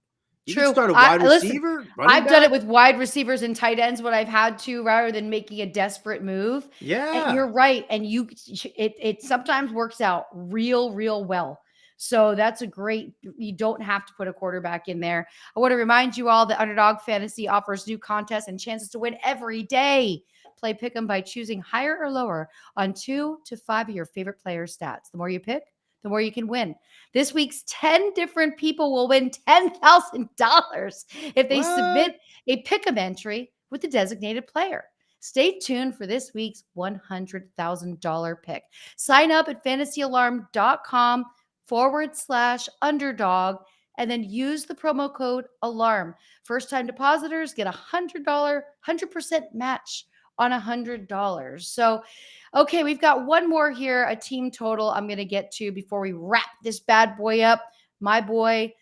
C: You
B: True.
C: can start a wide receiver.
B: Listen, I've done it with wide receivers and tight ends when I've had to, rather than making a desperate move.
C: Yeah.
B: And you're right. And it sometimes works out real well. So that's you don't have to put a quarterback in there. I want to remind you all that Underdog Fantasy offers new contests and chances to win every day. Play Pick'em by choosing higher or lower on 2 to 5 of your favorite player stats. The more you pick, the more you can win. This week's 10 different people will win $10,000 if they submit a Pick'em entry with the designated player. Stay tuned for this week's $100,000 pick. Sign up at fantasyalarm.com/underdog and then use the promo code ALARM. First-time depositors get a $100, 100% match on $100. So, okay, we've got one more here, a team total I'm going to get to before we wrap this bad boy up. My boy,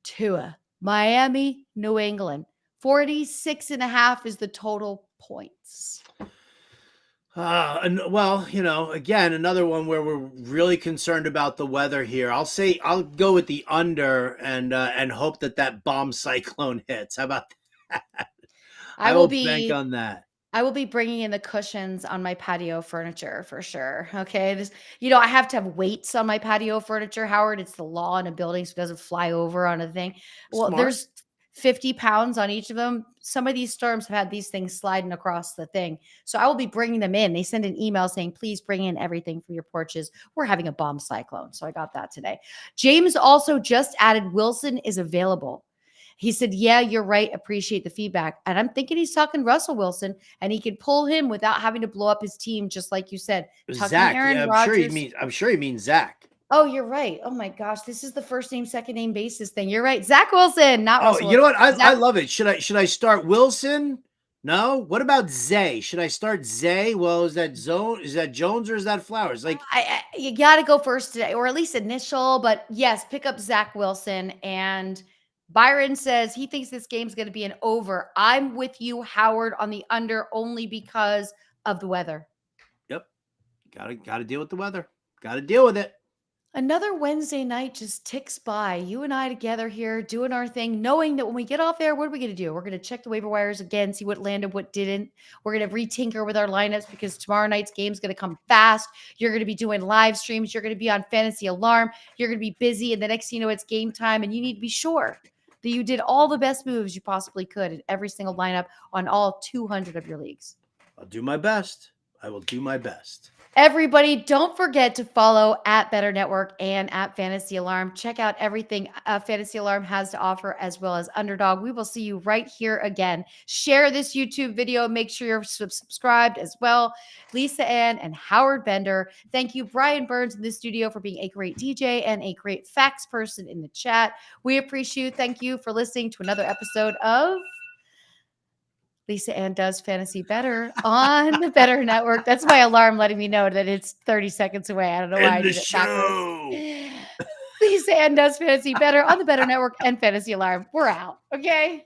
B: Tua, Miami, New England. 46.5 is the total points.
C: Well, again, another one where we're really concerned about the weather here. I'll go with the under and hope that bomb cyclone hits. How about that? I will bank on that.
B: I will be bringing in the cushions on my patio furniture for sure. Okay. I have to have weights on my patio furniture, Howard. It's the law in a building, so it doesn't fly over on a thing. Well,
C: Smart.
B: There's 50 pounds on each of them. Some of these storms have had these things sliding across the thing. So I will be bringing them in. They send an email saying, please bring in everything for your porches. We're having a bomb cyclone. So I got that today. James also just added Wilson is available. He said, yeah, you're right. Appreciate the feedback. And I'm thinking he's talking Russell Wilson, and he could pull him without having to blow up his team, just like you said.
C: Zach, I'm sure he means Zach.
B: Oh, you're right. Oh my gosh. This is the first name, second name basis thing. You're right. Zach Wilson, not Russell
C: you know what?
B: Wilson.
C: I love it. Should I start Wilson? No. What about Zay? Should I start Zay? Well, is that Jones or is that Flowers? Like,
B: you got to go first today, or at least initial, but yes, pick up Zach Wilson. And Byron says he thinks this game's going to be an over. I'm with you, Howard, on the under only because of the weather.
C: Yep. Got to deal with the weather. Got to deal with it.
B: Another Wednesday night just ticks by. You and I together here doing our thing, knowing that when we get off air, what are we going to do? We're going to check the waiver wires again, see what landed, what didn't. We're going to retinker with our lineups because tomorrow night's game is going to come fast. You're going to be doing live streams. You're going to be on Fantasy Alarm. You're going to be busy. And the next thing you know, it's game time. And you need to be sure that you did all the best moves you possibly could in every single lineup on all 200 of your leagues.
C: I'll do my best. I will do my best.
B: Everybody, don't forget to follow at Bettor Network and at Fantasy Alarm. Check out everything Fantasy Alarm has to offer, as well as Underdog. We will see you right here again. Share this YouTube video. Make sure you're subscribed as well. Lisa Ann and Howard Bender. Thank you, Brian Burns, in the studio for being a great DJ and a great facts person in the chat. We appreciate you. Thank you for listening to another episode of Lisa Ann Does Fantasy Bettor on the Bettor Network. That's my alarm letting me know that it's 30 seconds away. I don't know why I did it backwards. Lisa Ann Does Fantasy Bettor on the Bettor Network and Fantasy Alarm. We're out. Okay.